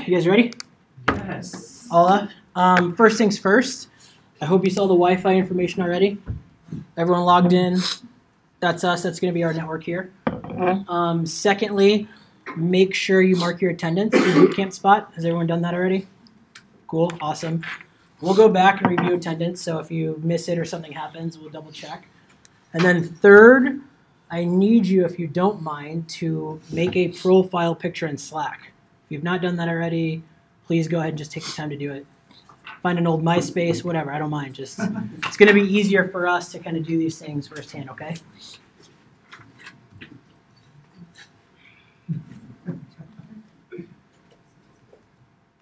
you guys ready? Yes. All up. First things first, I hope you saw the Wi-Fi information already. Everyone logged in. That's us. That's going to be our network here. Secondly, make sure you mark your attendance at your boot camp spot. Has everyone done that already? Cool. Awesome. We'll go back and review attendance, so if you miss it or something happens, we'll double check. And then third, I need you, if you don't mind, to make a profile picture in Slack. If you've not done that already, please go ahead and just take the time to do it. Find an old MySpace, whatever, I don't mind. Just it's going to be easier for us to kind of do these things firsthand, okay?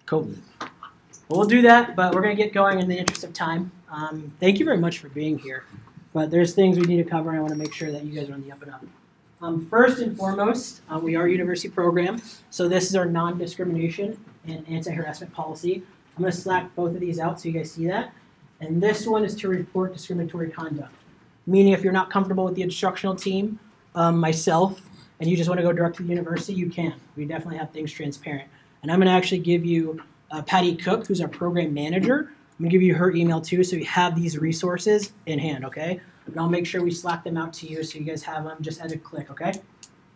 Cool. Well, we'll do that, but we're going to get going in the interest of time. Thank you very much for being here. But there's things we need to cover, and I want to make sure that you guys are on the up and up. First and foremost, we are a university program, so this is our non-discrimination and anti-harassment policy. I'm going to slack both of these out so you guys see that. And this one is to report discriminatory conduct, meaning if you're not comfortable with the instructional team, myself, and you just want to go direct to the university, you can. We definitely have things transparent. And I'm going to actually give you Patty Cook, who's our program manager. I'm going to give you her email too, so you have these resources in hand, okay? And I'll make sure we slack them out to you so you guys have them just at a click, okay?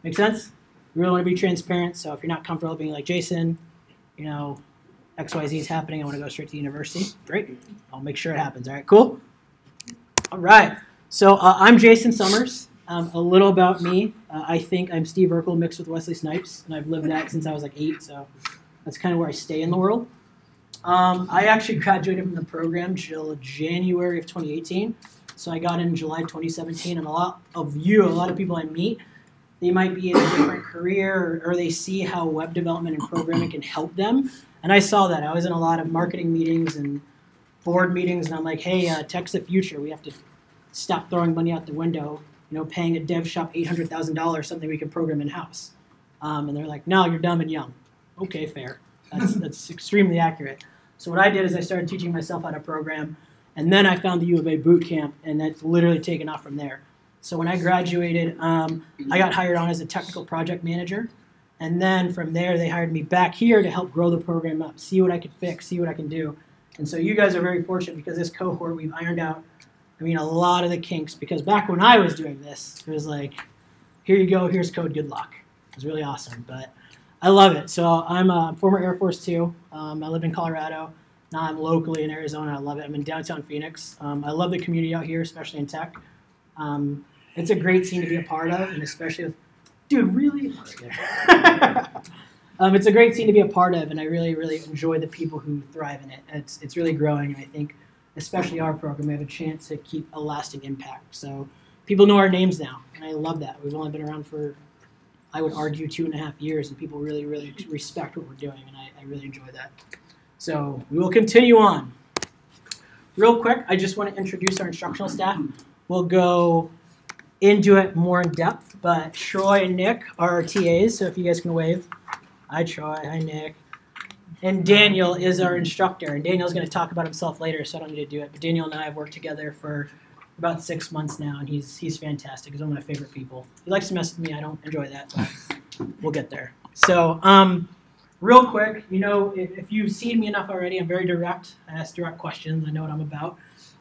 Make sense? We really want to be transparent, so if you're not comfortable being like, Jason, you know, XYZ is happening, I want to go straight to the university. Great. I'll make sure it happens, all right? Cool? All right. So I'm Jason Summers. A little about me. I think I'm Steve Urkel mixed with Wesley Snipes, and I've lived that since I was like 8, so that's kind of where I stay in the world. I actually graduated from the program till January of 2018. So I got in July 2017, and a lot of people I meet, they might be in a different career or they see how web development and programming can help them. And I saw that. I was in a lot of marketing meetings and board meetings, and I'm like, hey, tech's the future. We have to stop throwing money out the window, paying a dev shop $800,000, something we can program in-house. And they're like, no, you're dumb and young. Okay, fair. That's extremely accurate. So what I did is I started teaching myself how to program, and then I found the U of A boot camp, and that's literally taken off from there. So when I graduated, I got hired on as a technical project manager, and then from there they hired me back here to help grow the program up, see what I could fix, see what I can do. And so you guys are very fortunate because this cohort, we've ironed out, a lot of the kinks, because back when I was doing this, it was like, here you go, here's code, good luck. It was really awesome, but I love it. So I'm a former Air Force too. I lived in Colorado. Now I'm locally in Arizona. I love it. I'm in downtown Phoenix. I love the community out here, especially in tech. It's a great scene to be a part of, and especially with, dude, really? It's a great scene to be a part of, and I really, really enjoy the people who thrive in it. It's really growing, and I think, especially our program, we have a chance to keep a lasting impact. So people know our names now, and I love that. We've only been around for, I would argue, 2.5 years, and people really, really respect what we're doing, and I really enjoy that. So we will continue on. Real quick, I just want to introduce our instructional staff. We'll go into it more in depth, but Troy and Nick are our TAs, so if you guys can wave. Hi, Troy. Hi, Nick. And Daniel is our instructor, and Daniel's going to talk about himself later, so I don't need to do it. But Daniel and I have worked together for about 6 months now, and he's fantastic. He's one of my favorite people. He likes to mess with me. I don't enjoy that, but we'll get there. So real quick, if you've seen me enough already, I'm very direct. I ask direct questions. I know what I'm about,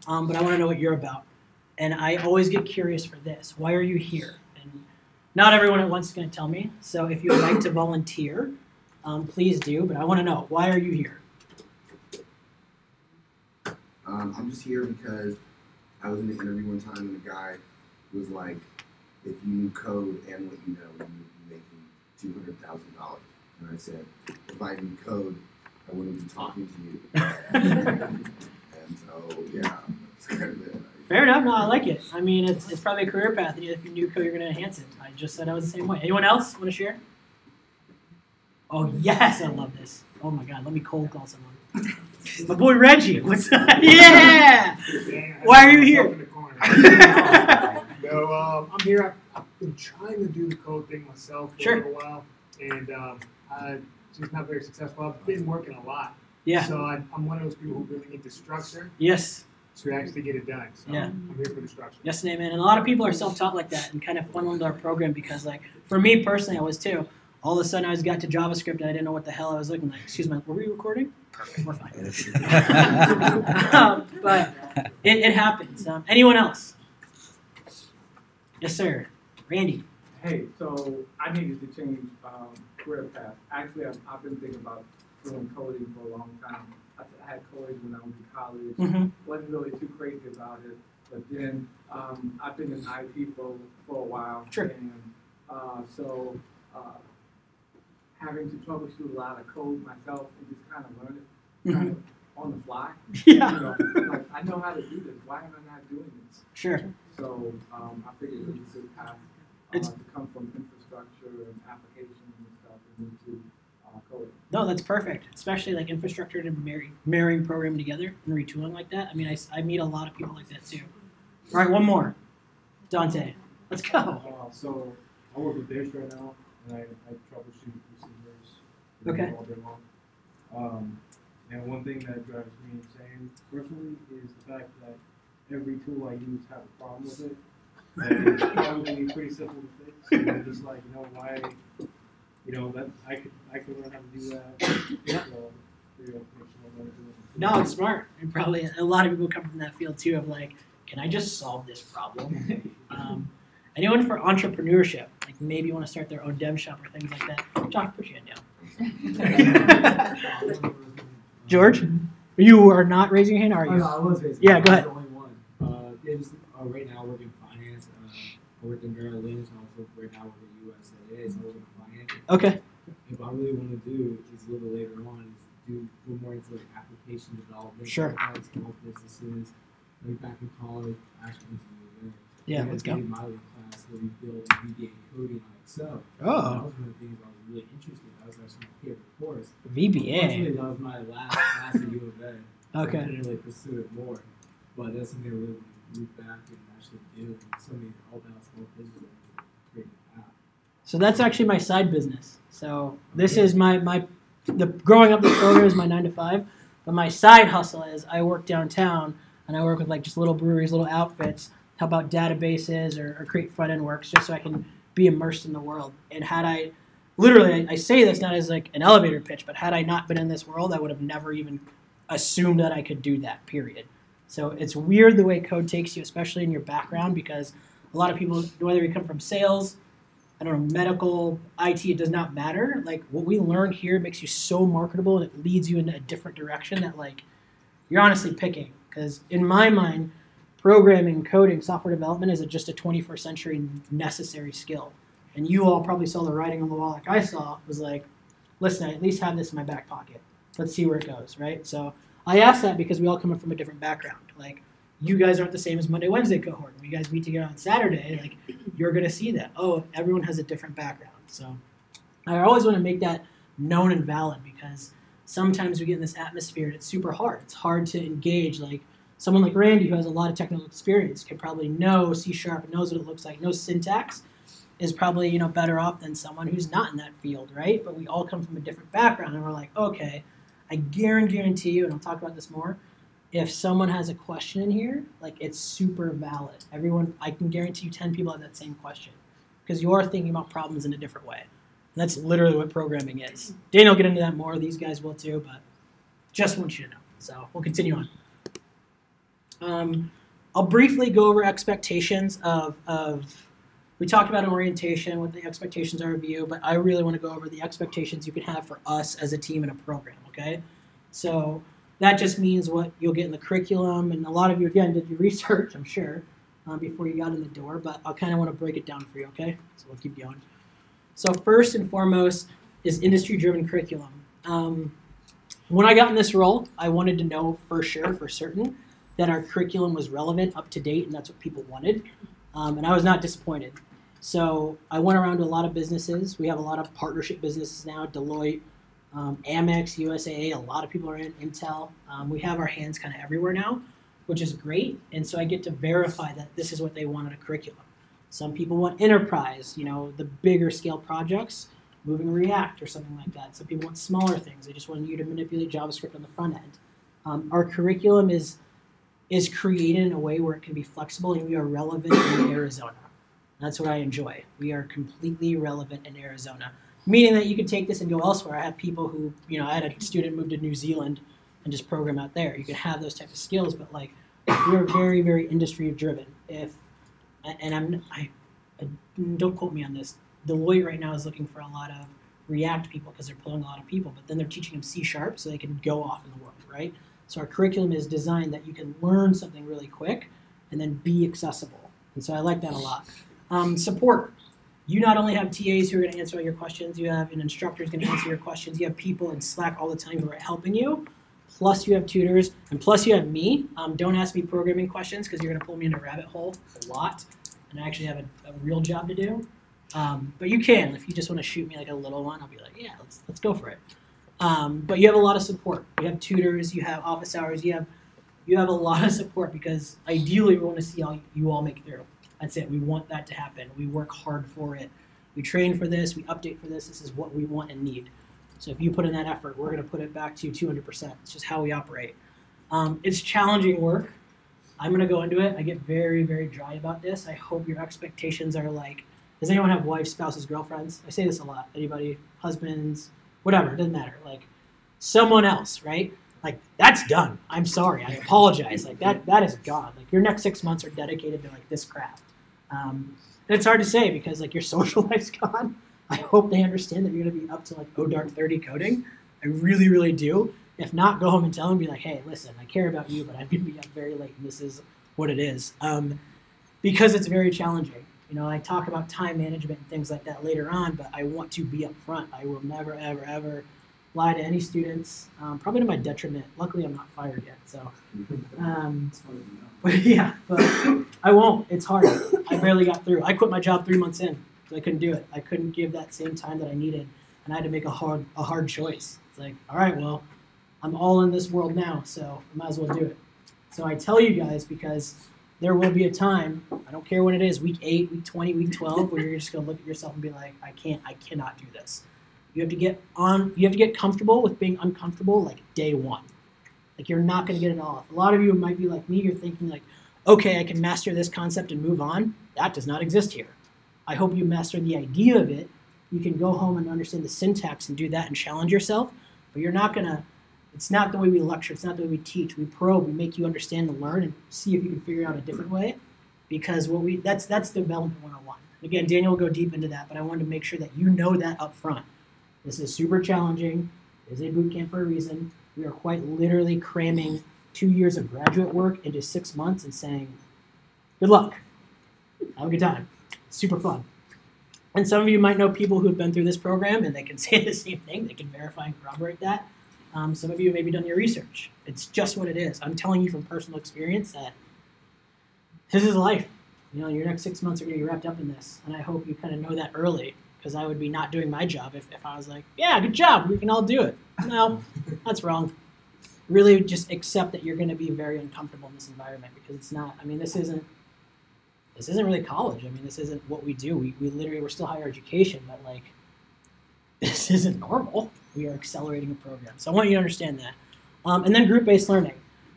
but I want to know what you're about. And I always get curious for this. Why are you here? And not everyone at once is going to tell me. So if you would like to volunteer, please do. But I want to know, why are you here? I'm just here because I was in the interview one time and the guy was like, if you knew code and what you know, you would be making $200,000. And I said, if I knew code, I wouldn't be talking to you. And so, yeah, that's kind of it. Fair enough. No, I like it. It's probably a career path. And if you knew code, you're going to enhance it. I just said I was the same way. Anyone else want to share? Oh, yes, I love this. Oh, my God. Let me cold call someone. My boy Reggie. What's up? Yeah! Why are you here? No, I'm here. I've been trying to do the code thing myself for a little while, and I'm just not very successful. I've been working a lot. Yeah. So I'm one of those people who really need the structure. Yes. To actually get it done. So yeah. I'm here for the structure. Yes, amen. And a lot of people are self-taught like that and kind of funnel into our program because, like, for me personally, I was too. All of a sudden, I got to JavaScript and I didn't know what the hell I was looking like. Excuse me, were we recording? Perfect, we're fine. But it happens. Anyone else? Yes, sir. Randy. Hey, so I needed to change career path. Actually, I've been thinking about doing coding for a long time. I had coding when I was in college. Wasn't really too crazy about it. But then I've been in IT for a while. Sure. And so having to troubleshoot a lot of code myself and just kind of learn it kind of on the fly. Yeah. You know, like, I know how to do this. Why am I not doing this? Sure. So I figured it was a good path to come from infrastructure and applications and stuff and into coding. No, that's perfect. Especially like infrastructure and marrying programming together and retooling like that. I mean, I meet a lot of people like that too. All right, one more. Dante, let's go. So I work with Dish right now, and I troubleshoot receivers Okay. all day long. And one thing that drives me insane personally is the fact that every tool I use have a problem with it. And it's probably pretty simple to fix. And I'm just like, why, that I could learn how to do that. Yeah. So, make sure I'm learning. No, it's smart. And probably a lot of people come from that field too of like, can I just solve this problem? Anyone for entrepreneurship, like maybe you want to start their own dev shop or things like that. Josh, put your hand down. George, you are not raising your hand, are you? Oh, no, I was raising. Yeah, go ahead. I was the only one. Right now I work in finance. I work in Merrill Lynch. I also right now work at USA. So I work in finance. Okay. If I really want to do is a little later on is go more into like application development. Sure. Small businesses. Like back in college, actually went to UVA. Yeah, let's go. My little class where we built VBA coding on Excel. Oh. That was one of the things I was really interested in. That was actually my favorite course. VBA. Unfortunately, that was my last class at U of A. Okay. I didn't really pursue it more. But that's something I really want to move back and actually do. And something all about small business to create an app. So that's actually my side business. So this is the growing up the program is my 9 to 5, but my side hustle is I work downtown and I work with like just little breweries, little outfits, help out databases or create front end works just so I can be immersed in the world. And had I say this not as like an elevator pitch, but had I not been in this world, I would have never even assumed that I could do that, period. So it's weird the way code takes you, especially in your background, because a lot of people, whether you come from sales, I don't know, medical, IT, it does not matter. Like what we learn here makes you so marketable and it leads you in a different direction that like you're honestly picking. Because in my mind, programming, coding, software development is just a 21st century necessary skill. And you all probably saw the writing on the wall like I saw, was like, listen, I at least have this in my back pocket. Let's see where it goes, right? So I asked that because we all come from a different background. Like, you guys aren't the same as Monday, Wednesday cohort. When you guys meet together on Saturday, like, you're going to see that. Oh, everyone has a different background. So I always want to make that known and valid because sometimes we get in this atmosphere and it's super hard. It's hard to engage. Like, someone like Randy, who has a lot of technical experience, can probably know C#, knows what it looks like, knows syntax, is probably, better off than someone who's not in that field, right? But we all come from a different background, and we're like, okay, I guarantee you, and I'll talk about this more, if someone has a question in here, like, it's super valid. I can guarantee you 10 people have that same question because you are thinking about problems in a different way. And that's literally what programming is. Daniel will get into that more. These guys will too, but just want you to know. So we'll continue on. I'll briefly go over expectations of we talked about orientation, what the expectations are of you, but I really want to go over the expectations you can have for us as a team in a program, okay? So that just means what you'll get in the curriculum, and a lot of you, again, did your research, I'm sure, before you got in the door, but I kind of want to break it down for you, okay? So we'll keep going. So first and foremost is industry-driven curriculum. When I got in this role, I wanted to know for sure, for certain, that our curriculum was relevant, up to date, and that's what people wanted. And I was not disappointed. So I went around to a lot of businesses. We have a lot of partnership businesses now, Deloitte, Amex, USAA, a lot of people are in Intel. We have our hands kind of everywhere now, which is great. And so I get to verify that this is what they want in a curriculum. Some people want enterprise, the bigger scale projects, moving React or something like that. Some people want smaller things. They just want you to manipulate JavaScript on the front end. Our curriculum is created in a way where it can be flexible and we are relevant in Arizona. That's what I enjoy. We are completely relevant in Arizona. meaning that you could take this and go elsewhere. I have people who, I had a student move to New Zealand and just program out there. You can have those types of skills, but like we're very, very industry driven. I don't quote me on this. Deloitte right now is looking for a lot of React people because they're pulling a lot of people, but then they're teaching them C# so they can go off in the world, right? So our curriculum is designed that you can learn something really quick and then be accessible. And so I like that a lot. Support. You not only have TAs who are going to answer all your questions, you have an instructor who's going to answer your questions, you have people in Slack all the time who are helping you, plus you have tutors, and plus you have me. Don't ask me programming questions because you're going to pull me into a rabbit hole a lot, and I actually have a real job to do. But you can. If you just want to shoot me like a little one, I'll be like, yeah, let's go for it. But you have a lot of support. You have tutors, you have office hours, you have a lot of support because ideally we want to see you all make it through. That's it. We want that to happen. We work hard for it. We train for this. We update for this. This is what we want and need. So if you put in that effort, we're going to put it back to you 200%. It's just how we operate. It's challenging work. I'm going to go into it. I get very, very dry about this. I hope your expectations are like, does anyone have wives, spouses, girlfriends? I say this a lot. Anybody? Husbands? Whatever. It doesn't matter. Like someone else, right? Like that's done. I'm sorry. I apologize. Like that is gone. Like your next 6 months are dedicated to like this craft. And it's hard to say because like your social life's gone. I hope they understand that you're going to be up to like dark 30 coding. I really, really do. If not, go home and tell them, be like, hey, listen, I care about you, but I'm going to be up very late, and this is what it is. Because it's very challenging. I talk about time management and things like that later on, but I want to be up front. I will never, ever, ever lie to any students, probably to my detriment. Luckily, I'm not fired yet, so. But yeah, but I won't. It's hard. I barely got through. I quit my job 3 months in. I couldn't do it. I couldn't give that same time that I needed, and I had to make a hard choice. It's like, all right, well, I'm all in this world now, so I might as well do it. So I tell you guys because there will be a time, I don't care when it is, week 8, week 20, week 12, where you're just going to look at yourself and be like, I cannot do this. You have to get comfortable with being uncomfortable like day one. Like you're not going to get it all off. A lot of you might be like me, you're thinking like, okay, I can master this concept and move on. That does not exist here. I hope you master the idea of it. You can go home and understand the syntax and do that and challenge yourself, but you're not going to, it's not the way we lecture, it's not the way we teach. We probe, we make you understand and learn and see if you can figure out a different way because that's development 101. Again, Daniel will go deep into that, but I wanted to make sure that you know that up front. This is super challenging. It is a boot camp for a reason. We are quite literally cramming 2 years of graduate work into 6 months and saying, good luck. Have a good time. Super fun. And some of you might know people who have been through this program and they can say the same thing. They can verify and corroborate that. Some of you have maybe done your research. It's just what it is. I'm telling you from personal experience that this is life. Your next 6 months are going to be wrapped up in this. And I hope you kind of know that early because I would be not doing my job if I was like, yeah, good job. We can all do it. No, that's wrong. Really just accept that you're going to be very uncomfortable in this environment because it's not, this isn't really college. This isn't what we do. We literally, we're still higher education, but like, this isn't normal. We are accelerating a program. So I want you to understand that. And then group-based learning.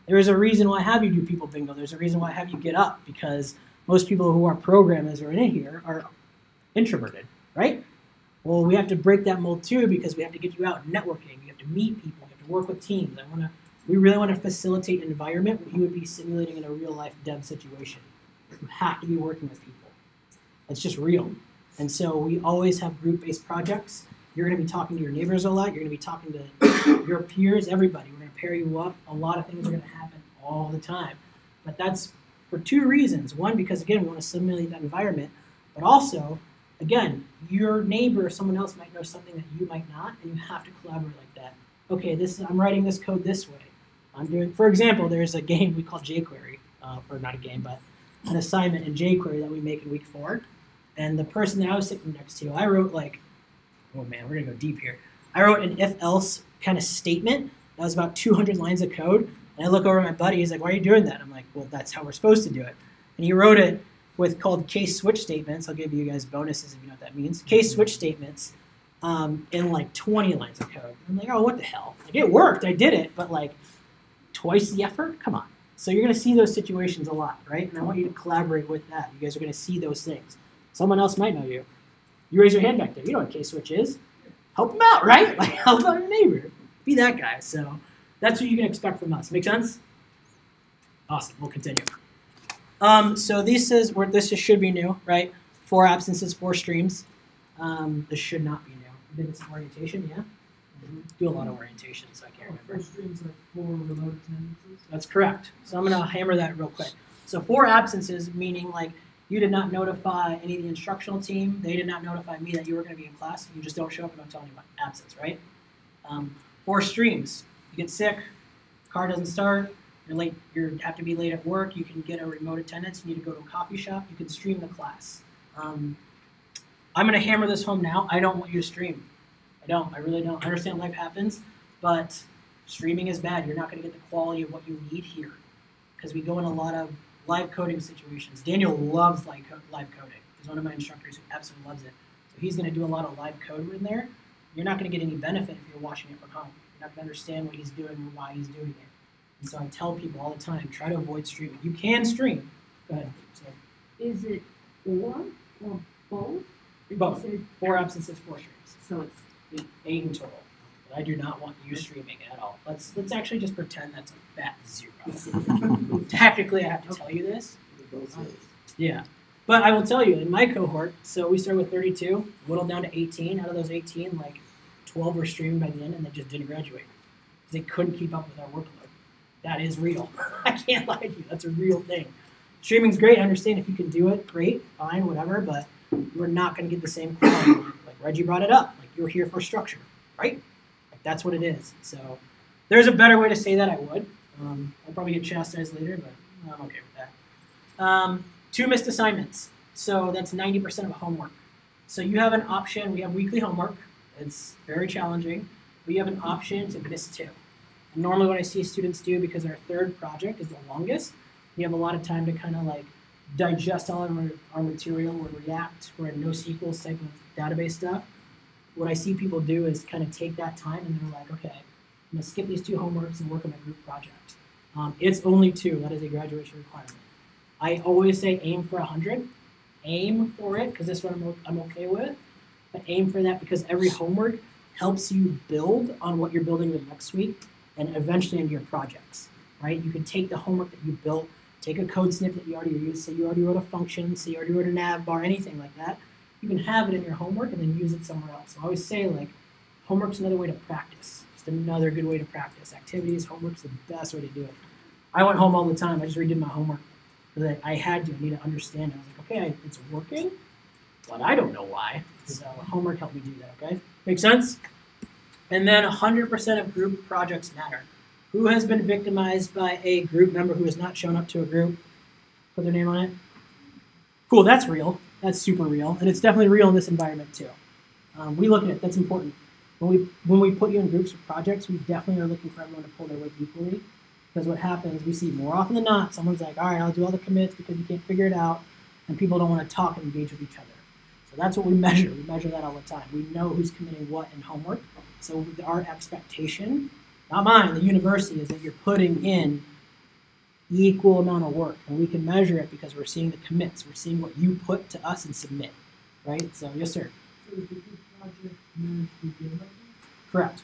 There is a reason why I have you do people bingo. There's a reason why I have you get up because most people who are programmers or in here are introverted, right? Well, we have to break that mold too because we have to get you out networking. You have to meet people. You have to work with teams. We really want to facilitate an environment where you would be simulating in a real-life dev situation. You have to be working with people. It's just real. And so we always have group-based projects. You're going to be talking to your neighbors a lot. You're going to be talking to your peers, everybody. We're going to pair you up. A lot of things are going to happen all the time. But that's for 2 reasons. One, because, again, we want to simulate that environment. But also, again, your neighbor or someone else might know something that you might not, and you have to collaborate like that. Okay, I'm writing this code this way. For example, there's a game we call jQuery, or not a game, but an assignment in jQuery that we make in week 4. And the person that I was sitting next to, I wrote oh man, we're going to go deep here. I wrote an if-else kind of statement that was about 200 lines of code. And I look over at my buddy, he's like, why are you doing that? I'm like, well, that's how we're supposed to do it. And he wrote it called case switch statements. I'll give you guys bonuses if you know what that means. Case switch statements in like 20 lines of code. I'm like, oh, what the hell? Like, it worked, I did it, but like twice the effort? Come on. So you're going to see those situations a lot, right? And I want you to collaborate with that. You guys are going to see those things. Someone else might know you. You raise your hand back there. You know what case switch is. help them out, right? Like help out your neighbor. Be that guy. So that's what you can expect from us. Make sense? Awesome. We'll continue. So this should be new, right? 4 absences, 4 streams. This should not be new. We did some orientation, yeah? Do a lot of orientation, so I can't remember. 4 streams like 4 remote attendances. That's correct. So I'm going to hammer that real quick. So 4 absences, meaning like you did not notify any of the instructional team. They did not notify me that you were going to be in class. You just don't show up and don't tell anybody. Absence, right? 4 streams. You get sick, car doesn't start, you're late. You have to be late at work. You can get a remote attendance. You need to go to a coffee shop. You can stream the class. I'm going to hammer this home now. I don't want you to stream. I don't. I really don't. I understand life happens, but streaming is bad. You're not going to get the quality of what you need here because we go in a lot of live coding situations. Daniel loves live coding. He's one of my instructors who absolutely loves it. So he's going to do a lot of live code in there. You're not going to get any benefit if you're watching it from home. You're not going to understand what he's doing or why he's doing it. And so I tell people all the time, try to avoid streaming. You can stream. Go ahead. So, is it or both? both. 4 absences, 4 streams. So it's 8 in total. But I do not want you streaming at all. Let's actually just pretend that's a fat 0. Technically, I have to tell you this. Yeah. But I will tell you, in my cohort, so we started with 32, whittled down to 18. Out of those 18, like 12 were streaming by the end, and they just didn't graduate. Because they couldn't keep up with our workload. That is real. I can't lie to you. That's a real thing. Streaming's great. I understand if you can do it, great, fine, whatever, but you're not going to get the same quality. Like Reggie brought it up. Like you're here for structure, right? Like that's what it is. So there's a better way to say that. I would. I'll probably get chastised later, but I'm okay with that. 2 missed assignments. So that's 90% of homework. So you have an option. We have weekly homework. It's very challenging, but you have an option to miss 2. And normally what I see students do, because our 3rd project is the longest, we have a lot of time to kind of like digest all of our material. We're React, we're in NoSQL type of database stuff. What I see people do is kind of take that time and they're like, okay, I'm going to skip these 2 homeworks and work on my group project. It's only 2. That is a graduation requirement. I always say aim for 100. Aim for it, because this one I'm okay with. But aim for that because every homework helps you build on what you're building the next week and eventually into your projects, right? You can take the homework that you built, take a code snippet that you already used, say you already wrote a function, say you already wrote a nav bar, anything like that. You can have it in your homework and then use it somewhere else. So I always say, like, homework's another way to practice. Just another good way to practice. Activities, homework's the best way to do it. I went home all the time. I just redid my homework. Because I had to. I need to understand it. I was like, okay, it's working, but I don't know why. So homework helped me do that, okay? Make sense? And then 100% of group projects matter. Who has been victimized by a group member who has not shown up to a group? Put their name on it. Cool, that's real. That's super real. And it's definitely real in this environment too. We look at it, that's important. When we put you in groups or projects, we definitely are looking for everyone to pull their weight equally. Because what happens, we see more often than not, someone's like, all right, I'll do all the commits because you can't figure it out, and people don't want to talk and engage with each other. So that's what we measure. We measure that all the time. We know who's committing what in homework. So our expectation, not mine, the university, is that you're putting in equal amount of work. And we can measure it because we're seeing the commits. We're seeing what you put to us and submit. Right? So, yes, sir. So is the group project managed to begin right now? Correct.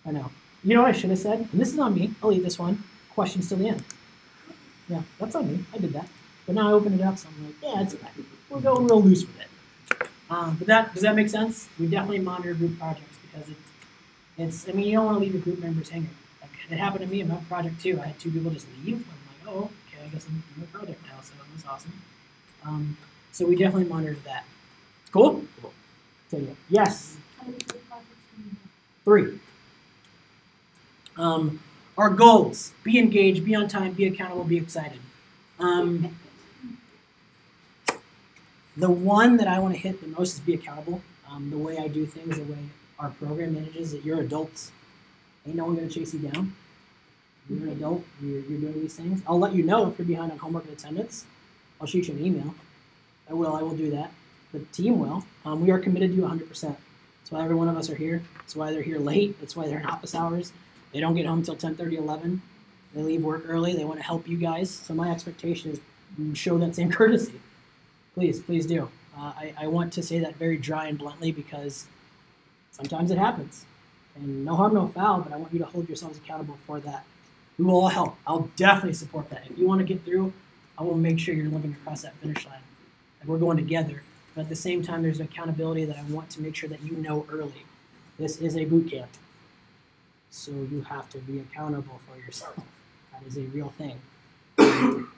I know. You know what I should have said? And this is on me. I'll eat this one. Questions till the end. Yeah, that's on me. I did that. But now I opened it up, so I'm like, yeah, it's fine. We're going real loose with it. But does that make sense? We definitely monitor group projects because it's, I mean, you don't want to leave your group members hanging. Like, it happened to me in my project too. I had 2 people just leave. I'm like, oh, okay, I guess I'm doing a project now, so that was awesome. So we definitely monitor that. Cool? Cool. So yeah. Yes? 3. Our goals: be engaged, be on time, be accountable, be excited. The one that I want to hit the most is be accountable. The way I do things, the way our program manages it, you're adults. Ain't no one going to chase you down. You're an adult. You're doing these things. I'll let you know if you're behind on homework and attendance. I'll shoot you an email. I will do that. The team will. We are committed to you 100%. That's why every one of us are here. That's why they're here late. That's why they're in office hours. They don't get home till 10:30, 11. They leave work early. They want to help you guys. So my expectation is show that same courtesy. Please do. I want to say that very dry and bluntly because Sometimes it happens. And no harm, no foul, but I want you to hold yourselves accountable for that. We will all help. I'll definitely support that. If you want to get through, I will make sure you're living across that finish line. And we're going together. But at the same time, there's accountability that I want to make sure that you know early. This is a boot camp. So you have to be accountable for yourself. That is a real thing.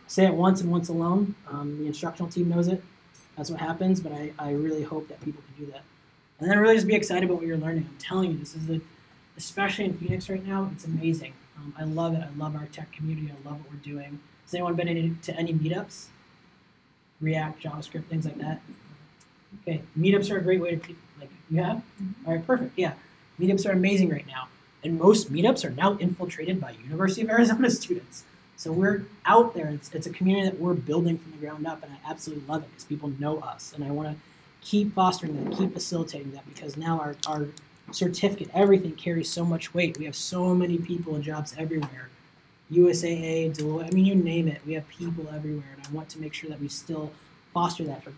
Say it once and once alone. The instructional team knows it. That's what happens, but I really hope that people can do that. And then really just be excited about what you're learning. I'm telling you, this is especially in Phoenix right now, it's amazing. I love it. I love our tech community. I love what we're doing. Has anyone been to any meetups? React, JavaScript, things like that? Okay, meetups are a great way to, you have? All right, perfect, yeah. Meetups are amazing right now. And most meetups are now infiltrated by University of Arizona students. So we're out there. It's a community that we're building from the ground up, and I absolutely love it because people know us. And I want to keep fostering that, keep facilitating that, because now our certificate, everything carries so much weight. We have so many people in jobs everywhere. USAA, Deloitte, I mean, you name it. We have people everywhere, and I want to make sure that we still foster that for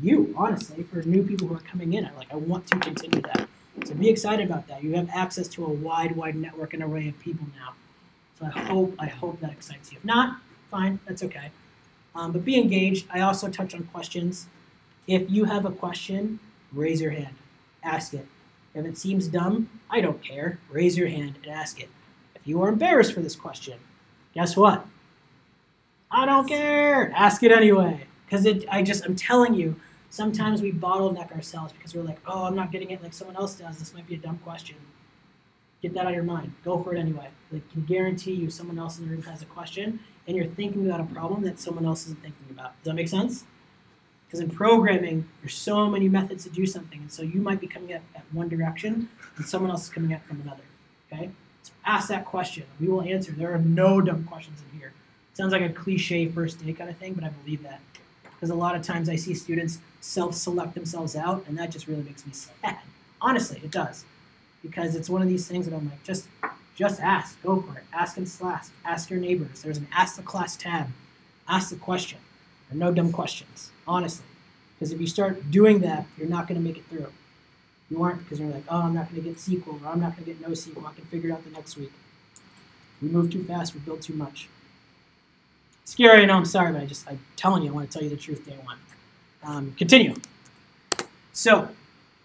you, honestly, for new people who are coming in. I want to continue that. So be excited about that. You have access to a wide network and array of people now. So I hope that excites you. If not, fine, that's okay. But be engaged. I also touch on questions. If you have a question, raise your hand. Ask it. If it seems dumb, I don't care. Raise your hand and ask it. If you are embarrassed for this question, guess what? I don't care. Ask it anyway. Because I'm telling you, sometimes we bottleneck ourselves because we're like, oh, I'm not getting it like someone else does. This might be a dumb question. Get that out of your mind. Go for it anyway. I can guarantee you someone else in the room has a question, and you're thinking about a problem that someone else isn't thinking about. Does that make sense? Because in programming, there's so many methods to do something, and so you might be coming at one direction, and someone else is coming at from another. Okay? So ask that question. We will answer. There are no dumb questions in here. It sounds like a cliche first day kind of thing, but I believe that. Because a lot of times I see students self-select themselves out, and that just really makes me sad. Honestly, it does. Because it's one of these things that I'm like, just ask. Go for it. Ask and slash. Ask your neighbors. There's an Ask the Class tab. Ask the question. There are no dumb questions, honestly. Because if you start doing that, you're not going to make it through. You aren't, because you're like, oh, I'm not going to get SQL, or I'm not going to get NoSQL. I can figure it out the next week. We move too fast. We build too much. Scary, I know, I'm sorry, but I'm telling you, I want to tell you the truth day one. Continue. So,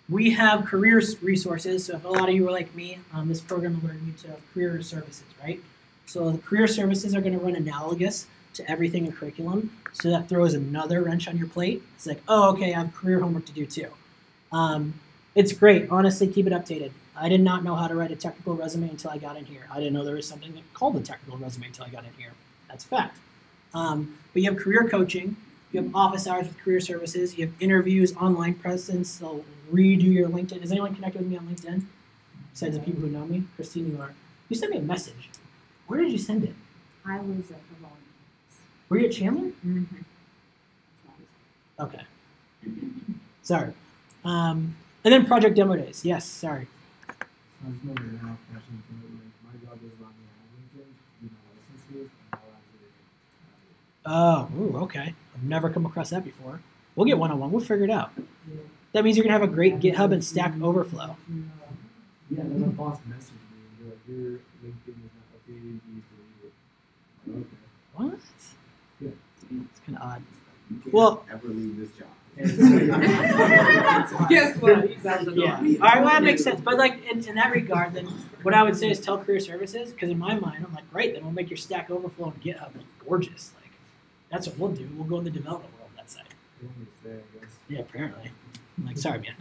we have career resources. So if a lot of you are like me, this program will learn you to career services, right? So the career services are going to run analogous to everything in curriculum. So that throws another wrench on your plate. It's like, oh, okay, I have career homework to do too. It's great. Honestly, keep it updated. I did not know how to write a technical resume until I got in here. I didn't know there was something called a technical resume until I got in here. That's a fact. But you have career coaching. You have office hours with career services. You have interviews, online presence. They'll redo your LinkedIn. Is anyone connected with me on LinkedIn? Besides the people who know me? Christine, you are. You sent me a message. Where did you send it? I was at the wrong place. Were you at Chandler? Mm-hmm. Okay. Sorry. And then project demo days. Yes, sorry. I was wondering now, question, my job is running on LinkedIn, licenses, and all that. Oh, ooh, okay. I've never come across that before. We'll get one-on-one. We'll figure it out. That means you're going to have a great GitHub and Stack Overflow. Yeah, then my boss messaged me and they're like, your LinkedIn is not updated, you need to leave it. Okay. What? Yeah. It's kind of odd. You can't Well- ever leave this job. Guess what? He's out the door. Yeah. All right, well, that makes sense. But like in that regard, then what I would say is tell career services, because in my mind, I'm like, great, then we'll make your Stack Overflow and GitHub look gorgeous. Like, that's what we'll do. We'll go in the development world, that side. You want me to stay, I guess. Yeah, apparently. I'm like, sorry, man.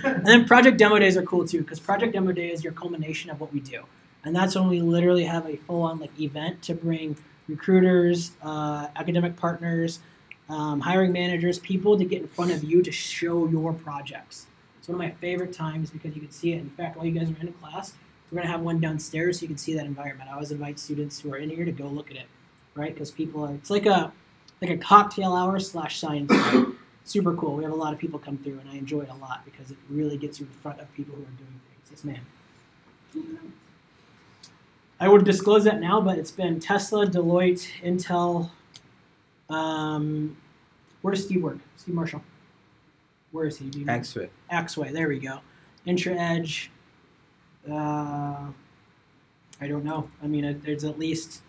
And then project demo days are cool too, because project demo day is your culmination of what we do. And that's when we literally have a full-on like event to bring recruiters, academic partners, hiring managers, people to get in front of you to show your projects. It's one of my favorite times because you can see it. In fact, while you guys are in class, we're going to have one downstairs so you can see that environment. I always invite students who are in here to go look at it, right? Because people are, it's like a cocktail hour / science hour. Super cool. We have a lot of people come through, and I enjoy it a lot because it really gets you in front of people who are doing things. Yes, ma'am. I would disclose that now, but it's been Tesla, Deloitte, Intel. Where does Steve work? Steve Marshall. Where is he? Axway. Axway. There we go. Intra-Edge, I don't know. I mean, there's at least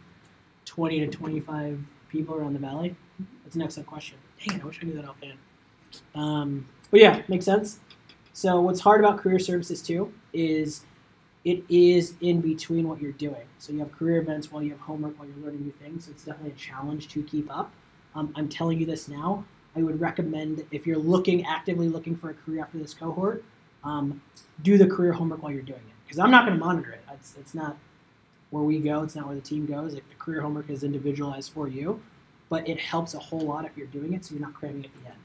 20 to 25 people around the valley. That's an excellent question. Dang it, I wish I knew that offhand. But yeah, makes sense. So what's hard about career services too is it is in between what you're doing. So you have career events while you have homework, while you're learning new things. So it's definitely a challenge to keep up. I'm telling you this now. I would recommend if you're actively looking for a career after this cohort, do the career homework while you're doing it. Because I'm not going to monitor it. It's not where we go. It's not where the team goes. Like the career homework is individualized for you, but it helps a whole lot if you're doing it, so you're not cramming at the end.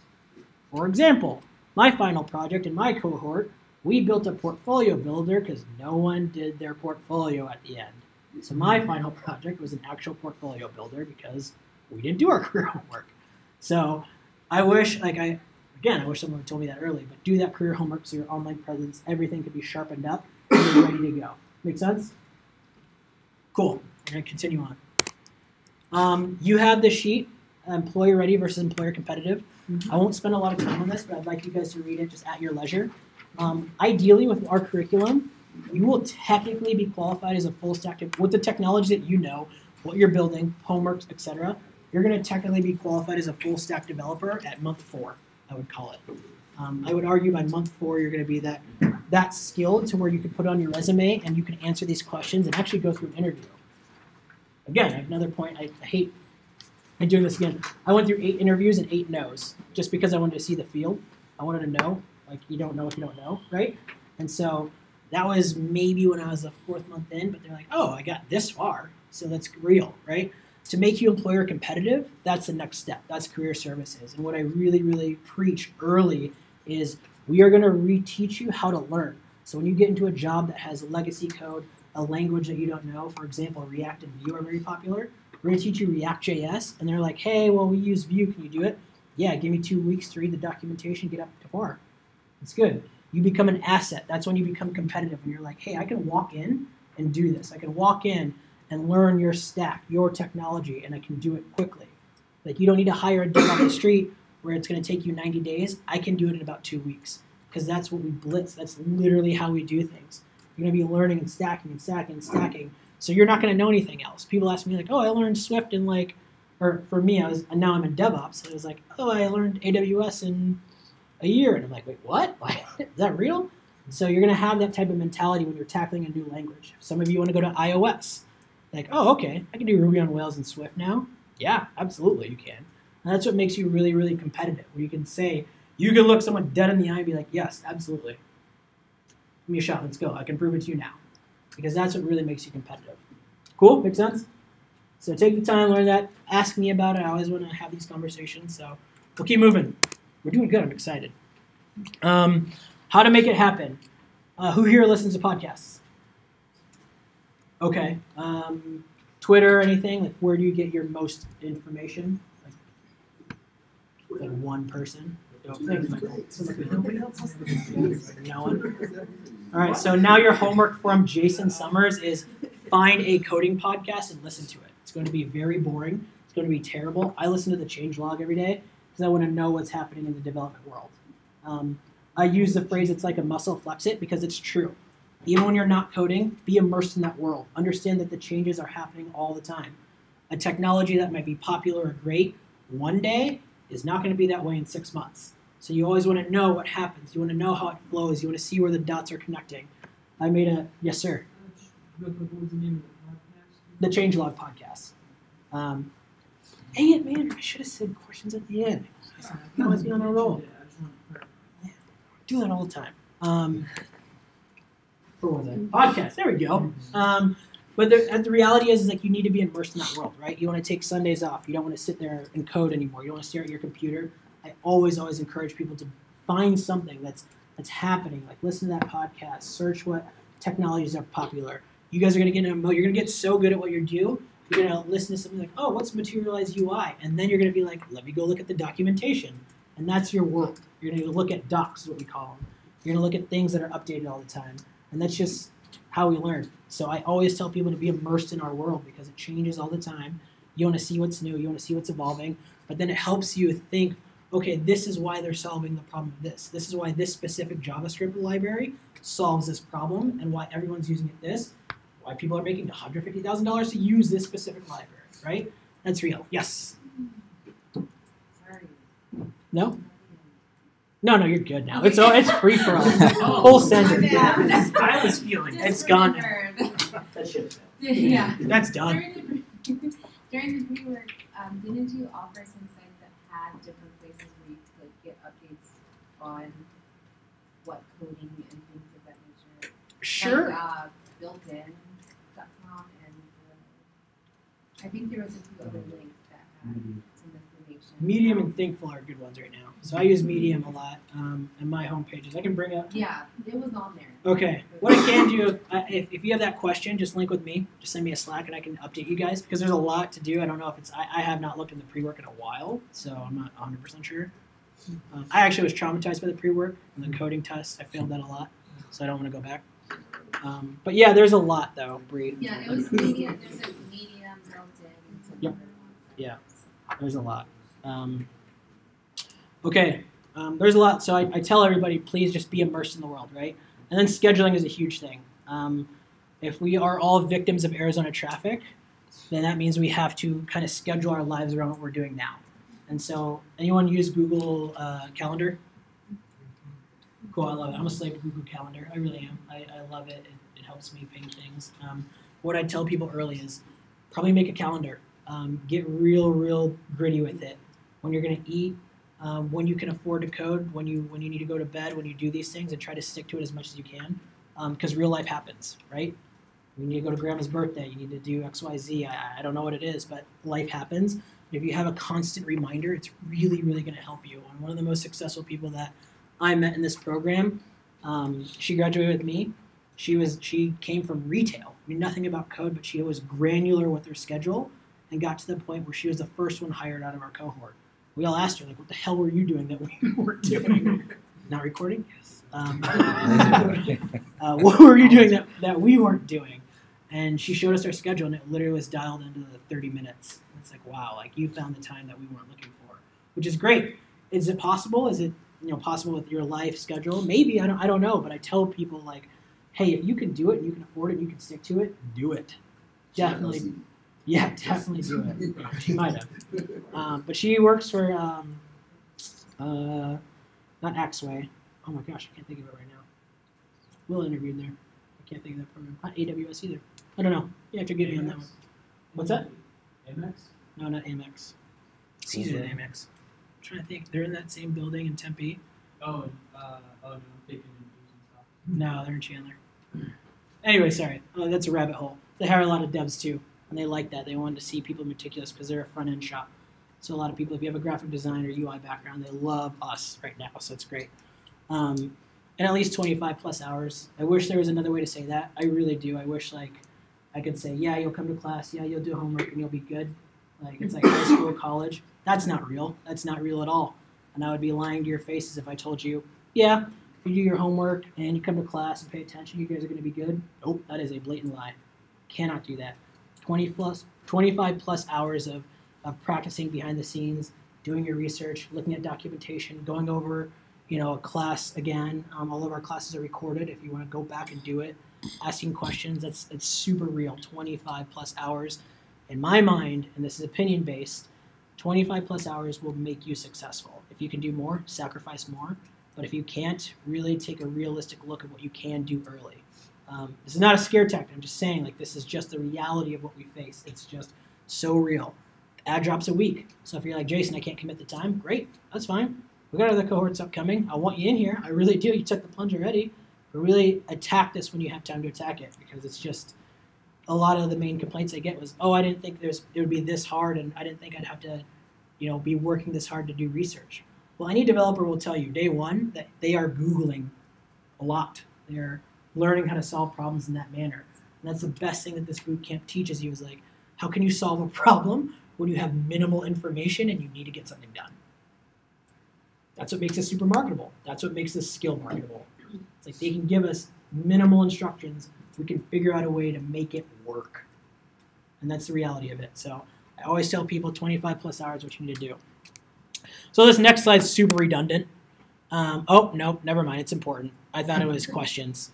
For example, my final project in my cohort, we built a portfolio builder because no one did their portfolio at the end. So my final project was an actual portfolio builder because we didn't do our career homework. So I wish, I wish someone had told me that early, but do that career homework so your online presence, everything could be sharpened up and you're ready to go. Make sense? Cool. We're going to continue on. You have the sheet, employer ready versus employer competitive. I won't spend a lot of time on this, but I'd like you guys to read it just at your leisure. Ideally, with our curriculum, you will technically be qualified as a full stack with the technology that you know, what you're building, homeworks, etc. You're going to technically be qualified as a full stack developer at month 4, I would call it. I would argue by month 4, you're going to be that skilled to where you can put on your resume and you can answer these questions and actually go through an interview. Again, I have another point. I hate doing this again. I went through 8 interviews and 8 no's just because I wanted to see the field. I wanted to know. Like, you don't know if you don't know, right? And so that was maybe when I was the 4th month in, but they're like, oh, I got this far, so that's real, right? To make you employer competitive, that's the next step. That's career services. And what I really, really preach early is we are going to reteach you how to learn. So when you get into a job that has a legacy code, a language that you don't know, for example, React and Vue are very popular, we're going to teach you React.js, and they're like, hey, well, we use Vue. Can you do it? Yeah, give me 2 weeks to read the documentation, get up to par. It's good. You become an asset. That's when you become competitive, and you're like, hey, I can walk in and do this. I can walk in and learn your stack, your technology, and I can do it quickly. Like, you don't need to hire a dev on the street where it's going to take you 90 days. I can do it in about 2 weeks because that's what we blitz. That's literally how we do things. You're going to be learning and stacking and stacking and stacking. So you're not going to know anything else. People ask me like, oh, I learned Swift in or for me, now I'm in DevOps. So I was like, oh, I learned AWS in a year. And I'm like, wait, what? Is that real? So you're going to have that type of mentality when you're tackling a new language. Some of you want to go to iOS. Like, oh, okay, I can do Ruby on Rails and Swift now. Yeah, absolutely, you can. And that's what makes you really, really competitive, where you can say, you can look someone dead in the eye and be like, yes, absolutely. Give me a shot, let's go. I can prove it to you now. Because that's what really makes you competitive. Cool, makes sense? So take the time, learn that, ask me about it. I always want to have these conversations, so we'll keep moving. We're doing good, I'm excited. How to make it happen. Who here listens to podcasts? Okay. Twitter, anything? Like, where do you get your most information? Like one person? No one? All right, so now your homework from Jason Summers is find a coding podcast and listen to it. It's going to be very boring. It's going to be terrible. I listen to the changelog every day because I want to know what's happening in the development world. I use the phrase, it's like a muscle, flex it, because it's true. Even when you're not coding, be immersed in that world. Understand that the changes are happening all the time. A technology that might be popular or great one day is not going to be that way in 6 months. So you always want to know what happens. You want to know how it flows. You want to see where the dots are connecting. I made a, yes, sir. What was the name of The the podcast? Changelog podcast. Dang it, man. I should have said questions at the end. I was on a roll. Yeah, do that all the time. What was it? Podcast. There we go. But the reality is like you need to be immersed in that world, right? You want to take Sundays off. You don't want to sit there and code anymore. You don't want to stare at your computer. I always encourage people to find something that's happening. Like listen to that podcast. Search what technologies are popular. You guys are gonna get you're gonna get so good at what you do. You're gonna listen to something like, oh, what's materialized UI? And then you're gonna be like, let me go look at the documentation. And that's your world. You're gonna look at docs, is what we call them. You're gonna look at things that are updated all the time. And that's just how we learn. So I always tell people to be immersed in our world because it changes all the time. You want to see what's new. You want to see what's evolving. But then it helps you think, okay, this is why they're solving the problem of this. This is why this specific JavaScript library solves this problem and why everyone's using it why people are making $150,000 to use this specific library, right? That's real. Yes? Sorry. No? No, you're good now. It's free for all. Full sender. I was feeling it. It's gone. That shit's Yeah. That's done. During the pre-work, didn't you offer some sites that had different places where you could get updates on what coding and things of that nature? Sure. Like, built-in.com and I think there was a few other links that had some information. Medium and Thinkful are good ones right now. So I use Medium a lot in my home pages. I can bring up. Yeah, it was on there. Okay. What I can do, if you have that question, just link with me. Just send me a Slack and I can update you guys because there's a lot to do. I don't know if it's. I have not looked in the pre-work in a while, so I'm not 100% sure. I actually was traumatized by the pre-work and the coding test. I failed that a lot, so I don't want to go back. But yeah, there's a lot though, Bree. Yeah, it was medium. There's a medium built-in. And some Yep. other ones. Yeah. There's a lot. Okay, there's a lot. So I tell everybody, please just be immersed in the world, right? And then scheduling is a huge thing. If we are all victims of Arizona traffic, then that means we have to kind of schedule our lives around what we're doing now. And so, anyone use Google Calendar? Cool, I love it. I'm a slave to Google Calendar. I really am. I love it. It helps me ping things. What I tell people early is probably make a calendar. Get real gritty with it. When you're going to eat, when you can afford to code, when you need to go to bed, when you do these things, and try to stick to it as much as you can, because real life happens, right? You need to go to grandma's birthday, you need to do X, Y, Z. I don't know what it is, but life happens. If you have a constant reminder, it's really going to help you. And one of the most successful people that I met in this program, she graduated with me. She came from retail, knew nothing about code, but she was granular with her schedule and got to the point where she was the first one hired out of our cohort. We all asked her, like, what the hell were you doing that we weren't doing? Not recording? Yes. What were you doing that we weren't doing? And she showed us our schedule, and it literally was dialed into the 30 minutes. It's like, wow, like you found the time that we weren't looking for, which is great. Is it possible? Is it possible with your life schedule? Maybe, I don't know, but I tell people, like, hey, if you can do it and you can afford it and you can stick to it, do it. Definitely. Yeah, definitely do it. She might have. But she works for, not Axway. Oh my gosh, I can't think of it right now. Will interviewed there. I can't think of that program. Not AWS either. I don't know. You have to get me on that one. What's that? Amex? No, not Amex. It's easier than Amex. I'm trying to think. They're in that same building in Tempe. Oh, no, I'm taking Asian stuff. No, they're in Chandler. Anyway, sorry. Oh, that's a rabbit hole. They hire a lot of devs too, and they like that. They wanted to see people meticulous because they're a front-end shop. So a lot of people, if you have a graphic design or UI background, they love us right now, so it's great. And at least 25 plus hours. I wish there was another way to say that. I really do. I wish, like, I could say, yeah, you'll come to class, yeah, you'll do homework, and you'll be good. Like, it's like high school, college. That's not real. That's not real at all. And I would be lying to your faces if I told you, yeah, if you do your homework and you come to class and pay attention, you guys are going to be good. Nope, that is a blatant lie. Cannot do that. 25 plus hours of practicing behind the scenes, doing your research, looking at documentation, going over, a class again. All of our classes are recorded if you want to go back and do it. Asking questions, it's super real. 25 plus hours. In my mind, and this is opinion based, 25 plus hours will make you successful. If you can do more, sacrifice more. But if you can't, really take a realistic look at what you can do early. This is not a scare tactic. I'm just saying, like, this is just the reality of what we face. It's just so real. Ad drops a week. So if you're like, Jason, I can't commit the time, great, that's fine. We got other cohorts upcoming. I want you in here. I really do. You took the plunge already. But really attack this when you have time to attack it, because it's just a lot of the main complaints I get was, oh, I didn't think it would be this hard, and I didn't think I'd have to, be working this hard to do research. Well, any developer will tell you day one that they are Googling a lot. They're learning how to solve problems in that manner. And that's the best thing that this boot camp teaches you is, like, how can you solve a problem when you have minimal information and you need to get something done? That's what makes us super marketable. That's what makes this skill marketable. It's like they can give us minimal instructions. We can figure out a way to make it work. And that's the reality of it. So I always tell people 25 plus hours what you need to do. So this next slide is super redundant. Oh, nope, never mind. It's important. I thought it was questions.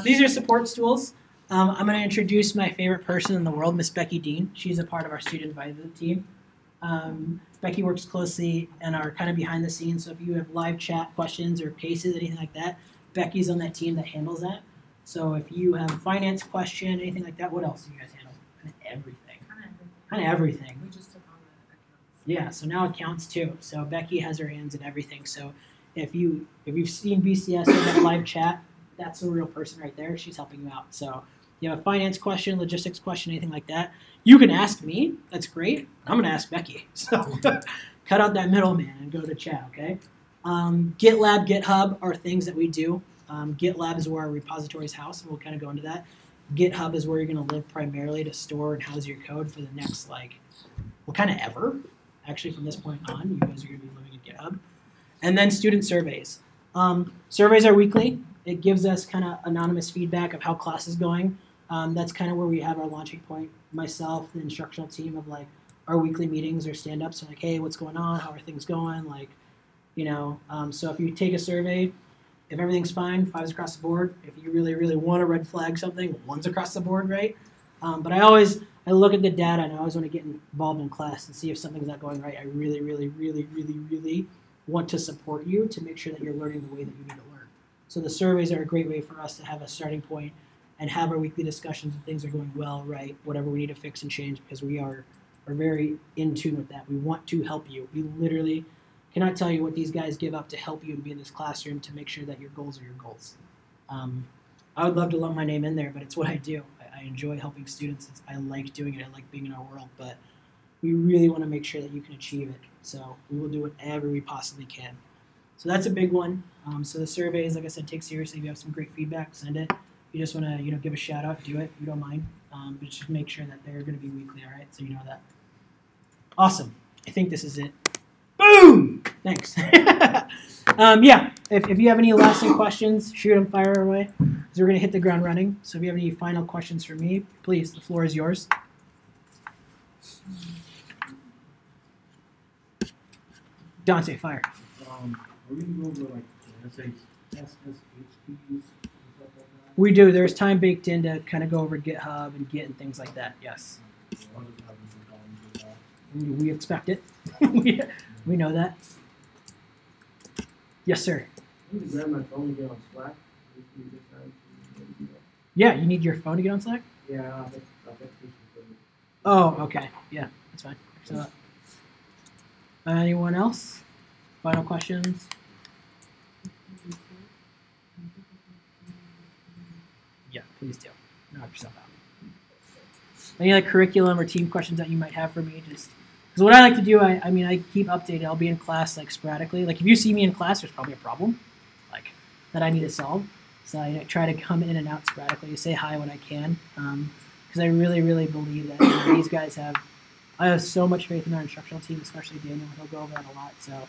These are support stools. I'm going to introduce my favorite person in the world, Miss Becky Dean. She's a part of our student advisory team. Becky works closely and are kind of behind the scenes. So if you have live chat questions or cases, anything like that, Becky's on that team that handles that. So if you have a finance question, anything like that, what else do you guys handle? Kind of everything. Kind of everything. We just took on the accounts. Yeah, so now accounts too. So Becky has her hands in everything. So if you've seen BCS in that live chat, that's a real person right there. She's helping you out. So if you have a finance question, logistics question, anything like that, you can ask me. That's great. I'm going to ask Becky. So cut out that middleman and go to chat, okay? GitLab, GitHub are things that we do. GitLab is where our repository is housed, and we'll kind of go into that. GitHub is where you're going to live primarily to store and house your code for the next, kind of ever. Actually, from this point on, you guys are going to be living in GitHub. And then student surveys. Surveys are weekly. It gives us kind of anonymous feedback of how class is going. That's kind of where we have our launching point. Myself, the instructional team of our weekly meetings or stand-ups are hey, what's going on? How are things going? So if you take a survey, if everything's fine, 5's across the board. If you really, really want to red flag something, 1's across the board, right? But I look at the data and I always want to get involved in class and see if something's not going right. I really, really, really, really, really want to support you to make sure that you're learning the way that you need to learn. So the surveys are a great way for us to have a starting point and have our weekly discussions if things are going well, right, whatever we need to fix and change, because we are very in tune with that. We want to help you. We literally cannot tell you what these guys give up to help you and be in this classroom to make sure that your goals are your goals. I would love to lump my name in there, but it's what I do. I enjoy helping students. I like doing it. I like being in our world, but we really want to make sure that you can achieve it. So we will do whatever we possibly can. So that's a big one. So the surveys, like I said, take seriously. If you have some great feedback, send it. If you just want to, give a shout out, do it. We don't mind. But just make sure that they're going to be weekly, all right? So you know that. Awesome. I think this is it. Boom! Thanks. Yeah, if you have any lasting questions, shoot them, fire away. Because we're going to hit the ground running. So if you have any final questions for me, please, the floor is yours. Dante, fire. Are we going to go over SSHPs and stuff like that? We do. There's time baked in to kind of go over GitHub and Git and things like that. Yes. We expect it. we know that. Yes, sir. I need to grab my phone and get on Slack. Yeah, you need your phone to get on Slack? Yeah, Oh, okay. Yeah, that's fine. So, anyone else? Final questions? Yeah, please do. Knock yourself out. Any curriculum or team questions that you might have for me? Just because what I like to do, I keep updated. I'll be in class sporadically. If you see me in class, there's probably a problem that I need to solve. So I try to come in and out sporadically, say hi when I can, because I really, really believe that these guys I have so much faith in our instructional team, especially Daniel. He'll go over that a lot. So,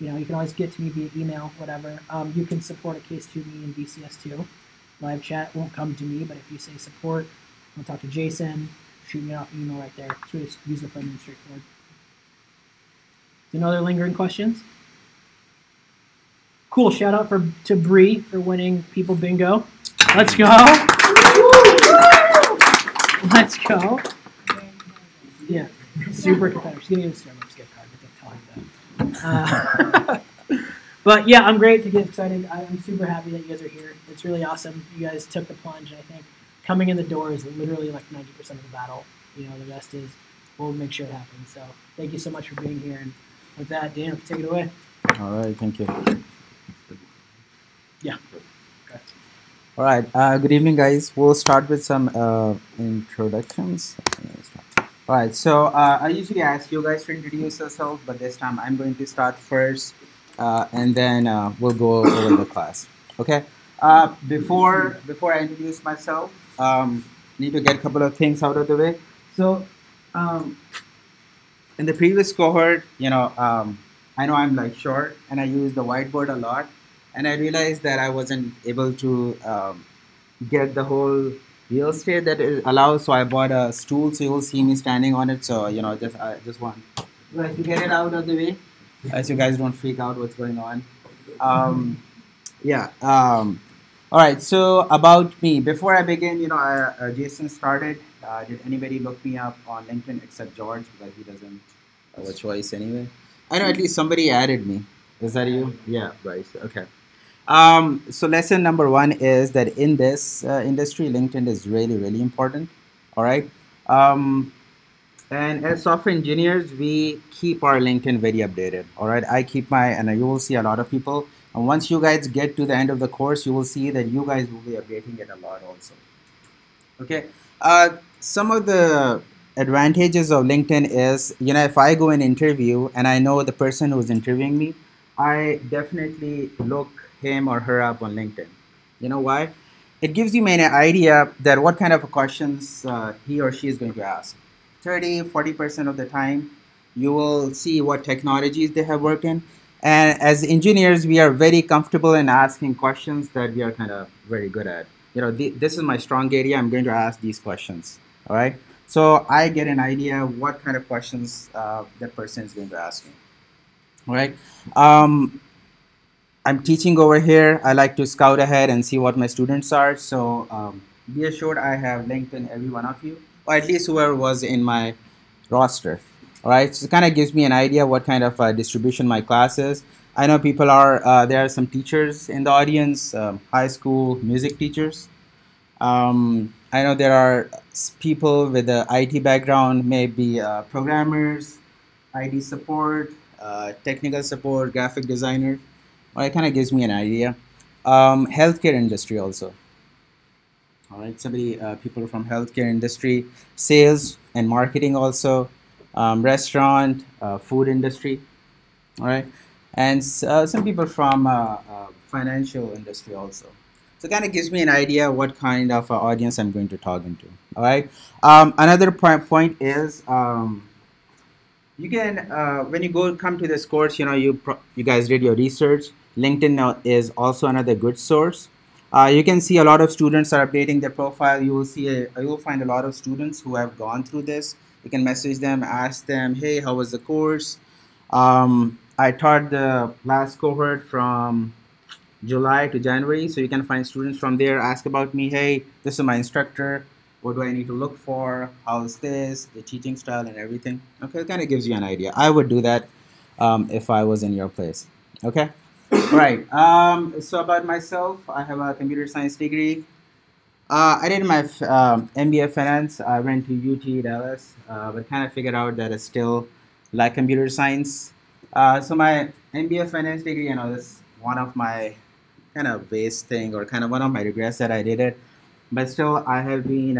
you can always get to me via email, whatever. You can support a case to me in BCS2. Live chat won't come to me, but if you say support, I'll talk to Jason, shoot me off an email right there. It's really user-friendly and straightforward. Any other lingering questions? Cool. Shout out to Bree for winning People Bingo. Let's go. Let's go. Yeah. Super competitive. She's going to get a Starbucks gift card. That. But yeah, I'm great to get excited. I'm super happy that you guys are here. It's really awesome. You guys took the plunge, and I think coming in the door is literally 90% of the battle. The rest is we'll make sure it happens. So thank you so much for being here. And with that, Dan, take it away. All right, thank you. Yeah. Okay. All right, good evening, guys. We'll start with some introductions. All right, so I usually ask you guys to introduce yourself, but this time I'm going to start first, and then we'll go over the class. Okay. Before I introduce myself, need to get a couple of things out of the way. So, in the previous cohort, I know I'm short, and I use the whiteboard a lot. And I realized that I wasn't able to get the whole real estate that it allows, so I bought a stool, so you'll see me standing on it. So I just want you guys to get it out of the way. as you guys don't freak out what's going on. Yeah. All right. So about me, before I begin, Jason started. Did anybody look me up on LinkedIn except George because he doesn't have a choice anyway? I know at least somebody added me. Is that you? Yeah. Right. Okay. So lesson number one is that in this industry, LinkedIn is really, really important. All right. Um, and as software engineers, we keep our LinkedIn very updated. All right. I keep and you will see a lot of people. And once you guys get to the end of the course, you will see that you guys will be updating it a lot also. Okay. Some of the advantages of LinkedIn is, if I go an interview and I know the person who's interviewing me, I definitely look him or her up on LinkedIn. You know why? It gives you an idea that what kind of questions he or she is going to ask. 30-40% of the time, you will see what technologies they have worked in. And as engineers, we are very comfortable in asking questions that we are kind of very good at. This is my strong area. I'm going to ask these questions. All right. So I get an idea what kind of questions that person is going to ask me. All right. I'm teaching over here. I like to scout ahead and see what my students are. So be assured I have LinkedIn every one of you, or at least whoever was in my roster. All right. So it kind of gives me an idea what kind of distribution my class is. I know people there are some teachers in the audience, high school music teachers. I know there are people with the IT background, maybe programmers, IT support, technical support, graphic designer. Well, it kind of gives me an idea. Healthcare industry also. All right, people from healthcare industry, sales and marketing also, restaurant, food industry. All right, and some people from financial industry also. So it kind of gives me an idea what kind of audience I'm going to talk into. All right. Another point is you can when you come to this course, you guys did your research. LinkedIn now is also another good source. You can see a lot of students are updating their profile. You will find a lot of students who have gone through this. You can message them, ask them, hey, how was the course? I taught the last cohort from July to January, so you can find students from there. Ask about me. Hey, this is my instructor. What do I need to look for? How's this? The teaching style and everything. Okay, it kind of gives you an idea. I would do that if I was in your place. Okay. Right. So about myself, I have a computer science degree. I did my MBA finance. I went to UT Dallas, but kind of figured out that I still like computer science. So my MBA finance degree, is one of my kind of waste thing or kind of one of my regrets that I did it. But still, I have been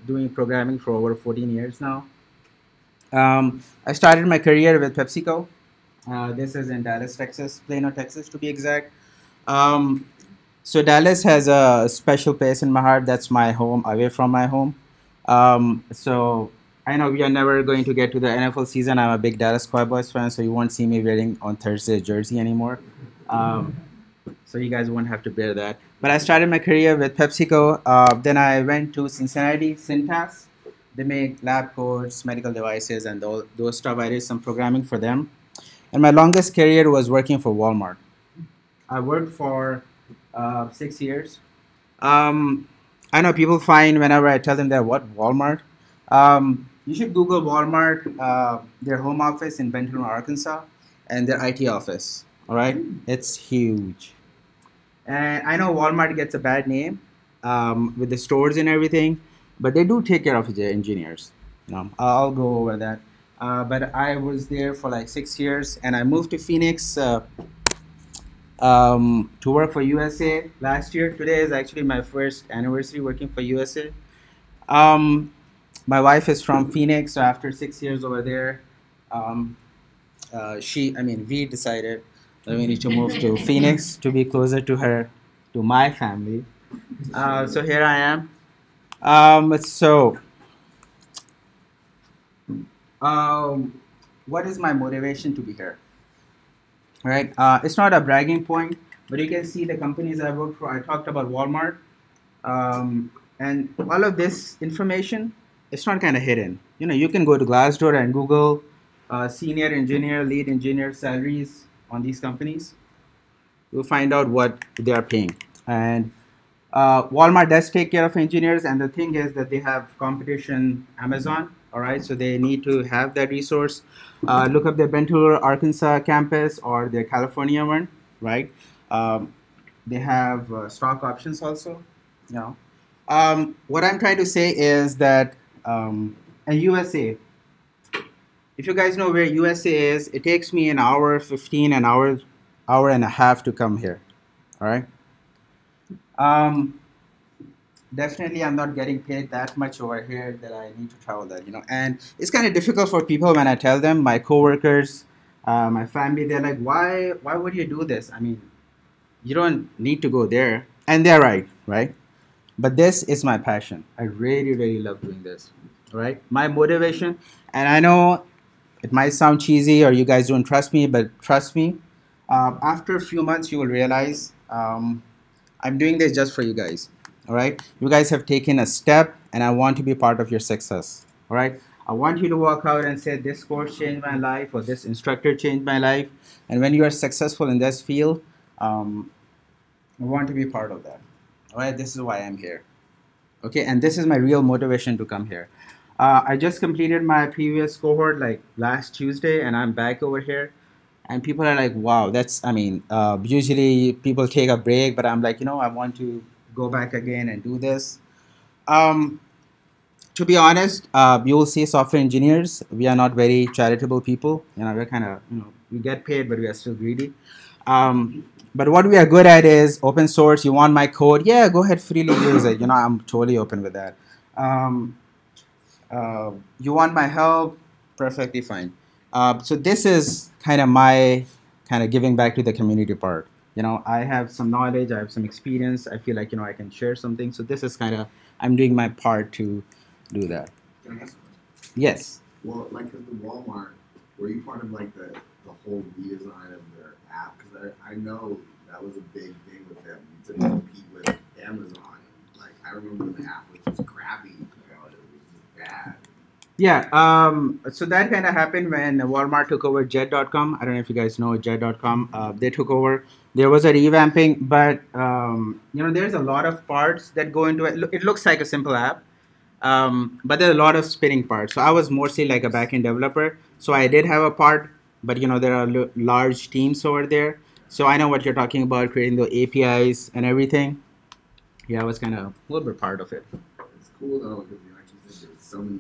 doing programming for over 14 years now. I started my career with PepsiCo. This is in Dallas, Texas, Plano, Texas, to be exact. So Dallas has a special place in my heart. That's my home, away from my home. So I know we are never going to get to the NFL season. I'm a big Dallas Cowboys fan, so you won't see me wearing on Thursday jersey anymore. So you guys won't have to bear that. But I started my career with PepsiCo. Then I went to Cincinnati, Cintas. They make lab coats, medical devices, and those stuff. I did some programming for them. And my longest career was working for Walmart. I worked for 6 years. I know people find whenever I tell them that what Walmart. You should Google Walmart, their home office in Benton, Arkansas, and their IT office. All right, it's huge. And I know Walmart gets a bad name with the stores and everything, but they do take care of their engineers. I'll go over that. But I was there for like 6 years, and I moved to Phoenix to work for USA last year. Today is actually my first anniversary working for USA. My wife is from Phoenix, so after 6 years over there, we decided that we need to move to Phoenix to be closer to her, to my family. So here I am. What is my motivation to be here? Right? It's not a bragging point, but you can see the companies I worked for. I talked about Walmart, and all of this information, it's not kind of hidden. You can go to Glassdoor and Google senior engineer, lead engineer salaries on these companies. You'll find out what they are paying. And Walmart does take care of engineers, and the thing is that they have competition Amazon, all right? So they need to have that resource. Look up their Bentonville, Arkansas campus or their California one, right? They have stock options also, you know. What I'm trying to say is that in USA, if you guys know where USA is, it takes me an hour 15, an hour and a half to come here, all right? Definitely I'm not getting paid that much over here that I need to travel that, you know. And it's kind of difficult for people when I tell them, my coworkers, my family, they're like, why would you do this? I mean, you don't need to go there. And they're right, right? But this is my passion. I really, really love doing this, right? My motivation, and I know it might sound cheesy or you guys don't trust me, but trust me, after a few months, you will realize I'm doing this just for you guys. All right, you guys have taken a step, and I want to be part of your success. All right, I want you to walk out and say, this course changed my life, or this instructor changed my life. And when you are successful in this field, I want to be part of that. All right, this is why I'm here. Okay, and this is my real motivation to come here. I just completed my previous cohort like last Tuesday, and I'm back over here. And people are like, wow, that's, I mean, usually people take a break, but I'm like, you know, I want to go back again and do this. To be honest, you will see software engineers, we are not very charitable people. You know, we're kind of, you know, we get paid, but we are still greedy. But what we are good at is open source. You want my code? Yeah, go ahead, freely use it. You know, I'm totally open with that. You want my help? Perfectly fine. So this is kind of my giving back to the community part. You know, I have some knowledge, I have some experience. I feel like, you know, I can share something. So this is kind of, I'm doing my part to do that. Can I ask a question? Yes. Well, like at the Walmart, were you part of like the whole redesign of their app? Because I know that was a big thing with them to compete with Amazon. Like I remember the app was just crappy. You know, it was just bad. Yeah, so that kind of happened when Walmart took over Jet.com. I don't know if you guys know Jet.com. They took over. There was a revamping, but you know, there's a lot of parts that go into it. It looks like a simple app, but there's a lot of spinning parts. So I was mostly like a backend developer. So I did have a part, but you know, there are large teams over there. So I know what you're talking about, creating the APIs and everything. Yeah, I was kind of a little bit part of it. It's cool though because you actually said there's so many.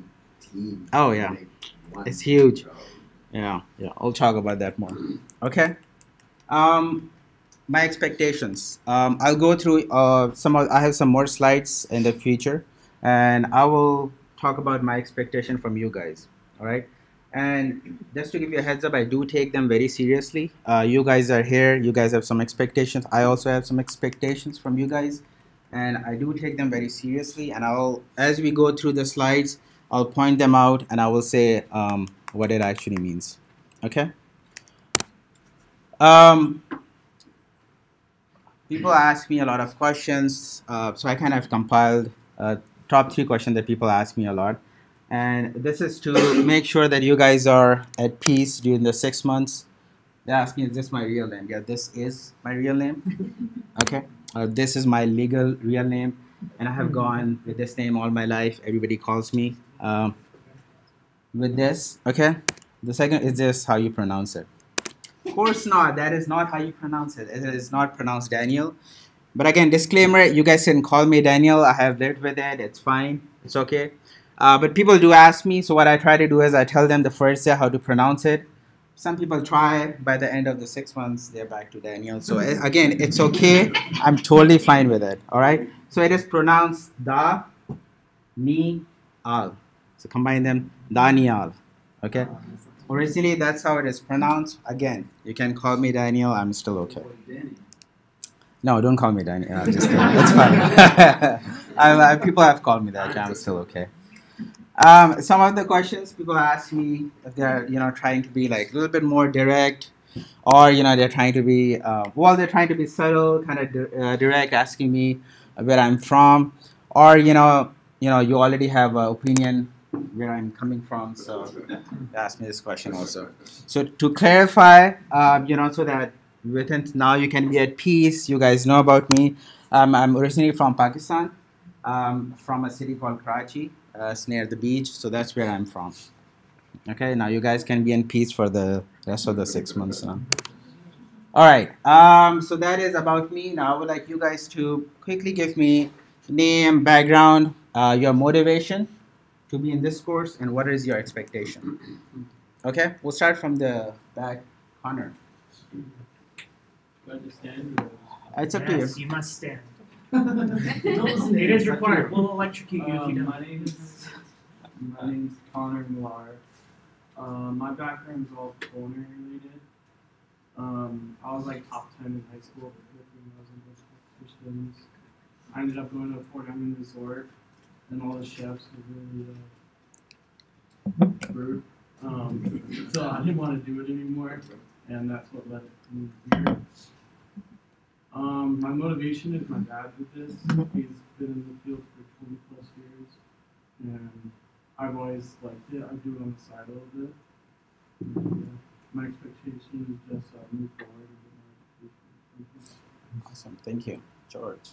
Oh yeah, it's huge. Yeah, I'll talk about that more. Okay. My expectations. I'll go through I have some more slides in the future, and I will talk about my expectation from you guys. All right. And just to give you a heads up, I do take them very seriously. You guys are here. You guys have some expectations. I also have some expectations from you guys, and I do take them very seriously. And as we go through the slides, I'll point them out and I will say what it actually means. Okay. People ask me a lot of questions, so I kind of compiled top 3 questions that people ask me a lot. And this is to make sure that you guys are at peace during the 6 months. They ask me, is this my real name? Yeah, this is my real name. Okay. This is my legal real name. And I have gone with this name all my life. Everybody calls me with this. Okay. The second is just how you pronounce it. Of course not. That is not how you pronounce it. It is not pronounced Daniel. But again, disclaimer, you guys can call me Daniel. I have lived with it. It's fine. It's okay. But people do ask me. So what I try to do is I tell them the first day how to pronounce it. Some people try. By the end of the 6 months, they're back to Daniel. So again, it's okay. I'm totally fine with it. All right. So it is pronounced Da, Ni, Al. So combine them, Daniel. Okay. Originally, that's how it is pronounced. Again, you can call me Daniel. I'm still okay. No, don't call me Daniel. I'm just kidding. It's fine. People have called me that. I'm still okay. Some of the questions people ask me, if they're trying to be like a little bit more direct, or they're trying to be they're trying to be subtle, kind of direct, asking me where I'm from, or you already have an opinion where I'm coming from, so they asked me this question also. So to clarify, so that within now you can be at peace. You guys know about me. I'm originally from Pakistan, from a city called Karachi. It's near the beach, so that's where I'm from. Okay, now you guys can be in peace for the rest of the 6 months now. All right. So that is about me. Now I would like you guys to quickly give me name, background, your motivation to be in this course, and what is your expectation. Okay, we'll start from the back corner. It's up to you. Yes, you must stand. It is required. We'll electrocute you if you don't. My name is Connor Millar. My background is all culinary related. I was like top 10 in high school for when I was in those competitions. I ended up going to a Fort Emmons resort, and all the chefs were really rude. So I didn't want to do it anymore, and that's what led me here. My motivation is my dad did this. He's been in the field for 20 plus years, and I've always liked it. I do it on the side a little bit. And, my expectation is just move forward and get my education. Awesome, thank you, George. So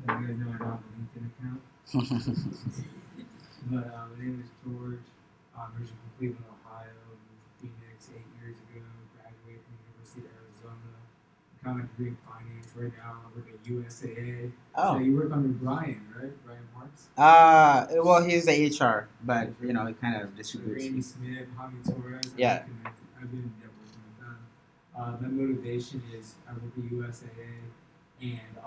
you guys know I don't have a LinkedIn account. But my name is George. I'm originally from Cleveland, Ohio. Moved to Phoenix 8 years ago. Graduated from the University of Arizona. Got my degree in finance. Right now I work at USAA. Oh. So you work under Brian, right? Brian Marks? Well, he's the HR, but he kind of distributes. Randy Smith, Javi Torres. Yeah. I've been networking with them. My motivation is I work at USAA, and I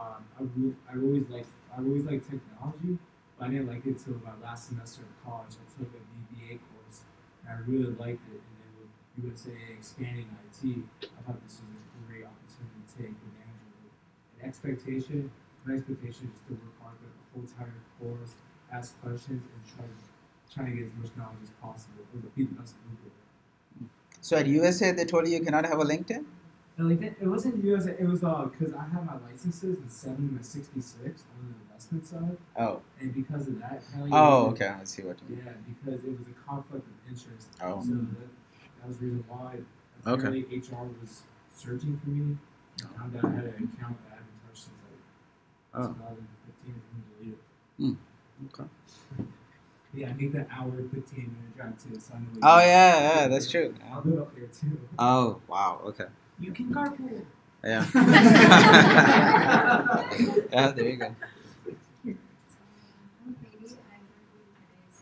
always liked technology, but I didn't like it till my last semester of college. I took a BBA course, and I really liked it. And then with USAA expanding IT, I thought this was a great opportunity to take advantage of it. My expectation is to work hard for the whole entire course, ask questions, and try to get as much knowledge as possible, or be the best Google. So at USA, they told you cannot have a LinkedIn? It wasn't USA. It was because I had my licenses in 7 and 66 on the investment side. Oh. And because of that, okay. I see what you mean. Yeah, because it was a conflict of interest. Oh. So that was the reason why. Apparently HR was searching for me. I found out I had an account that I haven't touched since 2015 and deleted it. Okay. Yeah, I make that hour 15-minute drive too. So I know Yeah, that's true. I'll do it up there too. Oh, wow, okay. You can carpool. Yeah. Yeah, there you go. Yeah. So I just kind of like this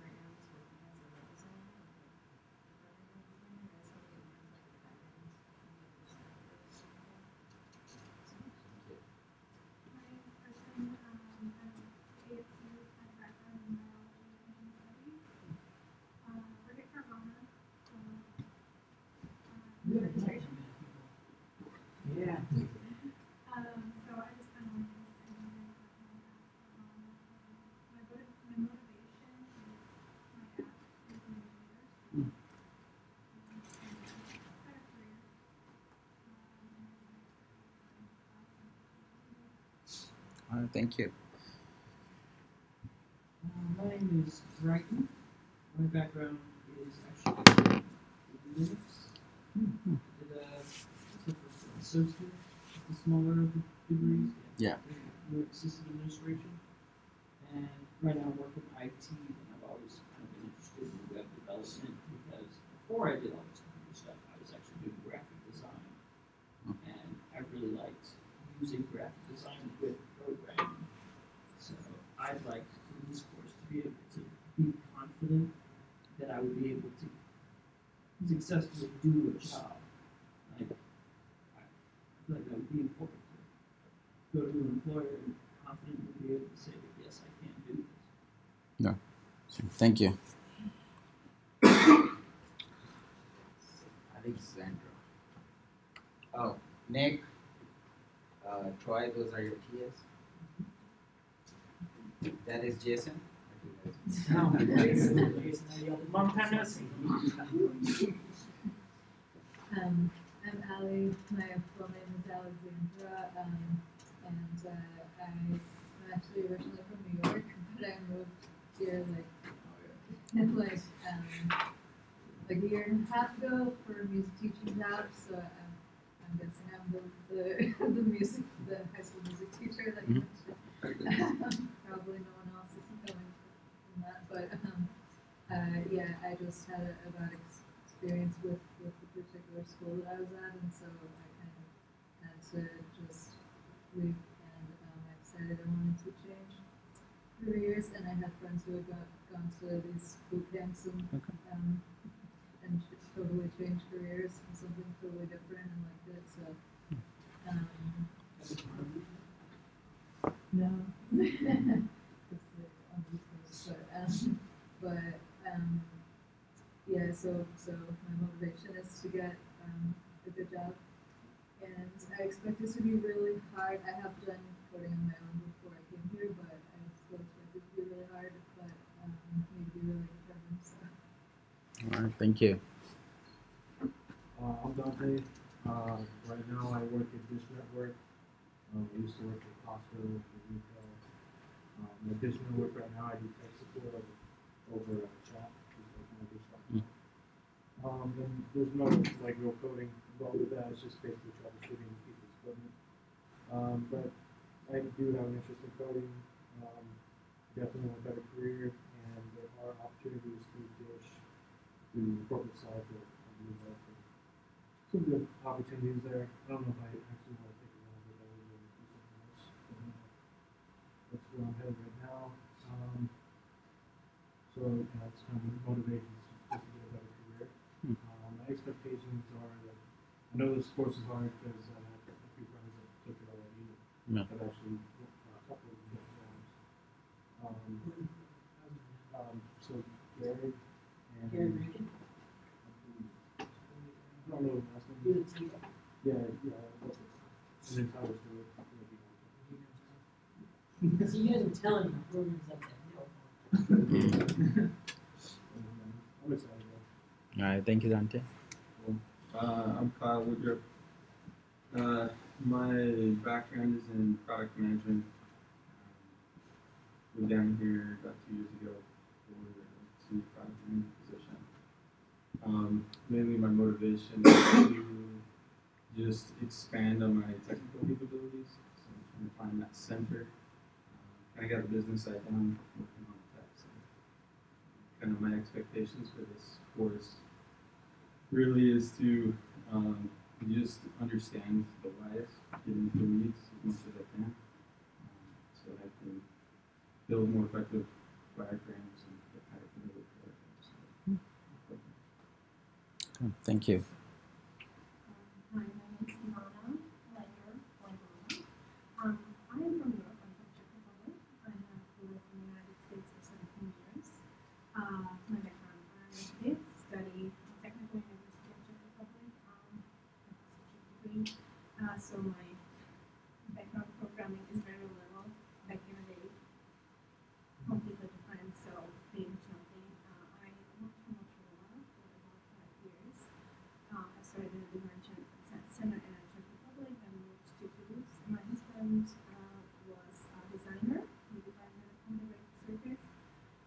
idea my motivation is my dad is in the leaders. Had a career. All right, thank you. My name is Brighton. My background is actually Linux. Did associate with the smaller of the degrees. Yeah. System administration. And right now I work in IT, and I've always kind of been interested in web development because before I did all this computer stuff, I was actually doing graphic design. And I really liked using graphic design with programming. So I'd like in this course to be able to be confident that I would be able to successfully do a job. I feel like that would be important to go to an employer and confidently be able to say that yes, I can do this. No. Thank you. Alexandra. Oh, Nick, Troy, those are your TS. That is Jason. No, Jason, long time no see. I'm Allie. My full name is Alexandra. year, like a year and a half ago for a music teaching job. So I'm guessing I'm the music, the high school music teacher that you mentioned. Probably no one else is going from that, but yeah, I just had a bad experience with the particular school that I was at, and so I kind of had to just leave. And I decided I wanted to change careers, and I had friends who had gone to these boot camps and totally changed careers and something totally different and liked it. So, no, yeah. So my motivation is to get a good job, and I expect this to be really hard. I have done coding on my own before I came here, but I still expect it to be really hard, but maybe be really determined. So. All right, thank you. I'm Dante. Right now I work at Dish Network. I used to work at Costco, retail. My Dish Network right now I do tech support over chat. And there's no like real coding involved with that. It's just basically troubleshooting people's equipment. But I do have an interest in coding. Definitely want a better career, and there are opportunities through Dish, through the corporate side that move up. Some good opportunities there. I don't know if I actually want to take advantage of those or do something else. That's where I'm headed right now. So that's kind of motivations just to get a better career. My expectations are that I know this course is hard because I have a few friends that took it already. Yeah. I've actually a couple of exams. So Gary and Regan? I don't know the last name. Yeah. And then Tyler Stewart. So you guys are telling me programs like that. I'm excited. All right, thank you, Dante. I'm Kyle Woodruff. My background is in product management. Moved down here about 2 years ago for a senior product management position. Mainly my motivation is to just expand on my technical capabilities. So I'm trying to find that center. Kind of got a business side down, working on tech. So kind of my expectations for this course really is to just understand the whys, get into the weeds as much as I can, so I can build more effective wireframes and get better familiar with wireframes. Thank you. Hi, my name is Ilana Langer. I am from Europe. I'm from Czech Republic. I have lived in the United States for 17 years. My background, I did study technical university in Czech Republic. So my background programming is very little. Back in the day, completely different. So pretty much nothing. I worked for Motorola for about 5 years. I started in a different center in Czech Republic and moved to Toulouse. My husband was a designer. He designed integrated circuits.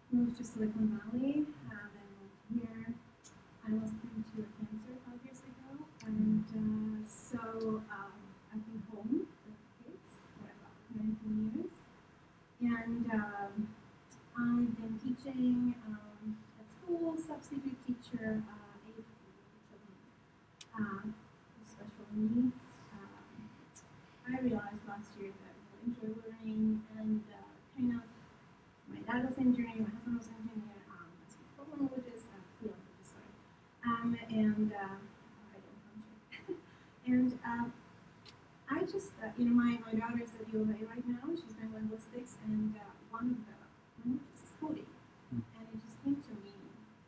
Moved to Silicon Valley, then moved here. I lost him to cancer 5 years ago, and so I've been home with the kids for about 19 years. And I've been teaching at school, substitute teacher, 8 children with special needs. I realized last year that I really enjoy learning, and kind of my dad was engineering, my husband was engineer. I speak 4 languages, 3 languages, sorry. And I don't count. And I just, my daughter is at U of A right now. She's doing linguistics, and one of the languages is coding. And it just came to me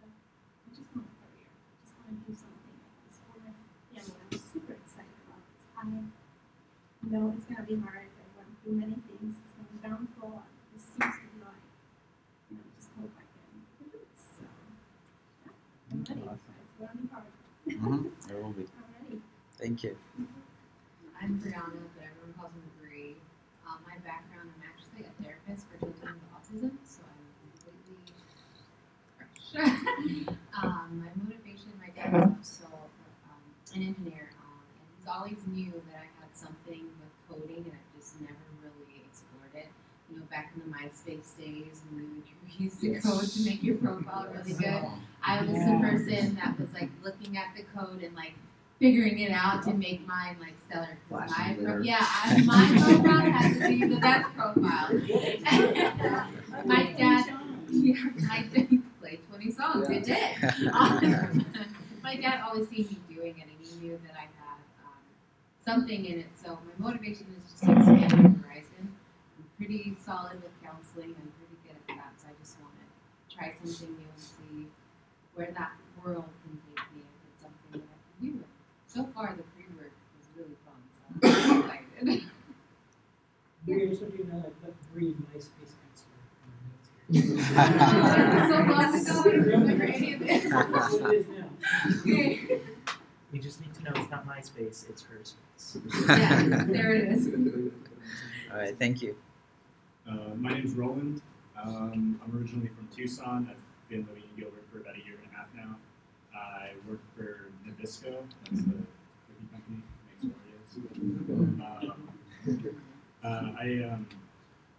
that I just want a career. I just want to do something like this for my family. I'm super excited about it. I know it's going to be hard. I went through many things. It's going to be downfall. This seems to be like, just hope I can do this. So, yeah, I'm ready. Awesome. It's going to be hard. It will be. I'm ready. Thank you. I'm Brianna, but everyone calls me Bree. My background, I'm actually a therapist for children with autism, so I'm completely My motivation, my dad was also an engineer, and he's always knew that I had something with coding, and I just never really explored it. You know, back in the MySpace days when you used to code to make your profile really good, I was the person that was like looking at the code and like figuring it out to make mine like stellar. My profile has to be the best profile. My dad played 20 songs. It did. My dad always seen me doing it, and he knew that I had something in it. So my motivation is just to expand my horizon. I'm pretty solid with counseling. I'm pretty good at that. So I just want to try something new and see where that world can take me if it's something that I can do. And so far, the pre-work was really fun. So I'm excited. You're supposed to be like the breed MySpace expert. So long ago, I don't remember any of this. You just need to know it's not my space, it's her space. Yeah, there it is. All right, thank you. My name's Roland. I'm originally from Tucson. I've been living in Gilbert for about 1.5 years now. I work for Nabisco. That's the cookie company that makes Oreos. I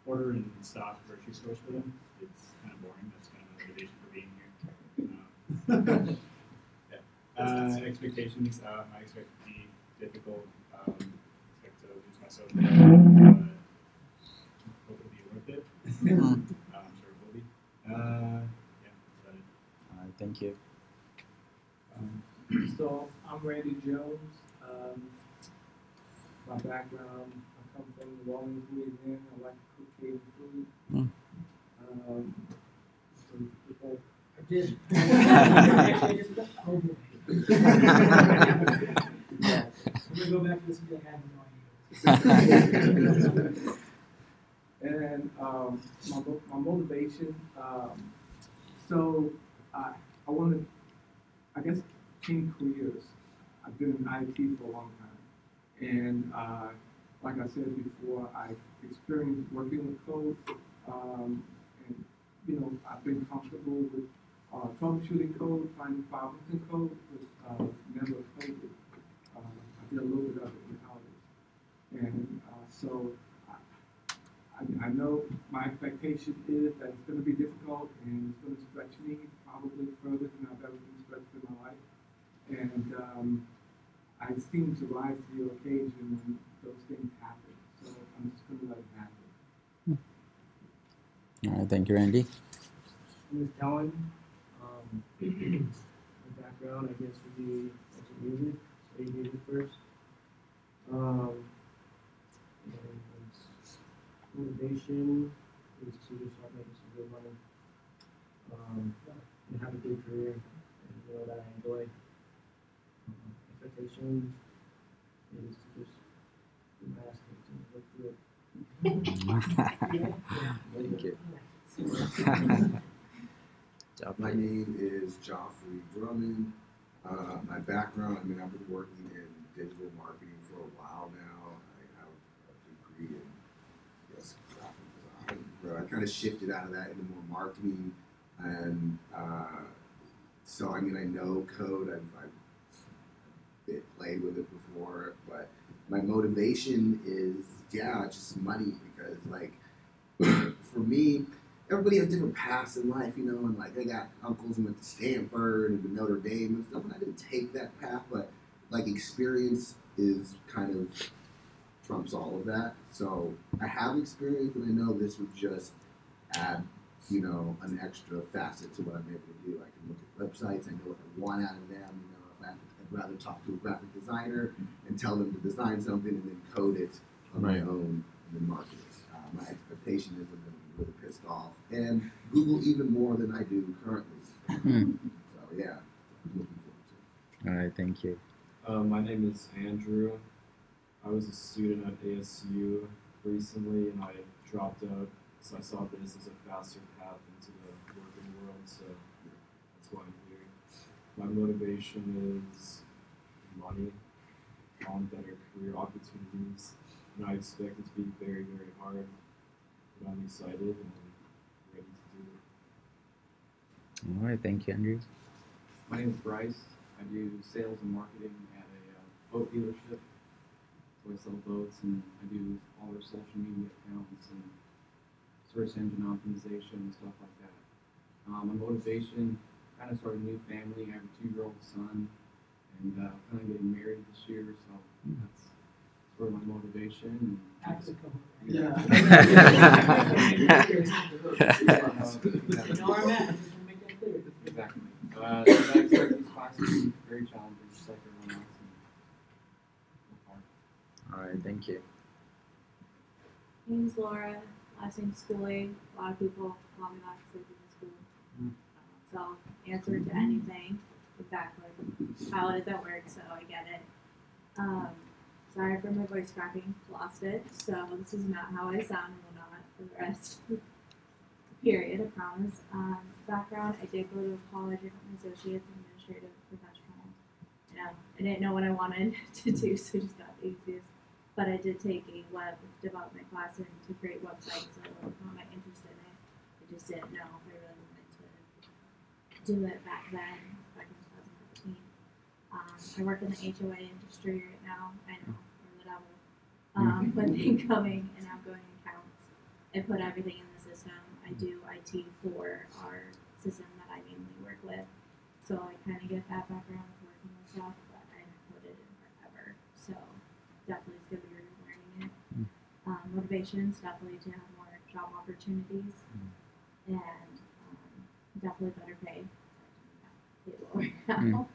order and stock grocery stores for them. It's kind of boring. That's kind of my motivation for being here. Expectations. I expect to be difficult. Expect to lose myself. Hope it'll be worth it. I'm sure it will be. Yeah, that's about it. All right, thank you. So I'm Randy Jones. My background, I come from New Orleans, Louisiana. I like to cook Cajun food. I did. I'm gonna go back to this and be like, I have no idea. And my motivation, so I want to, I guess, change careers. I've been in IT for a long time, and like I said before, I've experienced working with code, and I've been comfortable with troubleshooting code, finding problems in code, but never coded. I did a little bit of it in college, and so I know my expectation is that it's going to be difficult and it's going to stretch me probably further than I've ever been stretched in my life. And I seem to rise to the occasion when those things happen. So I'm just going to let it happen. All right, thank you, Randy. I'm with Kellen. My background, I guess, would be also music. Studied music first. Motivation is to just start making some good money and have a good career and that I enjoy. Expectation is to just do my ass kicked and look through it. Thank you. My name is Joffrey Drummond. My background, I've been working in digital marketing for a while now. I have a degree in graphic design. But I kind of shifted out of that into more marketing. And so, I know code. I've played with it before. But my motivation is, just money. Because, for me, everybody has different paths in life, and I got uncles who went to Stanford and to Notre Dame and stuff, and I didn't take that path, but experience is kind of trumps all of that. So I have experience, and I know this would just add, an extra facet to what I'm able to do. I can look at websites, I know what I want out of them, if I'd rather talk to a graphic designer and tell them to design something and then code it on my own and then market it. My expectation is I'm going to be really pissed off, and Google even more than I do currently. So yeah, I'm looking forward to it. All right, thank you. My name is Andrew. I was a student at ASU recently, and I dropped out, so I saw this as a faster path into the working world, so that's why I'm here. My motivation is money, better career opportunities, and I expect it to be very, very hard, but I'm excited and I'm ready to do All right, thank you, Andrew. My name is Bryce. I do sales and marketing at a boat dealership. So I sell boats and I do all their social media accounts and search engine optimization and stuff like that. My motivation, kind of started a new family. I have a 2-year-old son and kind of getting married this year, so that's sort of my motivation. Yeah. Exactly. I expect these classes to be very challenging, just like everyone else. All right, thank you. My name's Laura, last name's Schooling. A lot of people call me that because I've been in school. So I'll answer to anything exactly how it is at work, so I get it. Sorry for my voice cracking, lost it. So this is not how I sound and will not for the rest. Period, I promise. Background, I did go to college, I got my associates in administrative professional. You know, I didn't know what I wanted to do, so I just got the easiest. But I did take a web development class and to create websites, so I found my interest in it. I just didn't know if I really wanted to do it back then, back in 2015. I work in the HOA industry right now. I know, we're the devil. But incoming and outgoing accounts. I put everything in the system. I do IT for our system that I mainly work with. So I kind of get that background of working with stuff, but I haven't put it in forever. So definitely it's good that you're learning it. Motivations, definitely to have more job opportunities and definitely better pay. Pay lower now.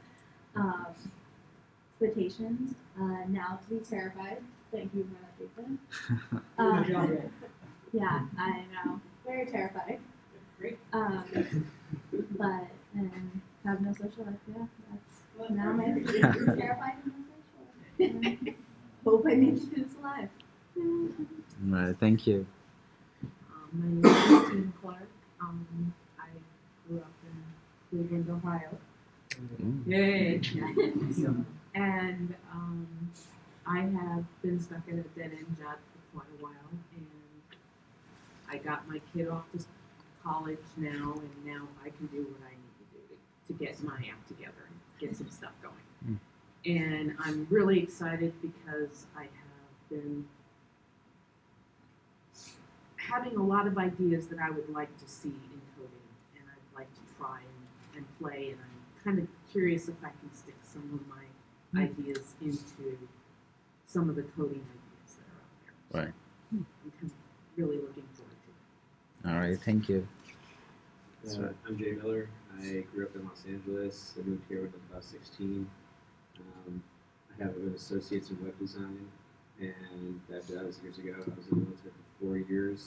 Expectations, now to be terrified. Thank you for that, Jason. Yeah, I know. Very terrified. Great. But have no social life. Yeah, that's now my terrified and no social life. Hope I make it through this alive. All right, thank you. My name is Christine Clark. I grew up in Cleveland, Ohio. Yay! Yeah. And I have been stuck at a dead-end job for quite a while, and I got my kid off to college now, and now I can do what I need to do to get my act together and get some stuff going. And I'm really excited because I have been having a lot of ideas that I would like to see in coding, and I'd like to try and play, and I'm kind of curious if I can stick some of my ideas into some of the coding ideas that are out there. Right. I'm kind of really looking forward to it. All right, thank you. I'm Jay Miller. I grew up in Los Angeles. I moved here when I was about 16. I have an associate's in web design, and that was years ago. I was in the military for 4 years,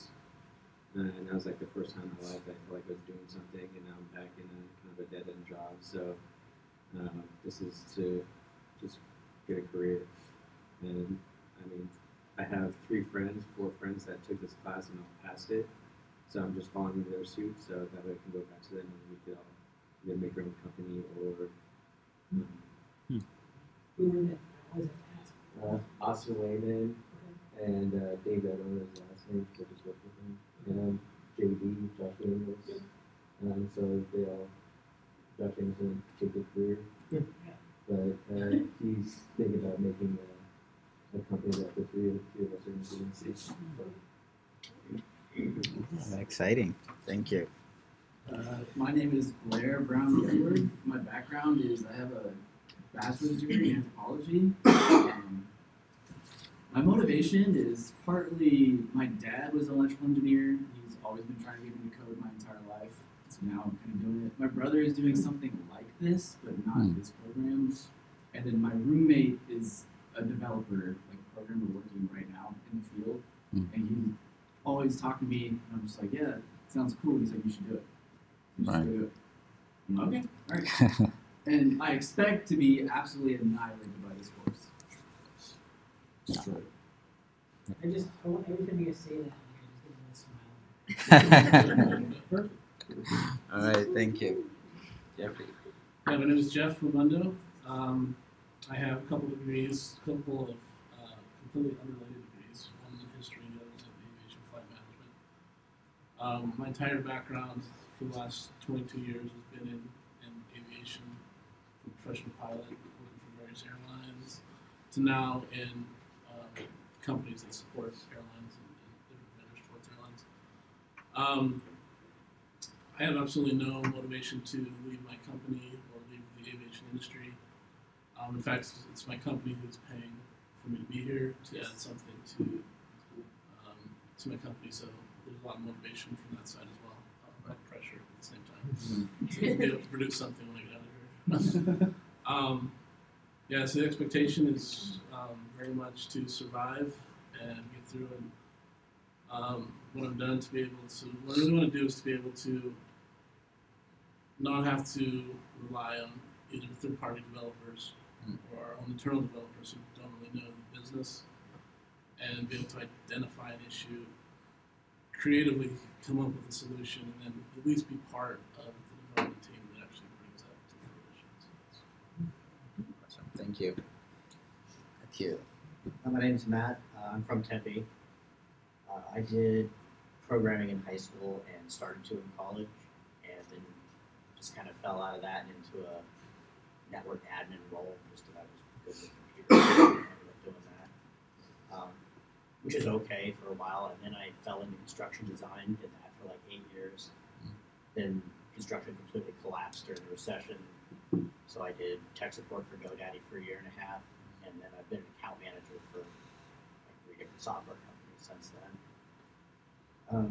and that was like the first time in my life I felt like I was doing something, and now I'm back in a kind of a dead-end job. So this is to just get a career. And I mean, I have 4 friends that took this class and all passed it. So I'm just following in their suit, so that way I can go back to them and we could all either make our own company or. Who were they? Austin Wayman and Dave, I don't know his last name, so I just worked with him. JD, Josh Daniels. So they all, Josh Daniels didn't take a career, but he's thinking about making a company that the three of us are going to see. Exciting. Thank you. My name is Blair Brown Edward. My background is I have a bachelor's degree in anthropology. My motivation is partly my dad was an electrical engineer. He's always been trying to get me to code my entire life. So now I'm kind of doing it. My brother is doing something like this, but not this program. And then my roommate is a developer, like a programmer working right now in the field. And he always talking to me, and I'm just like, yeah, it sounds cool. He's like, you should do it. You should do it. I'm like, okay, all right. And I expect to be absolutely annihilated by this course. Destroyed. I want every time you guys say that, I just give them a smile. Perfect. All right, thank you. Jeffrey. Yeah, my name is Jeff Ramundo. I have a couple of degrees, a couple of completely unrelated degrees. One is in history, the other is in aviation flight management. My entire background for the last 22 years has been in aviation, from professional pilot, working for various airlines, to now in companies that support airlines and different vendors towards airlines. I have absolutely no motivation to leave my company or leave the aviation industry. In fact, it's my company who's paying for me to be here to add something to my company. So there's a lot of motivation from that side as well. A lot of pressure at the same time to be able to produce something when I get out of here. Yeah, so the expectation is very much to survive and get through. And when I'm done, to be able to, what I really want to do is to be able to not have to rely on either third-party developers or our own internal developers who don't really know the business, and be able to identify an issue, creatively come up with a solution, and then at least be part of the development team that actually brings that to fruition. Awesome. Thank you. Thank you. My name's Matt. I'm from Tempe. I did programming in high school and started to in college, and then just kind of fell out of that and into a network admin role, just because I was good with computers and ended up doing that, which is okay for a while. And then I fell into construction design, did that for like 8 years. Then construction completely collapsed during the recession, so I did tech support for GoDaddy for 1.5 years, and then I've been an account manager for like 3 different software companies since then.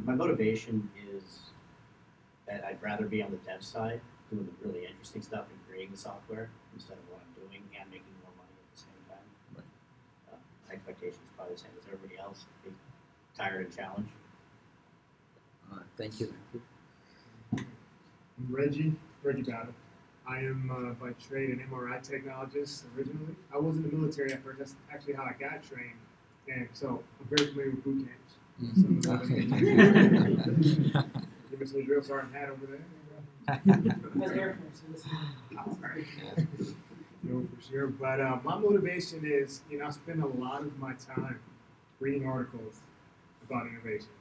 My motivation is that I'd rather be on the dev side, doing the really interesting stuff and creating the software instead of what I'm doing and making more money at the same time. Right. My expectation is probably the same as everybody else, be tired and challenged. Thank you. I'm Reggie Battle. I am by trade an MRI technologist originally. I was in the military at first. That's actually how I got trained. And so I'm very familiar with boot camps. Okay. Give me some drill sergeant hat over there. No, for sure. But my motivation is, I spend a lot of my time reading articles about innovation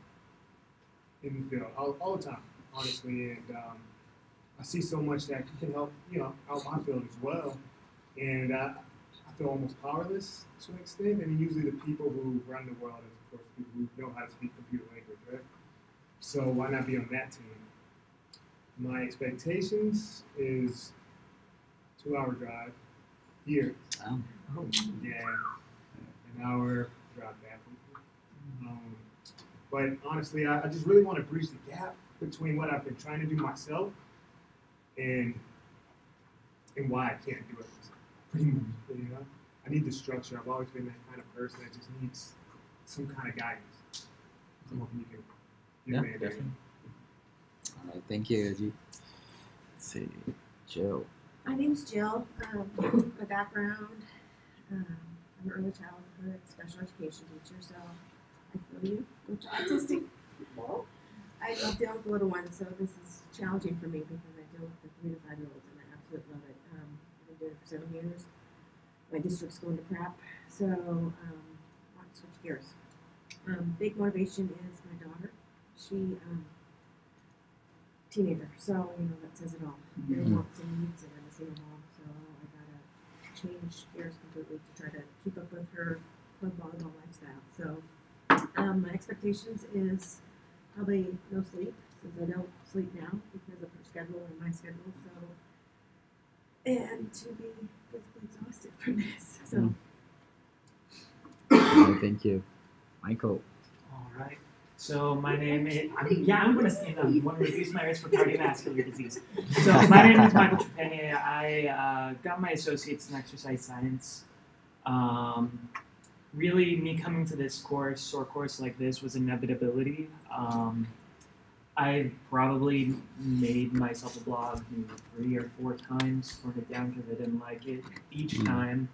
in the field, all the time, honestly. And I see so much that can help, out my field as well. And I feel almost powerless to an extent. And usually the people who run the world is, of course, people who know how to speak computer language, right? So why not be on that team? My expectations is 2-hour drive here. Oh. Yeah, an hour drive back. But honestly, I just really want to bridge the gap between what I've been trying to do myself and why I can't do it myself. Pretty much, I need the structure. I've always been that kind of person that just needs some kind of guidance. I'm hoping you can. Yeah, definitely. All right, thank you, Reggie. Let's see, Jill. My name's Jill. My background, I'm an early childhood special education teacher, so I feel you with the autistic people. I love dealing with the little ones, so this is challenging for me because I deal with the 3 to 5-year-olds, and I absolutely love it. I've been doing it for 7 years. My district's going to crap, so I want to switch gears. Big motivation is my daughter. She, teenager, so that says it all. Very wants and needs, and I'm a single mom, so I gotta change gears completely to try to keep up with her club volleyball lifestyle. So my expectations is probably no sleep, since I don't sleep now because of her schedule and my schedule. So, and to be physically exhausted from this. So. All right, thank you, Michael. All right. So my name is, I'm going to stand up. You want to reduce my risk for cardiovascular disease. So my name is Michael Trepanier. I got my associates in exercise science. Really, me coming to this course or course like this was inevitability. I probably made myself a blog 3 or 4 times, torn it down because I didn't like it each time.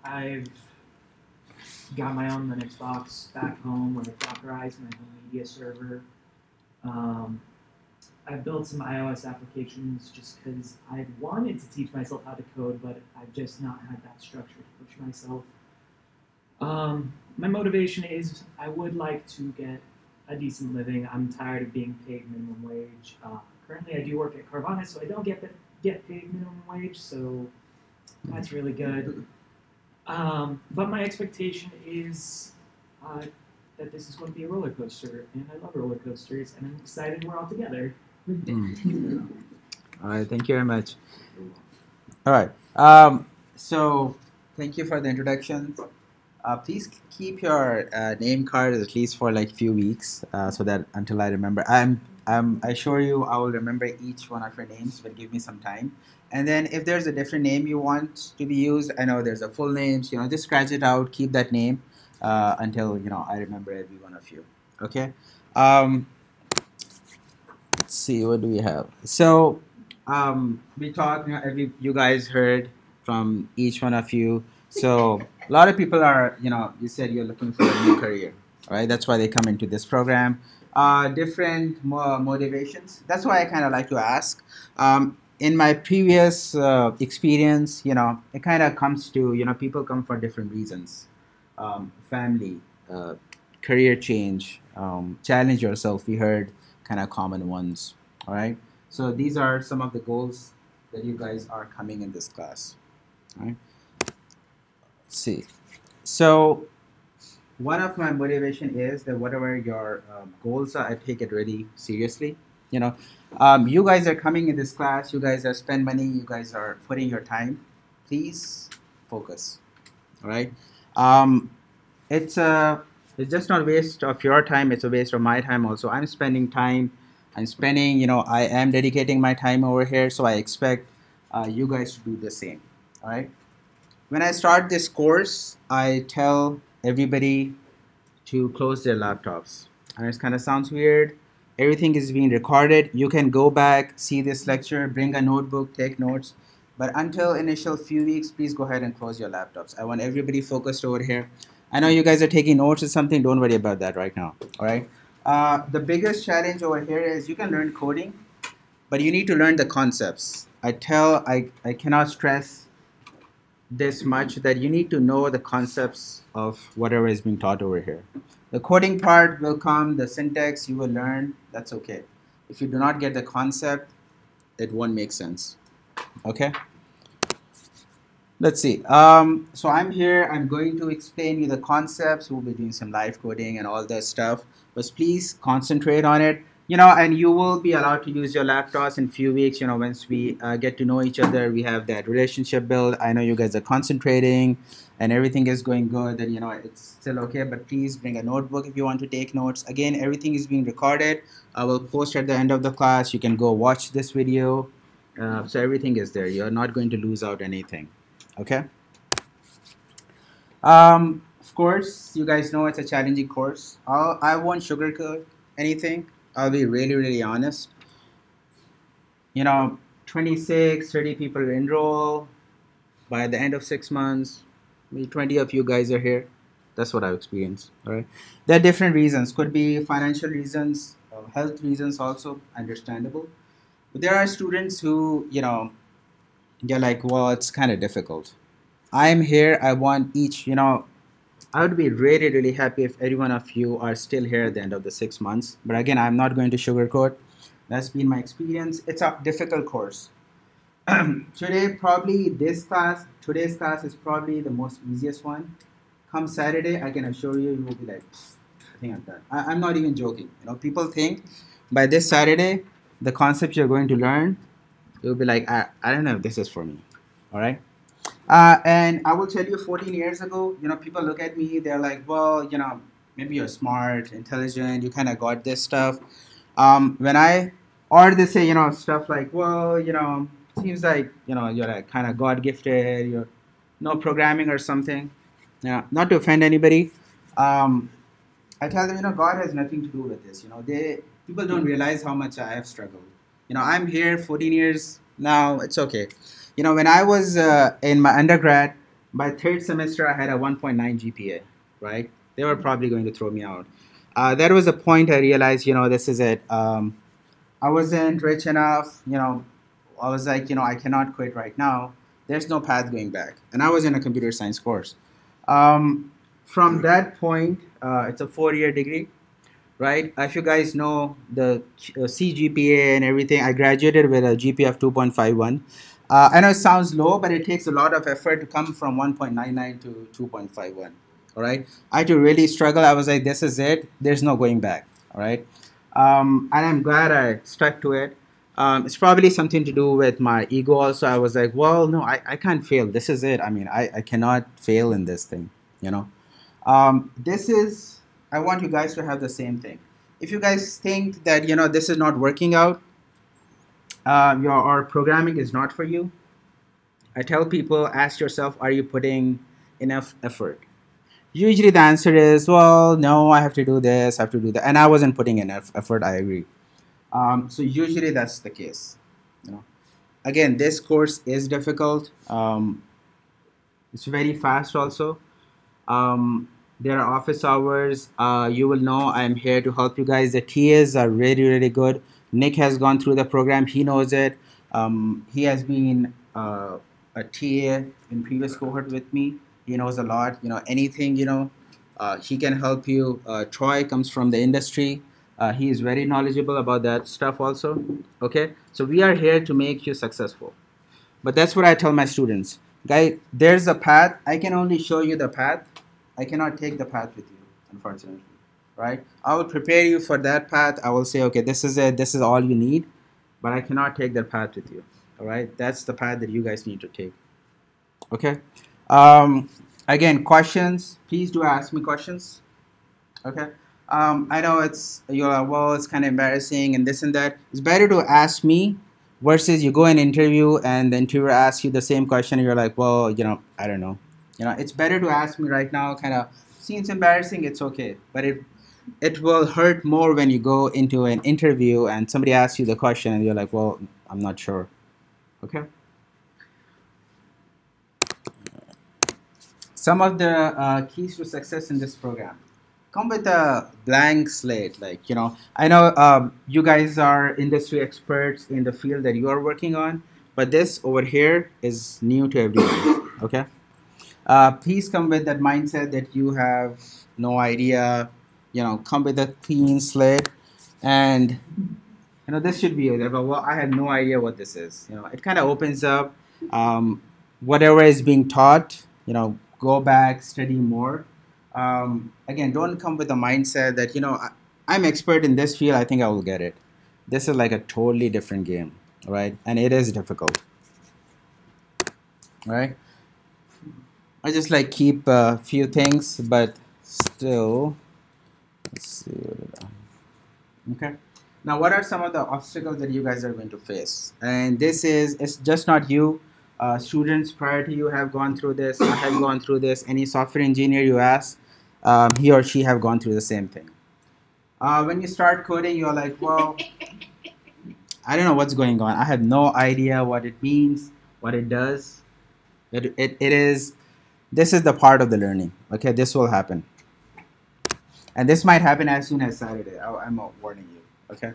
I've got my own Linux box back home where I Dockerized my home media server. I've built some iOS applications just because I've wanted to teach myself how to code, but I've just not had that structure to push myself. My motivation is I would like to get a decent living. I'm tired of being paid minimum wage. Currently, I do work at Carvana, so I don't get paid minimum wage, so that's really good. But my expectation is that this is going to be a roller coaster, and I love roller coasters, and I'm excited we're all together. All right, thank you very much. All right. So thank you for the introduction. Please keep your name card at least for like few weeks, so that until I remember, I assure you I will remember each one of your names, but give me some time. And then if there's a different name you want to be used, I know there's a full names, just scratch it out, keep that name until I remember every one of you. Okay. Let's see, what do we have? So we talked, you guys heard from each one of you. So a lot of people are, you said you're looking for a new career, right? That's why they come into this program. Different motivations. That's why I kind of like to ask. In my previous experience, it kind of comes to, people come for different reasons. Family, career change, challenge yourself. We heard kind of common ones. All right. So these are some of the goals that you guys are coming in this class. All right. Let's see. So one of my motivation is that whatever your goals are, I take it really seriously. You guys are coming in this class. You guys are spend money. You guys are putting your time. Please focus. All right. It's just not a waste of your time. It's a waste of my time also. I'm spending time. I am dedicating my time over here. So I expect you guys to do the same. All right. When I start this course, I tell everybody to close their laptops. And it kind of sounds weird. Everything is being recorded. You can go back, see this lecture, bring a notebook, take notes. But until initial few weeks, please go ahead and close your laptops. I want everybody focused over here. I know you guys are taking notes or something. Don't worry about that right now. All right. The biggest challenge over here is you can learn coding, but you need to learn the concepts. I cannot stress this much that you need to know the concepts of whatever is being taught over here. The coding part will come, the syntax you will learn, that's okay. If you do not get the concept, it won't make sense. Okay? Let's see. So I'm here, I'm going to explain you the concepts. We'll be doing some live coding and all that stuff. But please concentrate on it. And you will be allowed to use your laptops in a few weeks. Once we get to know each other, we have that relationship build. I know you guys are concentrating and everything is going good, and it's still okay. But please bring a notebook if you want to take notes. Again, everything is being recorded. I will post at the end of the class. You can go watch this video. So everything is there. You're not going to lose out anything. Okay. Of course, you guys know it's a challenging course. I won't sugarcoat anything. I'll be really, really honest. 26, 30 people enroll. By the end of 6 months, maybe 20 of you guys are here. That's what I've experienced. All right. There are different reasons. Could be financial reasons, health reasons also, understandable. But there are students who, they're like, well, it's kind of difficult. I'm here. I want each, I would be really, really happy if every one of you are still here at the end of the 6 months. But again, I'm not going to sugarcoat. That's been my experience. It's a difficult course. Today's class is probably the most easiest one. Come Saturday, I can assure you, you will be like, I think I'm done. I'm not even joking. People think by this Saturday, the concepts you're going to learn, you'll be like, I don't know if this is for me. All right. And I will tell you, 14 years ago, people look at me, they're like, well, maybe you're smart, intelligent, you kind of got this stuff. Or they say, stuff like, well, seems like, you're like kind of God gifted, you're no programming or something. Yeah, not to offend anybody. I tell them, God has nothing to do with this. People don't realize how much I have struggled. I'm here 14 years now, it's okay. When I was in my undergrad, by third semester, I had a 1.9 GPA, right? They were probably going to throw me out. That was the point I realized, this is it. I wasn't rich enough, I was like, I cannot quit right now. There's no path going back. And I was in a computer science course. From that point, it's a 4-year degree. right? If you guys know the CGPA and everything, I graduated with a GPA of 2.51. I know it sounds low, but it takes a lot of effort to come from 1.99 to 2.51. All right. I had to really struggle. I was like, this is it. There's no going back. All right. And I'm glad I stuck to it. It's probably something to do with my ego also. I was like, well, no, I can't fail. This is it. I mean, I cannot fail in this thing, you know. This is, I want you guys to have the same thing. If you guys think that, you know, this is not working out, or programming is not for you, I tell people, ask yourself, are you putting enough effort? Usually the answer is, well, no, I have to do this, I have to do that. And I wasn't putting enough effort, I agree. So usually that's the case. You know, again, this course is difficult. It's very fast also. There are office hours. You will know I'm here to help you guys. The TAs are really, really good. Nick has gone through the program. He knows it. He has been a TA in previous cohort with me. He knows a lot. You know, anything, you know, he can help you. Troy comes from the industry. He is very knowledgeable about that stuff also. Okay, so we are here to make you successful. But that's what I tell my students. Guys, there's a path. I can only show you the path. I cannot take the path with you, unfortunately. Right? I will prepare you for that path. I will say, okay, this is it. This is all you need. But I cannot take that path with you. All right? That's the path that you guys need to take. Okay? Again, questions. Please do ask me questions. Okay? I know you're like, well, it's kind of embarrassing and this and that. It's better to ask me versus you go in interview and the interviewer asks you the same question and you're like, well, you know, I don't know. You know, it's better to ask me right now. Kind of seems embarrassing. It's okay, but it will hurt more when you go into an interview and somebody asks you the question and you're like, well, I'm not sure. Okay. Some of the keys to success in this program. Come with a blank slate. Like, you know, I know you guys are industry experts in the field that you are working on, but this over here is new to everyone. Okay. Please come with that mindset that you have no idea. You know, come with a clean slate, and you know this should be it. But well, I have no idea what this is. You know, it kind of opens up whatever is being taught. You know, go back, study more. Again, don't come with a mindset that, you know, I'm expert in this field. I think I will get it. This is like a totally different game, right? And it is difficult, right? I just like keep a few things, but still, let's see. Okay. Now, what are some of the obstacles that you guys are going to face? And it's just not you. Students prior to you have gone through this. I have gone through this. Any software engineer you ask, he or she have gone through the same thing. When you start coding, you're like, well, I don't know what's going on. I have no idea what it means, what it does. This is the part of the learning. Okay, this will happen. And this might happen as soon as Saturday. I'm warning you. Okay.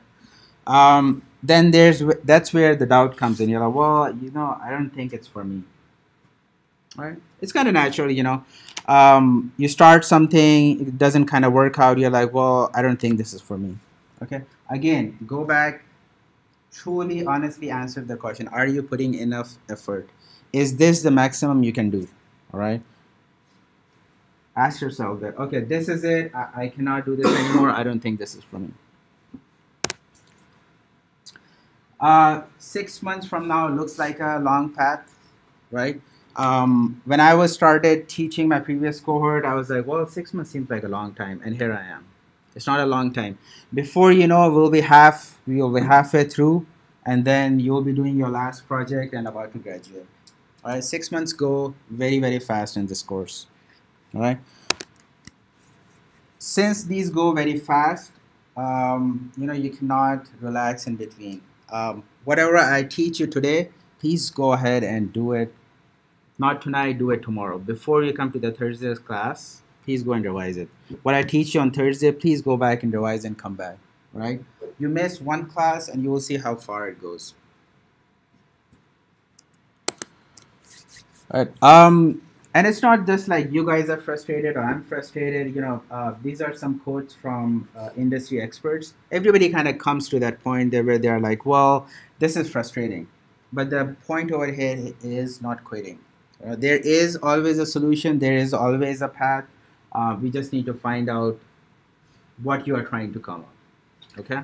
Then that's where the doubt comes in. You're like, well, you know, I don't think it's for me. Right? It's kind of natural, you know. You start something, it doesn't kind of work out. You're like, well, I don't think this is for me. Okay. Again, go back. Truly, honestly answer the question. Are you putting enough effort? Is this the maximum you can do? All right. Ask yourself that, okay, this is it. I cannot do this anymore. I don't think this is for me. 6 months from now looks like a long path, right? When I was started teaching my previous cohort, I was like, well, 6 months seems like a long time, and here I am. It's not a long time. Before you know, we'll be halfway through, and then you'll be doing your last project and about to graduate. All right, 6 months go very, very fast in this course. All right. Since these go very fast, you know, you cannot relax in between. Whatever I teach you today, please go ahead and do it. Not tonight, do it tomorrow. Before you come to the Thursday's class, please go and revise it. What I teach you on Thursday, please go back and revise and come back. Right? You miss one class and you will see how far it goes. All right. And it's not just like you guys are frustrated or I'm frustrated. These are some quotes from industry experts. Everybody kind of comes to that point there where they're like, well, this is frustrating. But the point over here is not quitting. There is always a solution. There is always a path. We just need to find out what you are trying to come up. Okay?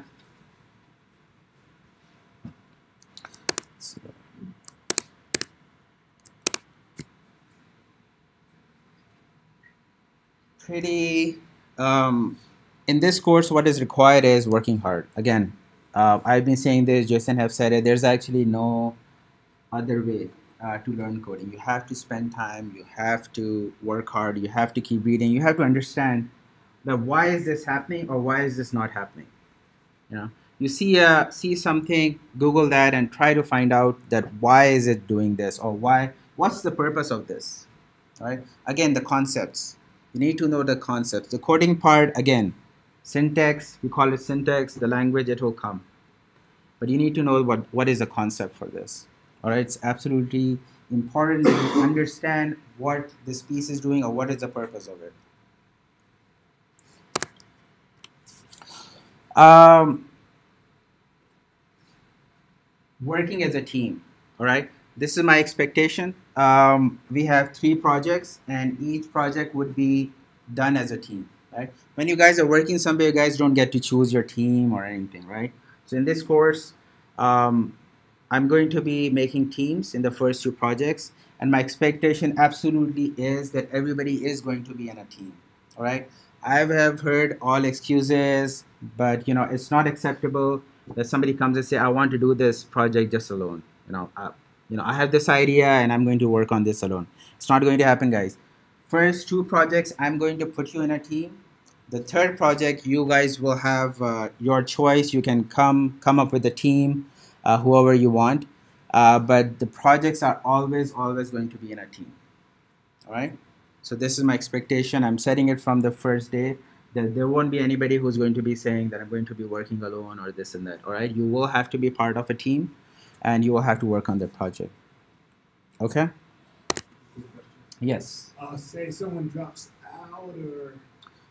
So, pretty in this course what is required is working hard. Again, I've been saying this, Jason have said it, there's actually no other way to learn coding. You have to spend time, you have to work hard, you have to keep reading, you have to understand that why is this happening or why is this not happening. You see something, Google that and try to find out that why is it doing this, or what's the purpose of this. Right? Again, the concepts. You need to know the concepts. The coding part, again, syntax, we call it syntax, the language, it will come. But you need to know what is the concept for this. All right, it's absolutely important that you understand what this piece is doing or what is the purpose of it. Working as a team, all right? This is my expectation. We have 3 projects and each project would be done as a team, right? When you guys are working somewhere, you guys don't get to choose your team or anything, right? So in this course, I'm going to be making teams in the first 2 projects, and my expectation absolutely is that everybody is going to be in a team, all right? I have heard all excuses, but it's not acceptable that somebody comes and say, I want to do this project just alone. I have this idea and I'm going to work on this alone. It's not going to happen, guys. First 2 projects, I'm going to put you in a team. The 3rd project, you guys will have your choice. You can come up with a team, whoever you want. But the projects are always going to be in a team. All right? So this is my expectation. I'm setting it from the first day that there won't be anybody who's going to be saying that I'm going to be working alone or this and that. All right? You will have to be part of a team and you will have to work on the project. Okay? Yes. Say someone drops out or...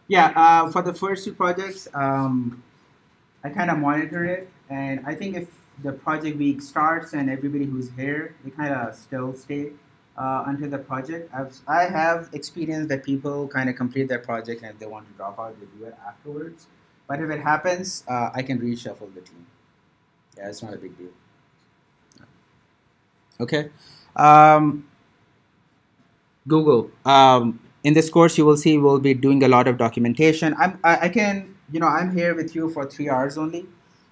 Yeah, for the first 2 projects, I kind of monitor it. And I think if the project week starts and everybody who's here, they kind of still stay until the project. I have experienced that people kind of complete their project and if they want to drop out, they do it afterwards. But if it happens, I can reshuffle the team. Yeah, it's not a big deal. Okay. Google. In this course, you will see we'll be doing a lot of documentation. I'm here with you for 3 hours only.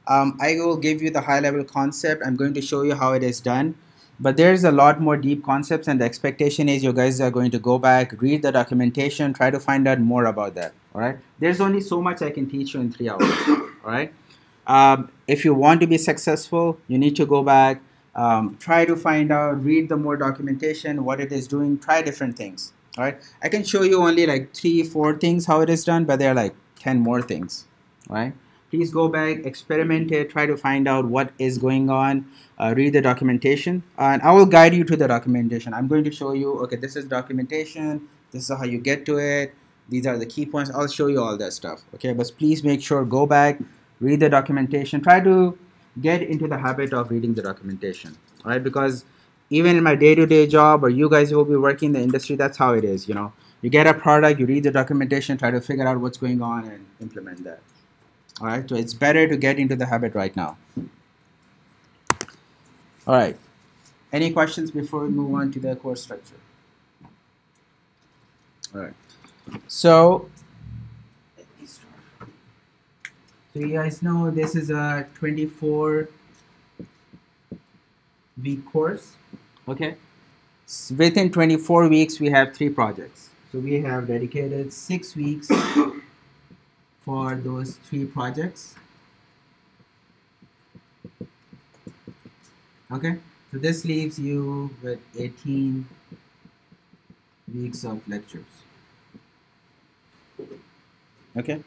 I will give you the high-level concept. I'm going to show you how it is done. But there's a lot more deep concepts, and the expectation is you guys are going to go back, read the documentation, try to find out more about that. All right. There's only so much I can teach you in 3 hours. All right. If you want to be successful, you need to go back, try to find out, read the more documentation, what it is doing, try different things. All right. I can show you only like 3-4 things how it is done, but there are like 10 more things. All right. Please go back, experiment it, try to find out what is going on, read the documentation, and I will guide you to the documentation. I'm going to show you, okay, this is documentation, this is how you get to it, these are the key points. I'll show you all that stuff, okay? But please make sure, go back, read the documentation, try to get into the habit of reading the documentation, all right? Because even in my day-to-day job, or you guys will be working in the industry, that's how it is, You get a product, you read the documentation, try to figure out what's going on and implement that. All right, so it's better to get into the habit right now. All right, any questions before we move on to the course structure? All right, so you guys know this is a 24-week course, okay? Within 24 weeks, we have 3 projects. So we have dedicated 6 weeks for those 3 projects. Okay, so this leaves you with 18 weeks of lectures. Okay.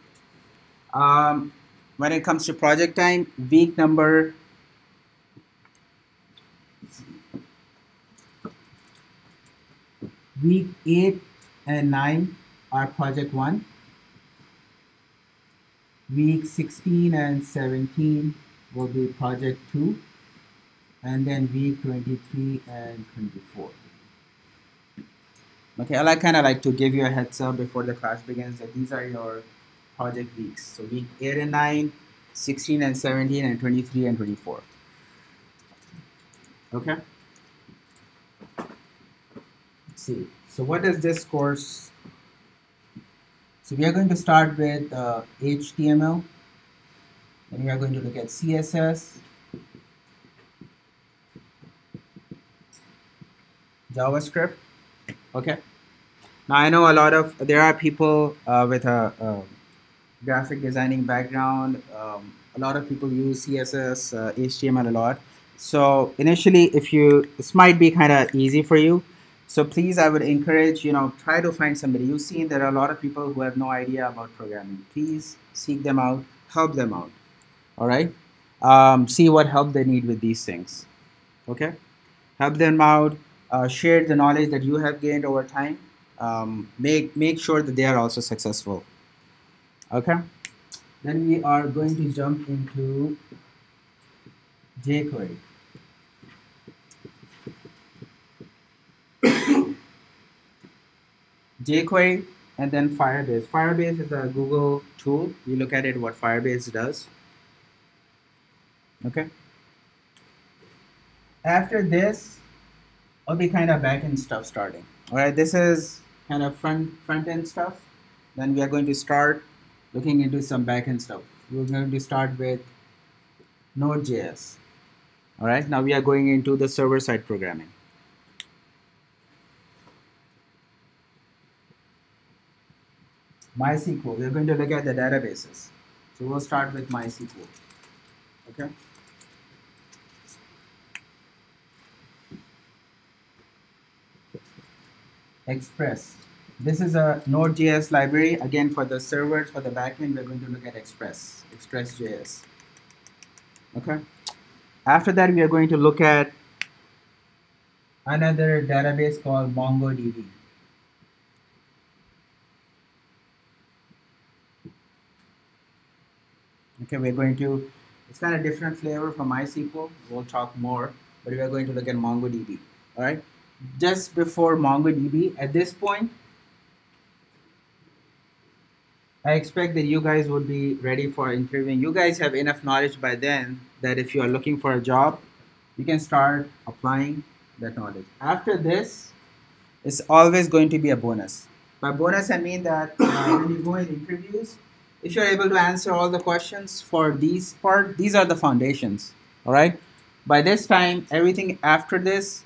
When it comes to project time, week number Week 8 and 9 are project 1. Week 16 and 17 will be project 2. And then week 23 and 24. Okay, I kind of like to give you a heads up before the class begins that these are your project weeks. So week 8 and 9, 16 and 17, and 23 and 24. Okay? Let's see. So what does this course? So we are going to start with HTML. Then we are going to look at CSS, JavaScript. Okay. Now I know there are people with a graphic designing background. A lot of people use CSS, HTML a lot. So initially, this might be kind of easy for you. So please, I would encourage, try to find somebody. You've seen there are a lot of people who have no idea about programming. Please seek them out, help them out. All right. See what help they need with these things. Okay. Help them out. Share the knowledge that you have gained over time. Make sure that they are also successful. Okay. Then we are going to jump into jQuery. jQuery and then Firebase. Firebase is a Google tool. We look at it, what Firebase does. Okay. After this, I'll be kind of back-end stuff starting. All right, this is kind of front-end stuff. Then we are going to start looking into some back-end stuff. We're going to start with Node.js. All right, now we are going into the server-side programming. MySQL, we're going to look at the databases. So we'll start with MySQL. Okay. Express. This is a Node.js library. Again, for the servers, for the backend, we're going to look at Express.js. Okay. After that, we are going to look at another database called MongoDB. Okay, we're going to, it's kind of different flavor from MySQL. We'll talk more, but we are going to look at MongoDB. All right. Just before MongoDB, at this point, I expect that you guys would be ready for interviewing. You guys have enough knowledge by then that if you are looking for a job, you can start applying that knowledge. After this, it's always going to be a bonus. By bonus, I mean that when you go in interviews, if you're able to answer all the questions for these are the foundations. All right. By this time, everything after this,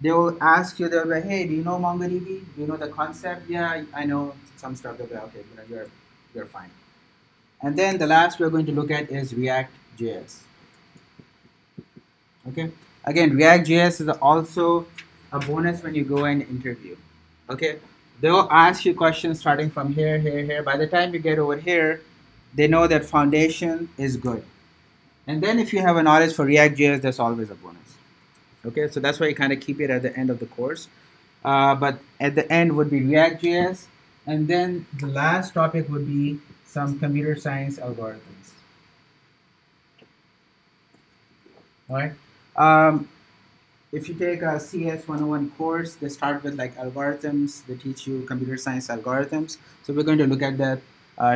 they will ask you, they'll be like, hey, do you know MongoDB? Do you know the concept? Yeah, I know some stuff. They'll be like, okay, you're fine. And then the last we're going to look at is React.js. Okay. Again, React.js is also a bonus when you go and interview. Okay. They'll ask you questions starting from here, here, here. By the time you get over here, they know that foundation is good. And then if you have a knowledge for React.js, that's always a bonus. Okay, so that's why you kind of keep it at the end of the course. But at the end would be React.js. And then the last topic would be some computer science algorithms. All right. If you take a CS 101 course, they start with like algorithms. They teach you computer science algorithms. So we're going to look at that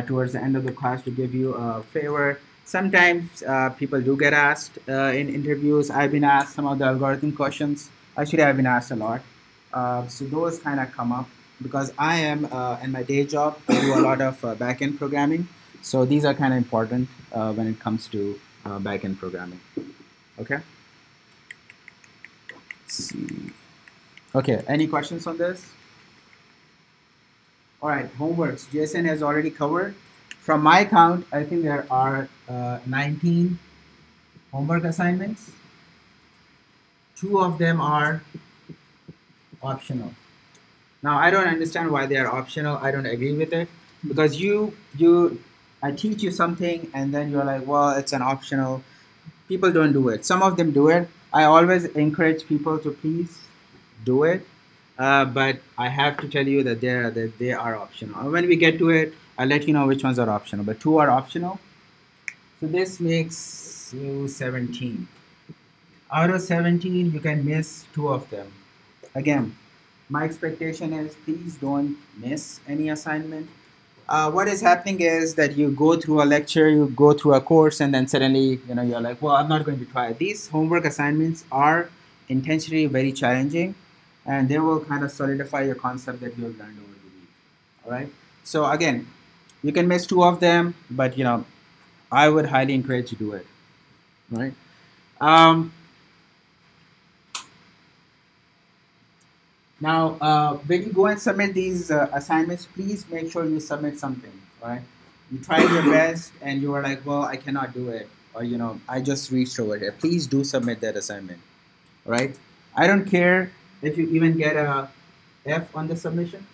towards the end of the class to give you a flavor. Sometimes people do get asked in interviews. I've been asked some of the algorithm questions. Actually, I've been asked a lot. So those kind of come up because I am in my day job, I do a lot of back-end programming. So these are kind of important when it comes to back-end programming. Okay. Let's see. Okay, any questions on this? All right, homeworks. Jason has already covered. From my count, I think there are 19 homework assignments. 2 of them are optional. Now, I don't understand why they are optional. I don't agree with it because I teach you something and then you're like, well, it's an optional. People don't do it. Some of them do it. I always encourage people to please do it. but I have to tell you that they are optional. When we get to it, I'll let you know which ones are optional. But 2 are optional. So this makes you 17. Out of 17, you can miss 2 of them. Again, my expectation is please don't miss any assignment. What is happening is that you go through a lecture, you go through a course, and then suddenly, you're like, well, I'm not going to try it. These homework assignments are intentionally very challenging, and they will kind of solidify your concept that you have learned over the week. All right. So again, you can miss 2 of them, but I would highly encourage you to do it. Right. Now, when you go and submit these assignments, please make sure you submit something, right? You tried your best and you were like, well, I cannot do it. Or, I just reached over here. Please do submit that assignment, right? I don't care if you even get a F on the submission.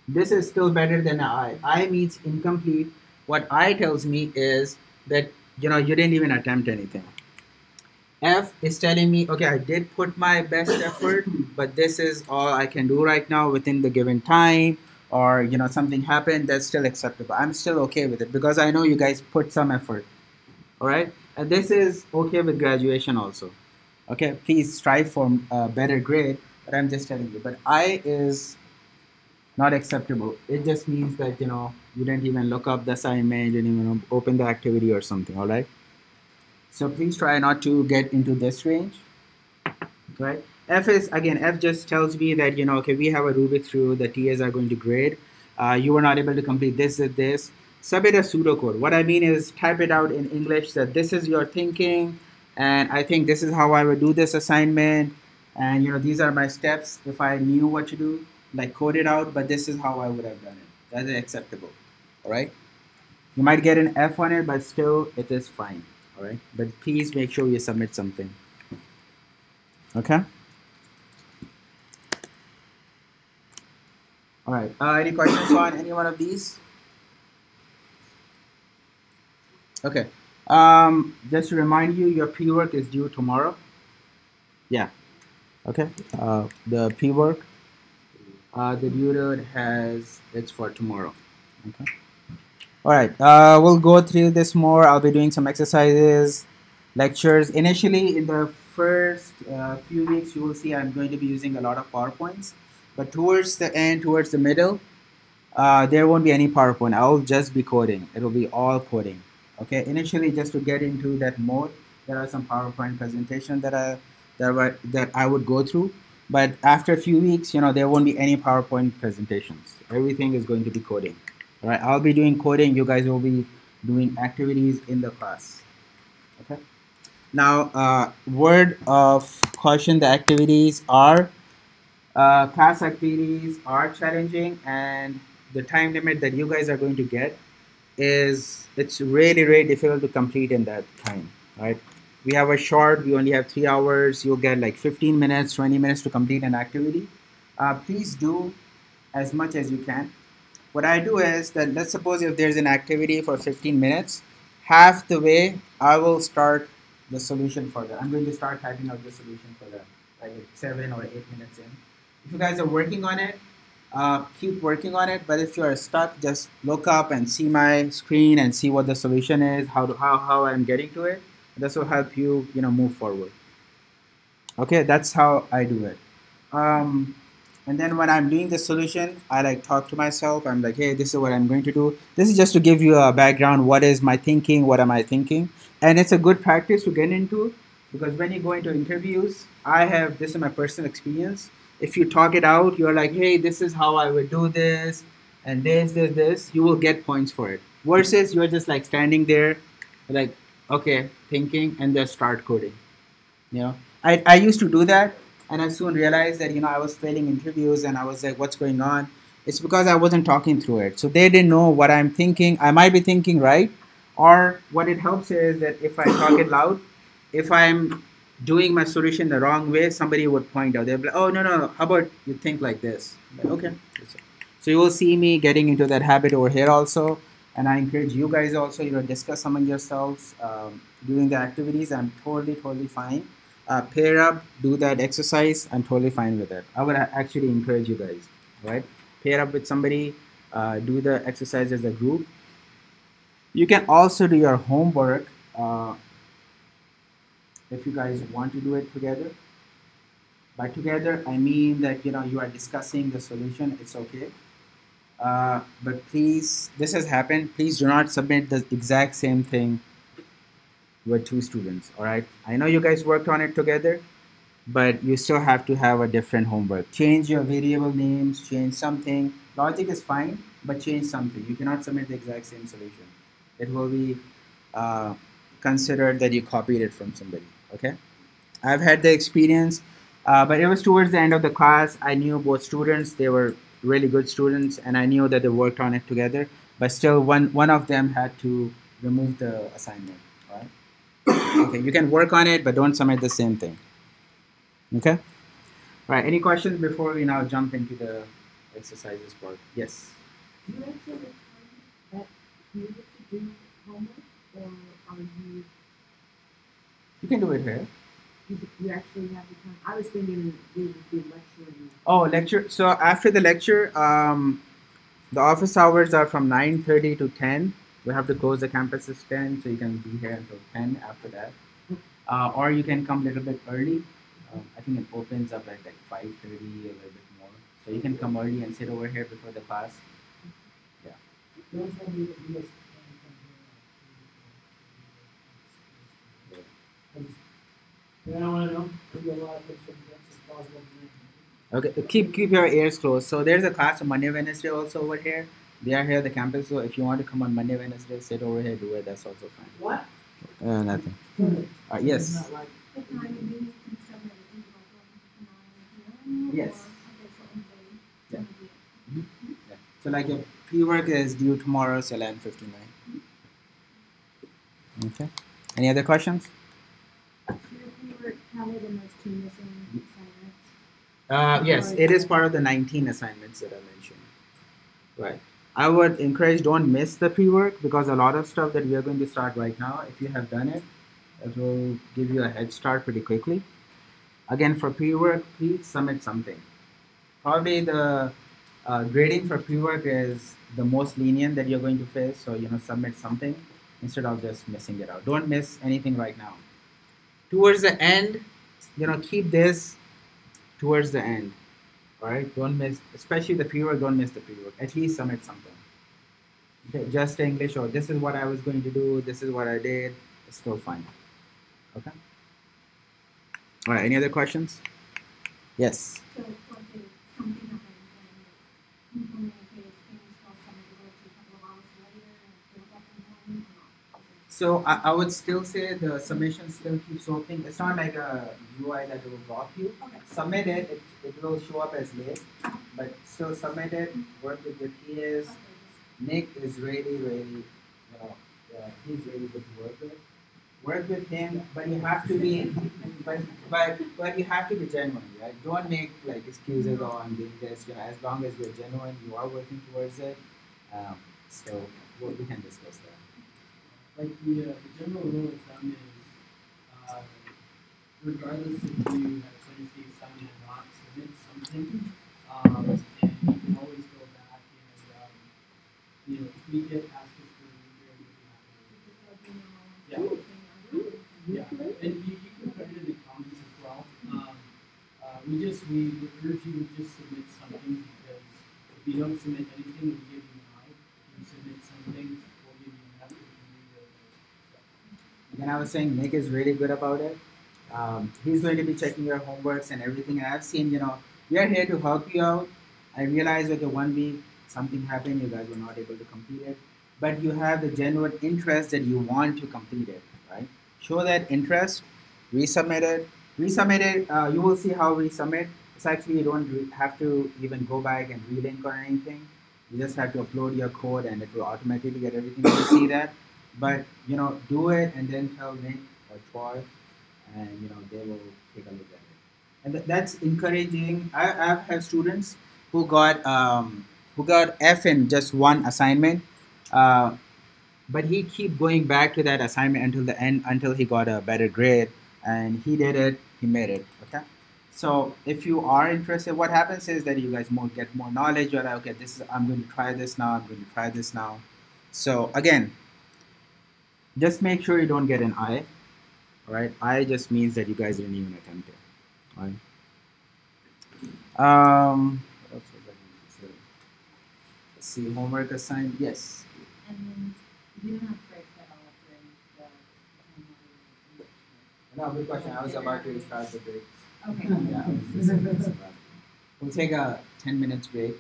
This is still better than an I. I means incomplete. What I tells me is that, you didn't even attempt anything. F is telling me, okay, I did put my best effort, but this is all I can do right now within the given time, or something happened, that's still acceptable. I'm still okay with it because I know you guys put some effort. All right, and this is okay with graduation also. Okay, please strive for a better grade, but I'm just telling you. But I is not acceptable. It just means that you didn't even look up the assignment, you didn't even open the activity or something. All right. So please try not to get into this range, right? F just tells me that, okay, we have a Rubik's Cube, the TAs are going to grade. You were not able to complete this and this. Submit a pseudocode. What I mean is type it out in English that this is your thinking, and I think this is how I would do this assignment. And, these are my steps if I knew what to do, like code it out, but this is how I would have done it. That is acceptable, all right? You might get an F on it, but still it is fine. All right, but please make sure you submit something. Okay. All right. Any questions on any one of these? Okay. Just to remind you, your pre-work is due tomorrow. Yeah. Okay. The pre-work, the due date it's for tomorrow. Okay. All right, we'll go through this more. I'll be doing some exercises, lectures. Initially, in the first few weeks, you will see I'm going to be using a lot of PowerPoints. But towards the end, towards the middle, there won't be any PowerPoint. I'll just be coding. It'll be all coding. Okay, initially, just to get into that mode, there are some PowerPoint presentations that I would go through. But after a few weeks, there won't be any PowerPoint presentations. Everything is going to be coding. All right, I'll be doing coding. You guys will be doing activities in the class. Okay. Now, word of caution: the activities are class activities are challenging, and the time limit that you guys are going to get it's really difficult to complete in that time. Right? We have a short. We only have 3 hours. You'll get like 15 minutes, 20 minutes to complete an activity. Please do as much as you can. What I do is that let's suppose if there's an activity for 15 minutes, half the way I will start the solution for that. I'm going to start typing out the solution for that, like 7 or 8 minutes in. If you guys are working on it, keep working on it. But if you are stuck, just look up and see my screen and see what the solution is, how I'm getting to it. This will help you, move forward. Okay, that's how I do it. And then when I'm doing the solution, I like talk to myself. I'm like, hey, this is what I'm going to do. This is just to give you a background. What is my thinking? What am I thinking? And it's a good practice to get into because when you go into interviews, this is my personal experience. If you talk it out, you're like, hey, this is how I would do this. And this, you will get points for it. Versus you're just like standing there, like, okay, thinking and just start coding. I used to do that. And I soon realized that, I was failing interviews and I was like, what's going on? It's because I wasn't talking through it. So they didn't know what I'm thinking. I might be thinking right. Or what it helps is that if I talk it loud, if I'm doing my solution the wrong way, somebody would point out. They'll be like, oh, no, how about you think like this? Like, okay. So you will see me getting into that habit over here also. And I encourage you guys also, discuss among yourselves during the activities. I'm totally fine. pair up, do that exercise, I'm totally fine with it. I would actually encourage you guys, right? Pair up with somebody, do the exercise as a group. You can also do your homework if you guys want to do it together. By together, I mean that you are discussing the solution. It's okay. But please, this has happened. Please do not submit the exact same thing with two students. All right. I know you guys worked on it together, but you still have to have a different homework. Change your variable names. Change something. Logic is fine, but change something. You cannot submit the exact same solution. It will be considered that you copied it from somebody. Okay. I've had the experience, but it was towards the end of the class. I knew both students; they were really good students, and I knew that they worked on it together. But still, one of them had to remove the assignment. All right. Okay, you can work on it, but don't submit the same thing. Okay. All right. Any questions before we now jump into the exercises part? Yes. Do you actually have time that you get to do homework, or are you? You can do it here. You actually have the time. I was thinking we would be lecturing. Oh, lecture. So after the lecture, the office hours are from 9:30 to 10. We have to close the campus at 10, so you can be here until 10 after that. Or you can come a little bit early. I think it opens up at like 5:30, a little bit more. So you can come early and sit over here before the class. Yeah. Don't tell me that you guys can come here. Then I want to know. Maybe a lot of things as possible. Okay, keep your ears closed. So there's a class on Monday, Wednesday also over here. They are here at the campus. So if you want to come on Monday, Wednesday, sit over here, do it. That's also fine. What? Nothing. Yes. Yes. Yeah. Yeah. So like your pre-work is due tomorrow, so 11:59. Okay. Any other questions? Yes, it is part of the 19 assignments that I mentioned. Right. I would encourage don't miss the pre-work because a lot of stuff that we are going to start right now, if you have done it, it will give you a head start pretty quickly. Again, for pre-work, please submit something. Probably the grading for pre-work is the most lenient that you're going to face, so submit something instead of just missing it out. Don't miss anything right now. Towards the end, keep this towards the end. All right, don't miss, especially the pre-work. Don't miss the pre-work. At least submit something. Okay, just English or this is what I was going to do. This is what I did. It's still fine. Okay. All right. Any other questions? Yes. So, something happens and you communicate things for somebody to go to a couple of hours later and feel up in the morning or not? So I would still say the submission still keeps opening. It's not like a UI that will block you. Okay. Submit it. It will show up as late, but still submit it. Work with your peers. Nick is really, he's really good to work with. Work with him, but you have to be, but you have to be genuine, right? Don't make like excuses on doing this. As long as you're genuine, you are working towards it. So we can discuss that. Like the general rule of thumb is, regardless if you have finished the assignment or not, submit something, and you can always go back and tweak it, ask us for review. Yeah, and you can put it in the comments as well. We urge you to just submit something because if you don't submit anything, we give you an eye. If you submit something, we'll give you an F. Again, I was saying Nick is really good about it. He's going to be checking your homeworks and everything. And I've seen, we are here to help you out. I realize that the 1 week something happened, you guys were not able to complete it, but you have the genuine interest that you want to complete it, right? Show that interest, resubmit it. You will see how resubmit. It's actually you don't have to even go back and relink or anything. You just have to upload your code and it will automatically get everything. You see that. But do it and then tell Nick or Troy, and they will take a look at it. And that's encouraging. I have students who got F in just one assignment, but he keep going back to that assignment until the end until he got a better grade. and he did it. He made it. Okay. So if you are interested, what happens is that you guys get more knowledge. You're like, okay, this is I'm going to try this now. I'm going to try this now. So again, just make sure you don't get an I. All right. I just means that you guys didn't even attempt it. All right. What else was I going to say? Let's see, homework assigned. Yes. And then you don't have breaks at all during the No, good question. I was about to start the break. Okay. Yeah. I was just about it. We'll take a 10 minutes break.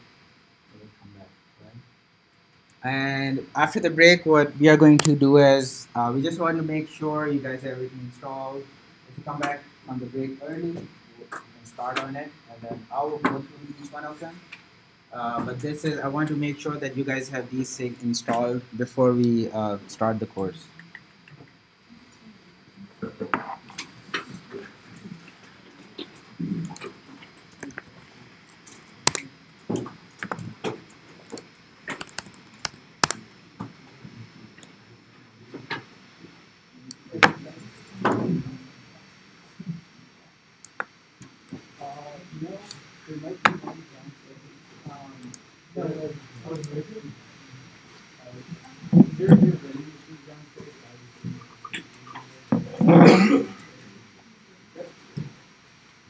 We'll come back. Right? And after the break, what we are going to do is we just want to make sure you guys have everything installed. If you come back from the break early, you can start on it, and then I will go through each one of them. But this is, I want to make sure that you guys have these things installed before we start the course.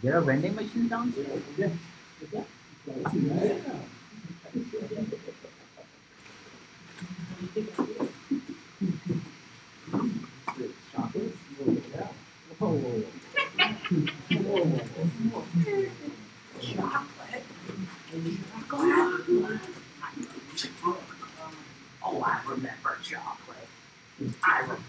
There are vending machines downstairs? Yeah. Oh, I remember chocolate. I remember.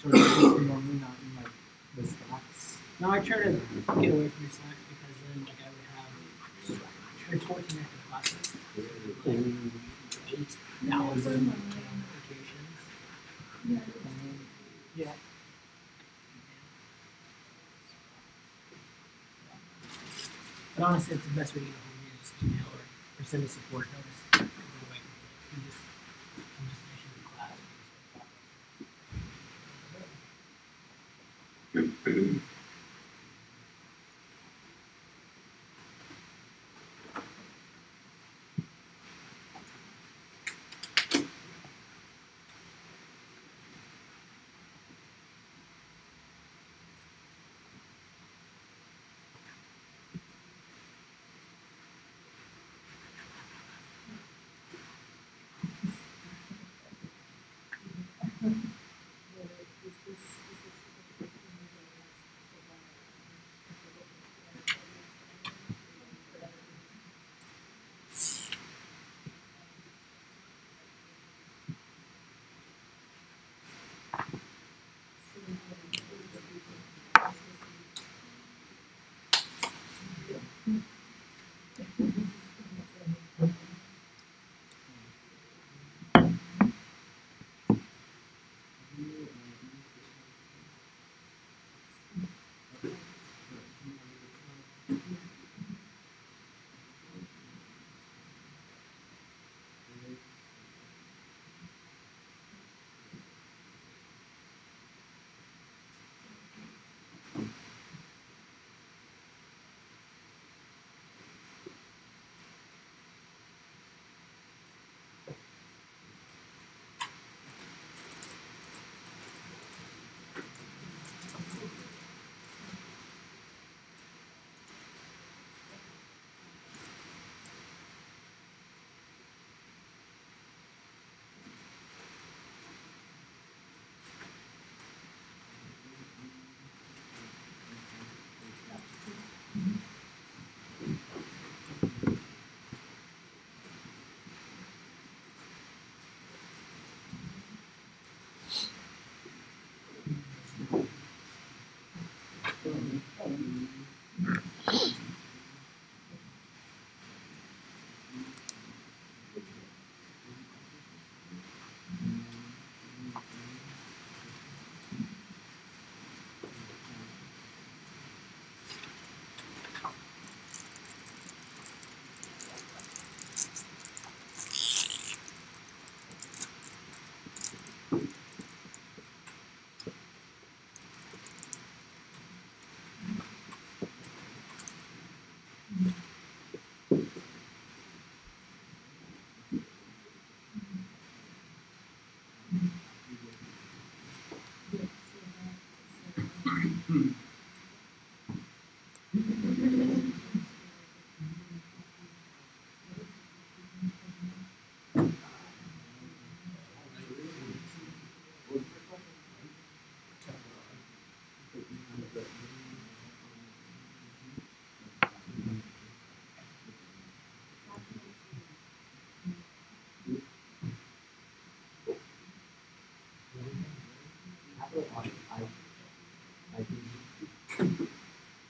So it's normally not in like the Slacks. No, I try to get away from the Slacks because then like I would have 14 active classes, like 8,000 notifications. Yeah. But honestly, it's the best way to get a hold of me is just email or send a support notice. Otherwise, I'm just finishing the class.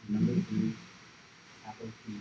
Number 3, Apple P.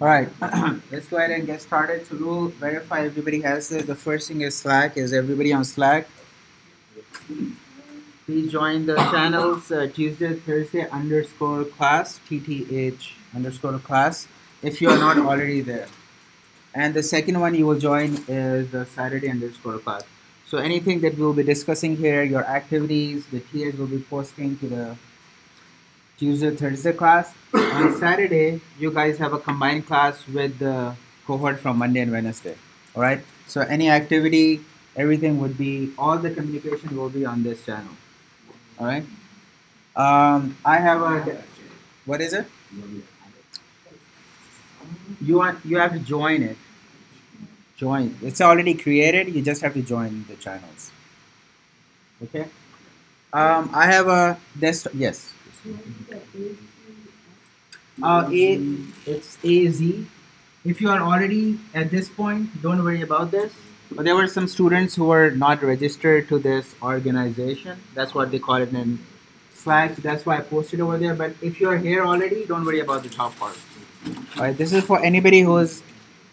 All right, let's go ahead and get started. To rule, verify everybody has it. The first thing is Slack. Is everybody on Slack? Please join the channels Tuesday, Thursday underscore class, TTH underscore class, if you are not already there. And the second one you will join is the Saturday underscore class. So anything that we'll be discussing here, your activities, the TAs will be posting to the Tuesday, Thursday class. On Saturday, you guys have a combined class with the cohort from Monday and Wednesday. All right. So any activity, everything would be, all the communication will be on this channel. All right. I have a, what is it? You have to join it. Join. It's already created. You just have to join the channels. Okay. I have a desktop. Yes. It's AZ. If you are already at this point, don't worry about this. But there were some students who were not registered to this organization. That's what they call it in Slack. That's why I posted over there. But if you are here already, don't worry about the top part. All right, this is for anybody who's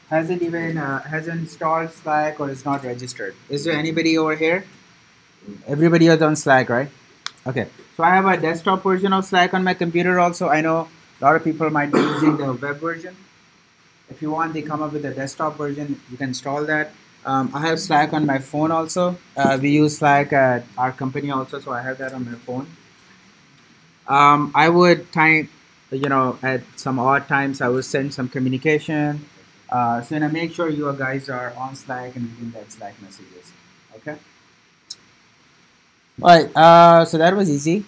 hasn't installed Slack or is not registered. Is there anybody over here? Everybody is on Slack, right? Okay. So I have a desktop version of Slack on my computer also. I know a lot of people might be using the web version. If you want, they come up with a desktop version. You can install that. I have Slack on my phone also. We use Slack at our company also, so I have that on my phone. I would at some odd times, I would send some communication. So make sure you guys are on Slack and reading that Slack messages. Okay. All right. So that was easy.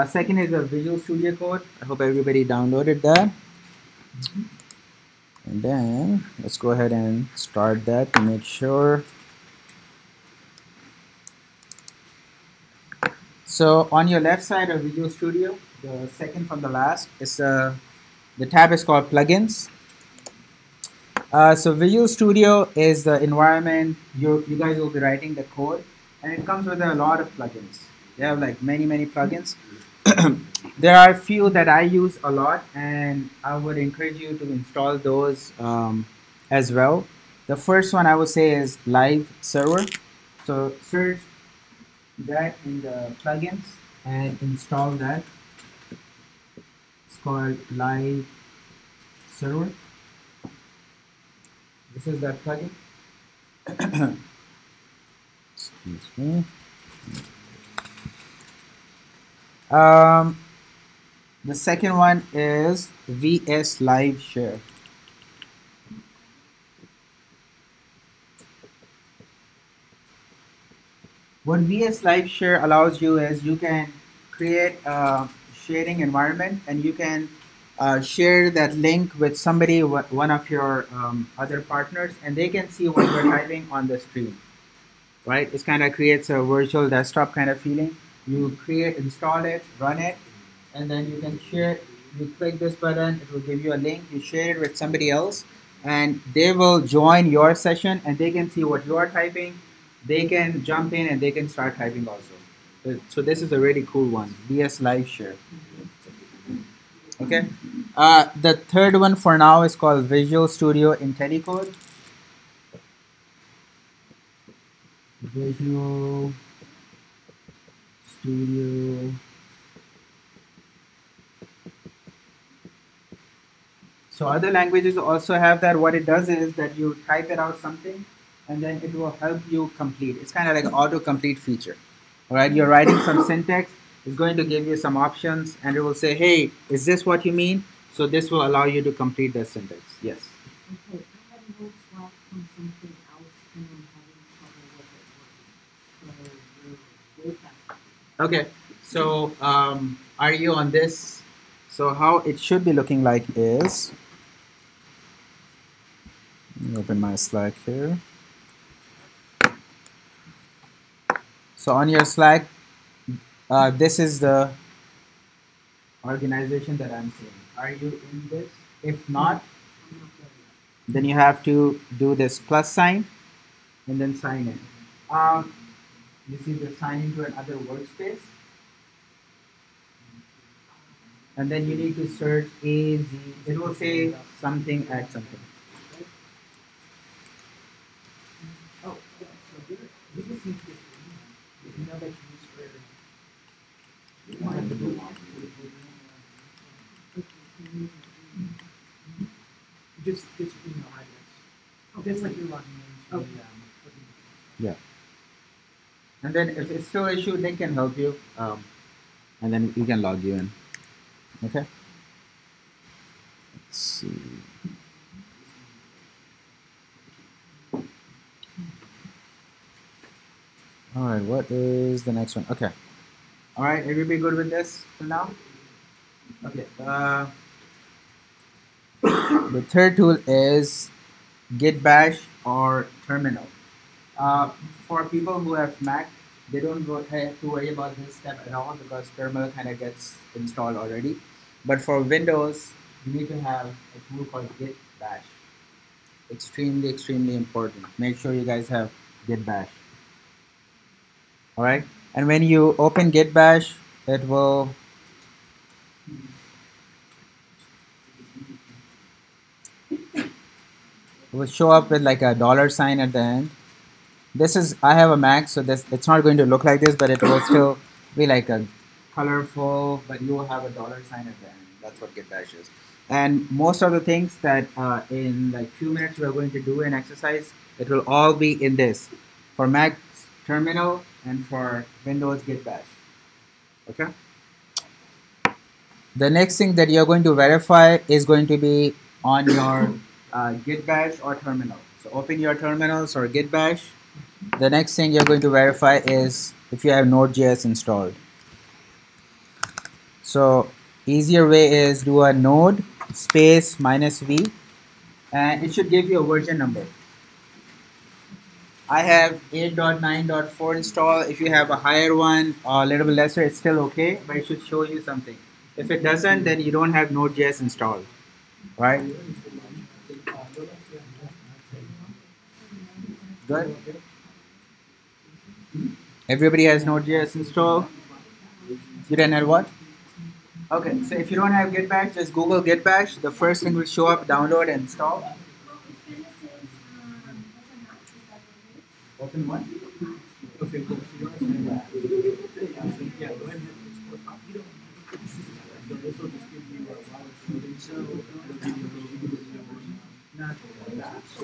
Second is the Visual Studio Code. I hope everybody downloaded that. And then let's go ahead and start that to make sure. So on your left side of Visual Studio, the second from the last, is the tab is called Plugins. So Visual Studio is the environment you guys will be writing the code, and it comes with a lot of plugins. They have like many plugins. There are a few that I use a lot, and I would encourage you to install those as well. The first one I would say is Live Server. So search that in the plugins and install that. It's called Live Server. This is that plugin. Excuse me. The second one is VS Live Share. What VS Live Share allows you is you can create a sharing environment, and you can share that link with somebody, one of your other partners, and they can see what you're typing on the screen. Right? It kind of creates a virtual desktop kind of feeling. You install it, run it, and then you can share it. You click this button, it will give you a link. You share it with somebody else, and they will join your session, and they can see what you are typing. They can jump in and they can start typing also. So this is a really cool one, VS Live Share. Okay. The third one for now is called Visual Studio IntelliCode. Visual Studio. So other languages also have that. What it does is that you type it out something, and then it will help you complete. It's kind of like an autocomplete feature. All right, you're writing some syntax. It's going to give you some options, and it will say, "Hey, is this what you mean?" So this will allow you to complete the syntax. Yes. Okay, I had notes left from something else, and I'm having trouble with it working. So you're way past. Okay. So are you on this? So how it should be looking like is. Let me open my Slack here. So on your Slack, this is the organization that I'm seeing. Are you in this? If not, then you have to do this plus sign and then sign in. You see the sign into another workspace. And then you need to search AZ. It will say something at something. Oh, yeah. So we just need to, you know, that you use for, you don't have to do just email address. Just like you're logging in. Okay. Yeah. And then if it's still an issue, they can help you. And then you can log you in. Okay. Let's see. All right, what is the next one? Okay. All right, everybody good with this for now? Okay. The third tool is Git Bash or Terminal. For people who have Mac, they don't have to worry about this step at all because Terminal kind of gets installed already. But for Windows, you need to have a tool called git bash. Extremely, extremely important. Make sure you guys have git bash. All right, and when you open git bash, it will show up with like a $sign at the end. This is, I have a Mac, so this, it's not going to look like this, but it will still be like a colorful, but you will have a $sign at the end. That's what git bash is. And most of the things that in like few minutes we're going to do an exercise, it will all be in this. For Mac terminal and for Windows git bash. Okay? The next thing that you're going to verify is going to be on your git bash or terminal. So open your terminals or git bash. The next thing you're going to verify is if you have Node.js installed. So easier way is do a node space -v, and it should give you a version number. I have 8.9.4 installed. If you have a higher one or a little bit lesser, it's still okay, but it should show you something. If it doesn't, then you don't have Node.js installed, right? Good. Everybody has Node.js installed? You didn't have what? Okay, so if you don't have git bash, just Google git bash. The first thing will show up, download and install. Open what? Okay, cool. Yeah, go ahead. So this will just give you a lot of coding, so it'll give you a little bit of not that. So,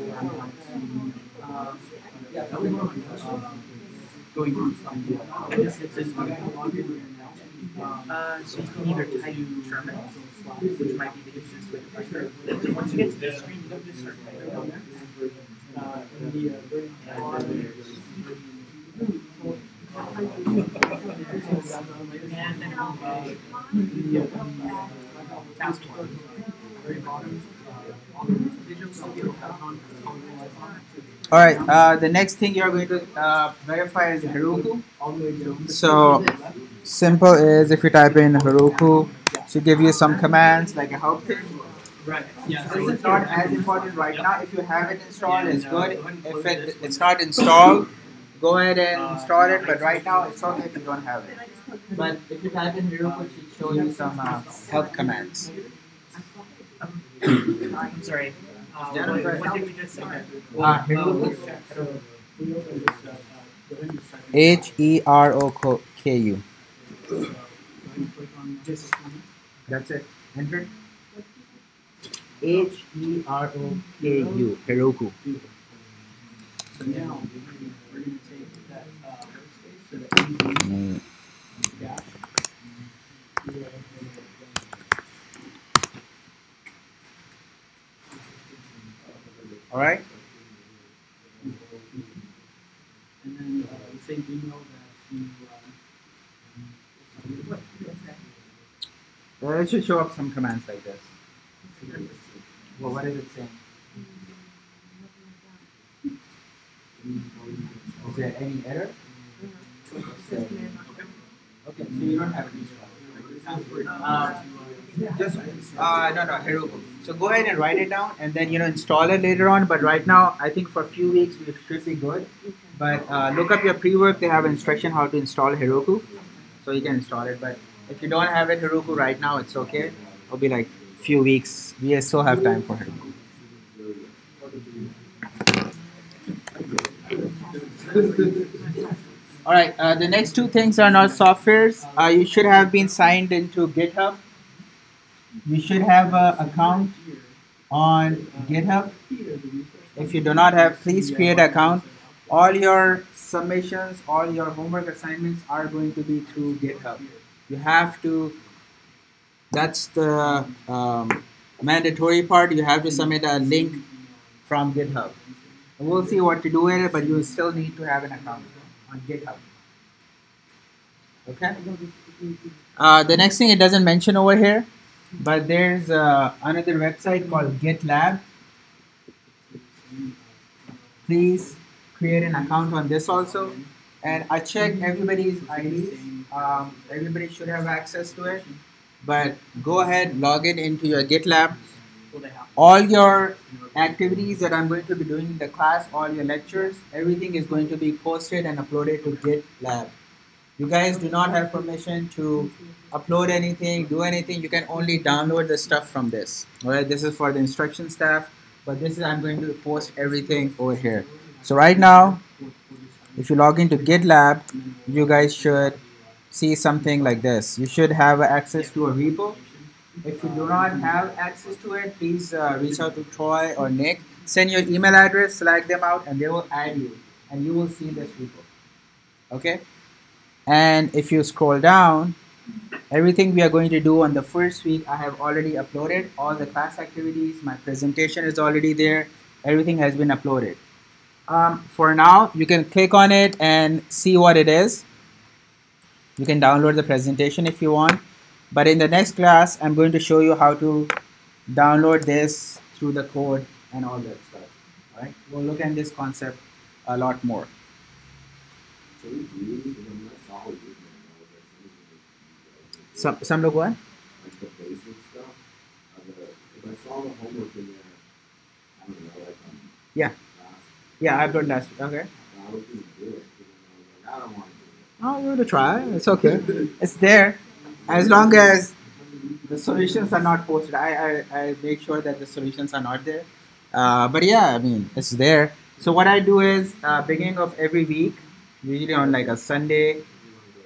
yeah, that was more going on. Yes, it's one so you can either type terminals, which might be the easiest way to find it. Once you get to the screen, you just start typing on there. And then task one, very bottom, all right, the next thing you're going to verify is Heroku. So simple is if you type in Heroku, to give you some commands like a help thing. Right. Yeah. This is not as important right now. If you have it installed, it's good. If it's not installed, go ahead and install it. But right now, it's okay if you don't have it. But if you type in Heroku, it should show you some help commands. I'm sorry. What did we just say? Heroku. That's it. Enter. Heroku. Heroku. So now we're going to take that workspace so that all right. And then the same email that you. It should show up some commands like this. Well, what is it saying? Is there any error? Okay, so you don't have any just no, Heroku. So go ahead and write it down, and then install it later on. But right now, I think for a few weeks we should be good. But look up your pre-work; they have an instruction how to install Heroku, so you can install it. But if you don't have it Heroku right now, it's okay. It'll be like few weeks. We still have time for Heroku. All right. The next two things are not softwares. You should have been signed into GitHub. You should have an account on GitHub. If you do not have, please create an account. All your submissions, all your homework assignments are going to be through GitHub. You have to, that's the mandatory part. You have to submit a link from GitHub. And we'll see what to do with it, but you still need to have an account on GitHub. Okay? The next thing it doesn't mention over here, but there's another website called GitLab. Please create an account on this also. And I checked everybody's IDs. Everybody should have access to it. but go ahead, log in into your GitLab. All your activities that I'm going to be doing in the class, all your lectures, everything is going to be posted and uploaded to GitLab. You guys do not have permission to upload anything, do anything. You can only download the stuff from this. All right, this is for the instruction staff, but this is I'm going to post everything over here. So right now, if you log into GitLab, you guys should see something like this. You should have access to a repo. If you do not have access to it, please reach out to Troy or Nick. Send your email address, select them out, and they will add you, and you will see this repo. Okay? And if you scroll down, everything we are going to do on the first week, I have already uploaded all the class activities. My presentation is already there. Everything has been uploaded. For now, you can click on it and see what it is. You can download the presentation if you want. But in the next class, I'm going to show you how to download this through the code and all that stuff. All right? We'll look at this concept a lot more. Some look what? Like the basic stuff. If I saw the homework in there, I don't know, like yeah. Yeah, I uploaded last week. Okay. I was going to do it, but I don't want to do it. Oh, you want to try? It's okay. It's there. As long as the solutions are not posted, I make sure that the solutions are not there. But yeah, I mean, it's there. So what I do is beginning of every week, usually on like a Sunday,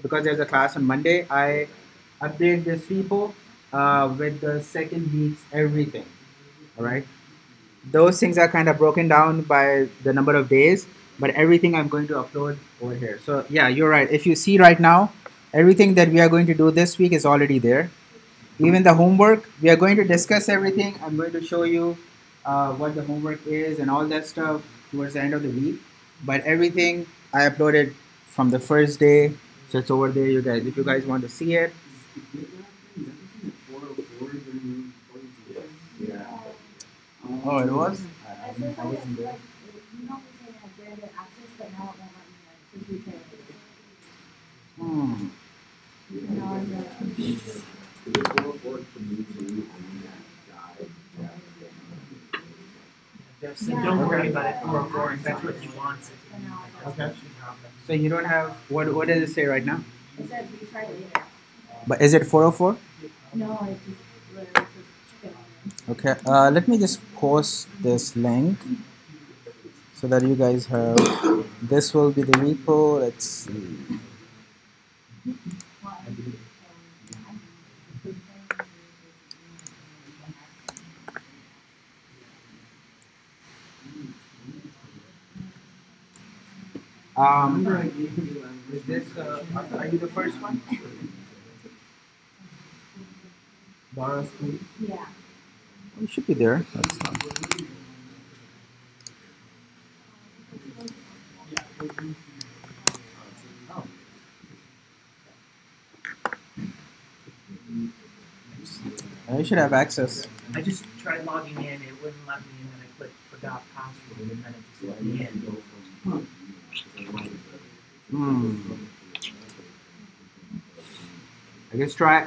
because there's a class on Monday, I update this repo with the second week's everything. All right. Those things are kind of broken down by the number of days, but everything I'm going to upload over here. So yeah, you're right. If you see right now, everything that we are going to do this week is already there. Even the homework, we are going to discuss everything. I'm going to show you what the homework is and all that stuff towards the end of the week. But everything I uploaded from the first day, so it's over there, you guys. If you guys want to see it. Oh, it was? I wasn't there. Don't worry about it. 404, if that's what you want. Okay. So you don't have, what does it say right now? It said retry later. But is it 404? No, it just literally says chicken. Okay, let me just post this link so that you guys have, this will be the repo. Let's see. Is this, are you the first one? Borrow school? Yeah. Oh, you should be there. That's not. You should have access. I just tried logging in, it wouldn't let me, and then I clicked forgot password, and then it just let me in. I guess try,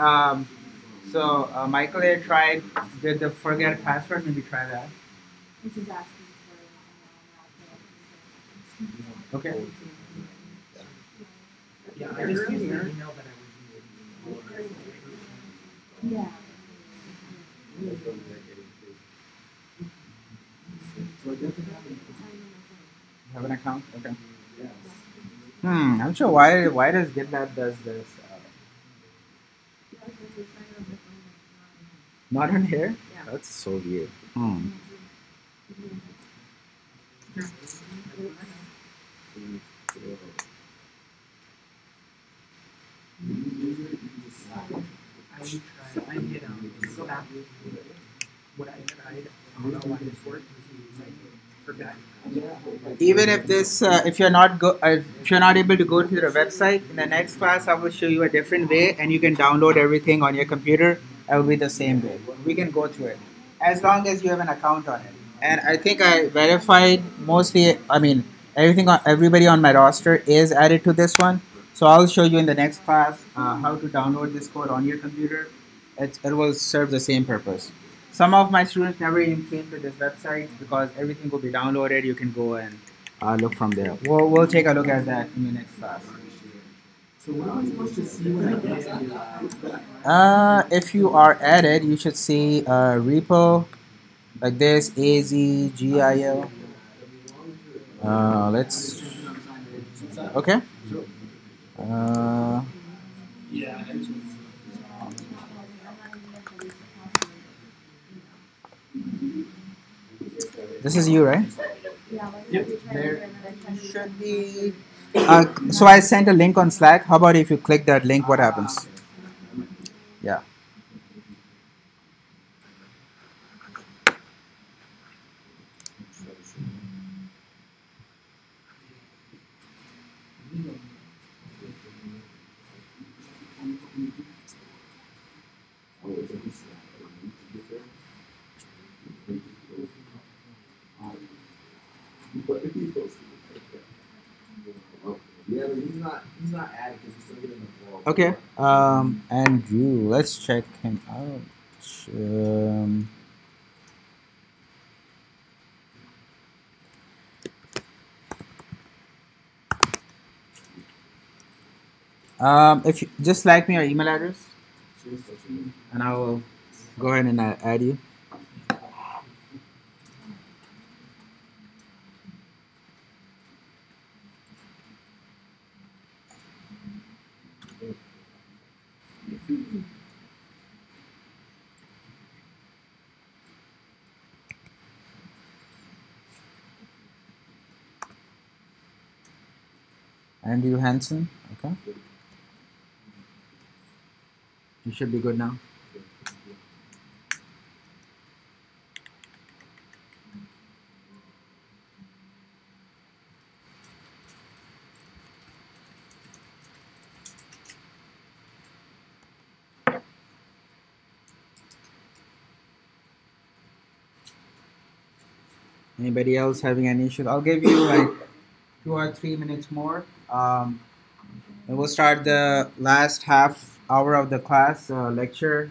so Michael here tried with the forget password, maybe try that. Which is asking for Okay. Yeah, I just used the email that I was using. Yeah. You have an account? Okay. I'm sure why does GitLab does this? Not on here? Yeah. That's so weird. I did go back what I tried. I don't know why this worked. I forgot. Even if this, if you're not able to go to the website, in the next class I will show you a different way, and you can download everything on your computer. It will be the same way. We can go through it as long as you have an account on it. And I think I verified mostly. I mean, everybody on my roster is added to this one. So I'll show you in the next class how to download this code on your computer. it will serve the same purpose. Some of my students never even came to this website because everything will be downloaded. You can go and look from there. We'll take a look at that in the next class. So what am I supposed to see when I get to If you are added, you should see a repo like this, AZGIL. Let's, okay. Yeah. This is you, right? Yep. There should be. So I sent a link on Slack. How about if you click that link, what happens? Yeah. Yeah, but he's not added because he's still getting the floor. Okay. Andrew, let's check him out. If you just like me your email address, and I will go ahead and add you. Andrew Hansen, okay. You should be good now. Anybody else having any issues? I'll give you like 2 or 3 minutes more. And we'll start the last half hour of the class lecture.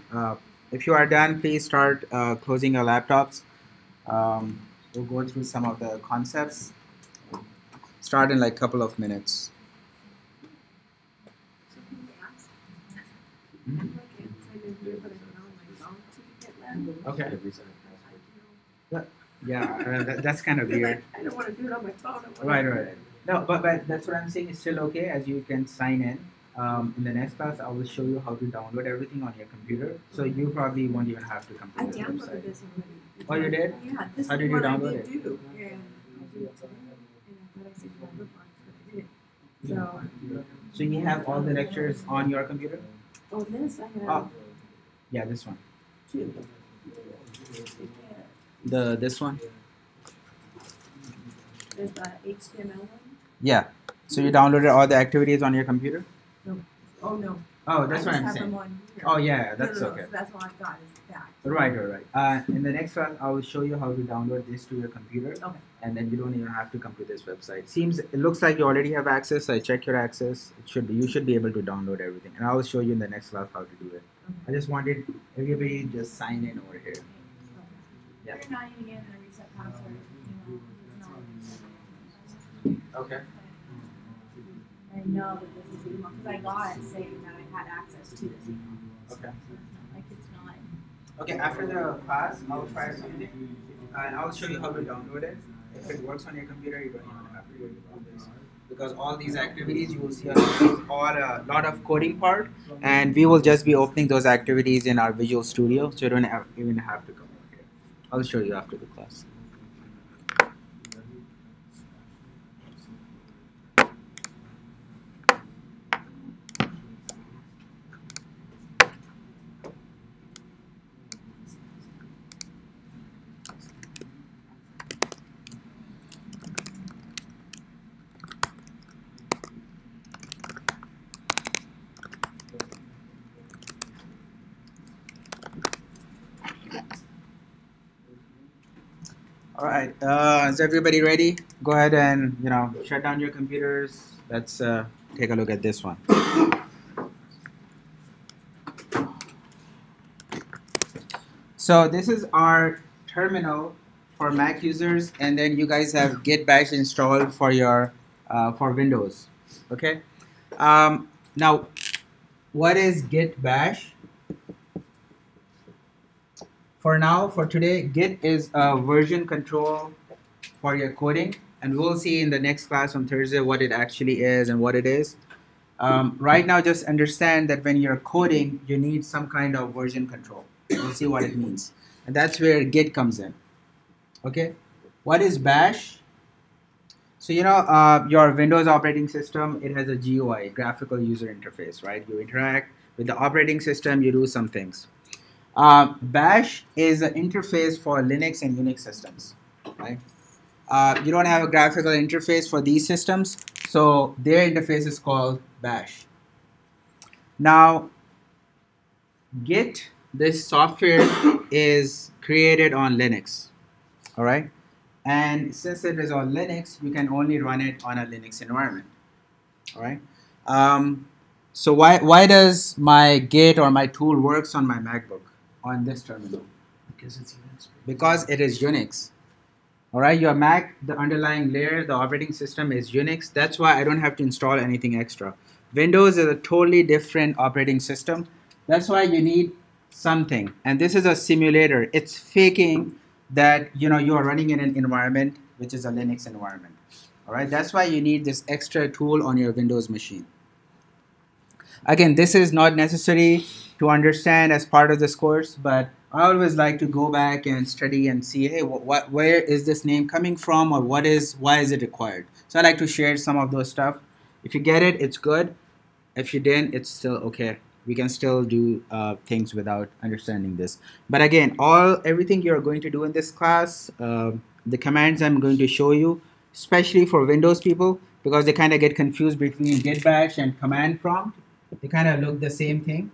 If you are done, please start closing your laptops. We'll go through some of the concepts. Start in like a couple of minutes. Okay. Yeah, that's kind of weird. I don't want to do it on my phone. Right. No, but that's what I'm saying. It's still okay as you can sign in. In the next class, I will show you how to download everything on your computer. So you probably won't even have to come to the downloaded website. this already. Oh, you did? Yeah, this How is did you what download I it? did do. And I did it today. And I thought I said remember parts, but I didn't. So you have all the lectures on your computer? Oh, this I have Yeah, this one. two. This one? There's the HTML one. Yeah. So you downloaded all the activities on your computer? No. Oh no. Oh, that's what I I'm just have saying. them on here. Oh yeah, that's no, okay. So that's all I've got is that. Right. In the next class, I will show you how to download this to your computer. Okay. And then you don't even have to come to this website. It looks like you already have access. I check your access. You should be able to download everything. And I will show you in the next class how to do it. Okay. I just wanted everybody just sign in over here. Yeah. You're not even getting a reset password. It's not. Okay. I know that this is email because I got it saying that I had access to this email. Okay. Like it's not. Okay, after the class, I'll try something. And I'll show you how to download it. If it works on your computer, you don't even have to worry about this. Because all these activities you will see on the page are a lot of coding part, and we will just be opening those activities in our Visual Studio, so you don't even have to come over here. I'll show you after the class. All right, is everybody ready? Go ahead and shut down your computers. Let's take a look at this one. So this is our terminal for Mac users, and then you guys have Git Bash installed for your for Windows. Okay. Now, what is Git Bash? For now, for today, Git is a version control for your coding, and we'll see in the next class on Thursday what it actually is and what it is. Right now, just understand that when you're coding, you need some kind of version control. We'll see what it means. And that's where Git comes in. Okay? What is Bash? So, you know, your Windows operating system, it has a GUI, graphical user interface, right? You interact with the operating system, you do some things. Bash is an interface for Linux and Unix systems, right? You don't have a graphical interface for these systems, so their interface is called Bash. Now, Git, this software is created on Linux, all right? And since it is on Linux, you can only run it on a Linux environment, all right? So why does my Git or my tool works on my MacBook on this terminal? Because it's Unix. Because it is Unix. All right, your Mac, the underlying layer, the operating system is Unix. That's why I don't have to install anything extra. Windows is a totally different operating system. That's why you need something. And this is a simulator. It's faking that you are running in an environment which is a Linux environment. All right, that's why you need this extra tool on your Windows machine. Again, this is not necessary to understand as part of this course, but I always like to go back and study and see, hey, where is this name coming from, or why is it required? So I like to share some of those stuff. If you get it, it's good. If you didn't, it's still okay. We can still do things without understanding this. But again, everything you're going to do in this class, the commands I'm going to show you, especially for Windows people, because they kind of get confused between Git Bash and command prompt. They kind of look the same thing.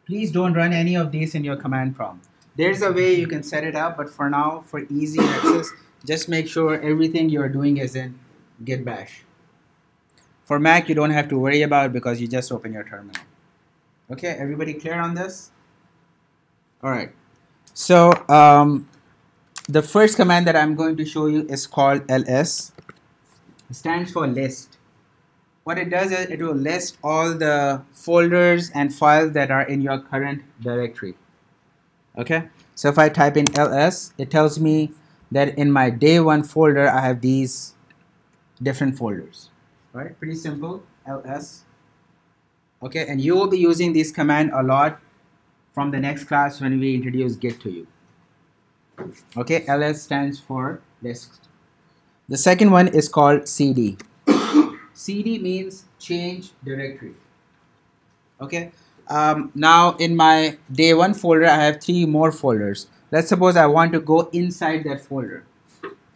Please don't run any of these in your command prompt. There's a way you can set it up, but for now, for easy access, just make sure everything you're doing is in Git Bash. For Mac, you don't have to worry about it because you just open your terminal. Okay, everybody clear on this? All right. So the first command that I'm going to show you is called ls. It stands for list. What it does is it will list all the folders and files that are in your current directory. Okay, so if I type in ls, it tells me that in my day one folder I have these different folders. Right, pretty simple, ls. Okay, and you will be using this command a lot from the next class when we introduce Git to you. Okay, ls stands for list. The second one is called cd. CD means change directory. Okay. Now in my day one folder, I have 3 more folders. Let's suppose I want to go inside that folder.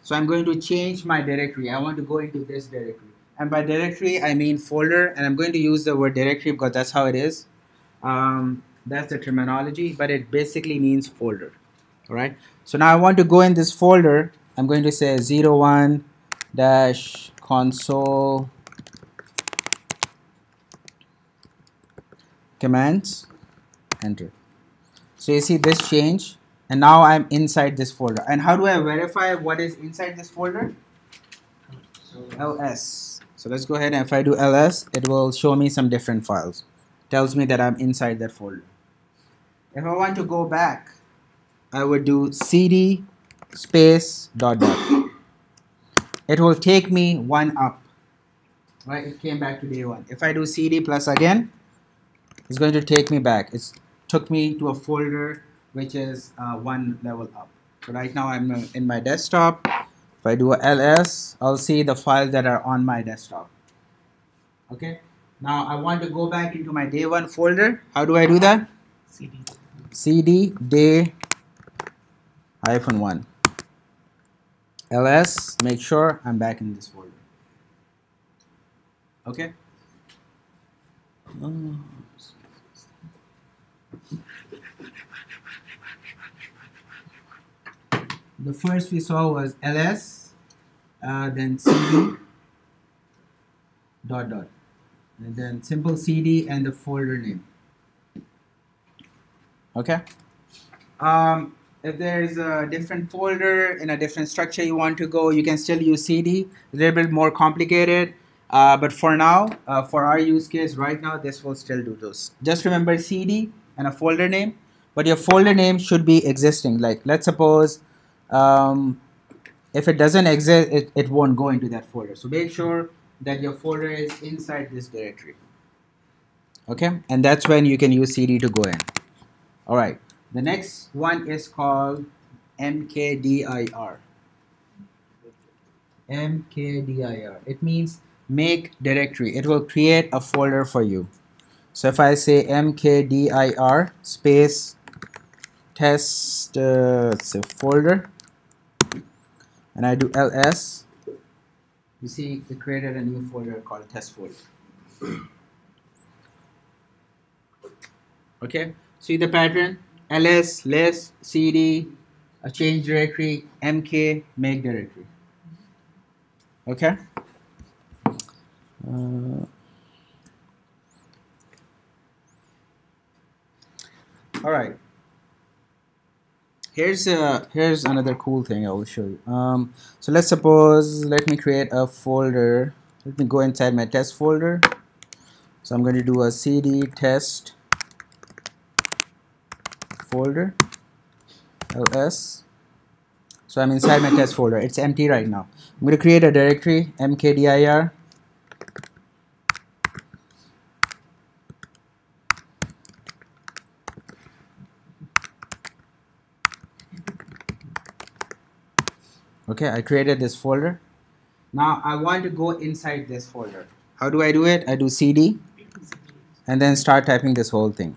So I'm going to change my directory. I want to go into this directory. And by directory, I mean folder. And I'm going to use the word directory because that's how it is. That's the terminology, but it basically means folder. All right. So now I want to go in this folder. I'm going to say 01-console commands, enter. So you see this change, and now I'm inside this folder. And how do I verify what is inside this folder? ls. So let's go ahead, and if I do ls, it will show me some different files. Tells me that I'm inside that folder. If I want to go back, I would do cd space ... It will take me 1 up. Right? It came back to day one. If I do cd plus again, it's going to take me back. It took me to a folder which is 1 level up. So right now I'm in my desktop. If I do a ls, I'll see the files that are on my desktop. Okay. Now I want to go back into my day one folder. How do I do that? cd day -1. ls, make sure I'm back in this folder. Okay. The first we saw was ls, then cd ... and then simple cd and the folder name. Okay. if there's a different folder in a different structure you want to go, you can still use CD. A little bit more complicated, but for now, for our use case right now, this will still do those. Just remember CD and a folder name, but your folder name should be existing. Like let's suppose if it doesn't exist, it won't go into that folder. So make sure that your folder is inside this directory. Okay, and that's when you can use CD to go in. All right, the next one is called mkdir. Mkdir. It means make directory. It will create a folder for you. So if I say mkdir space test it's a folder, and I do ls, you see it created a new folder called test folder. Okay, see the pattern? ls, list, cd, a change directory, mk, make directory. Okay. All right. Here's another cool thing I will show you. So let's suppose, let me create a folder. Let me go inside my test folder. So I'm going to do a cd test folder ls. So I'm inside my test folder. It's empty right now. I'm going to create a directory mkdir. Okay, I created this folder. Now I want to go inside this folder. How do I do it? I do cd and then start typing this whole thing.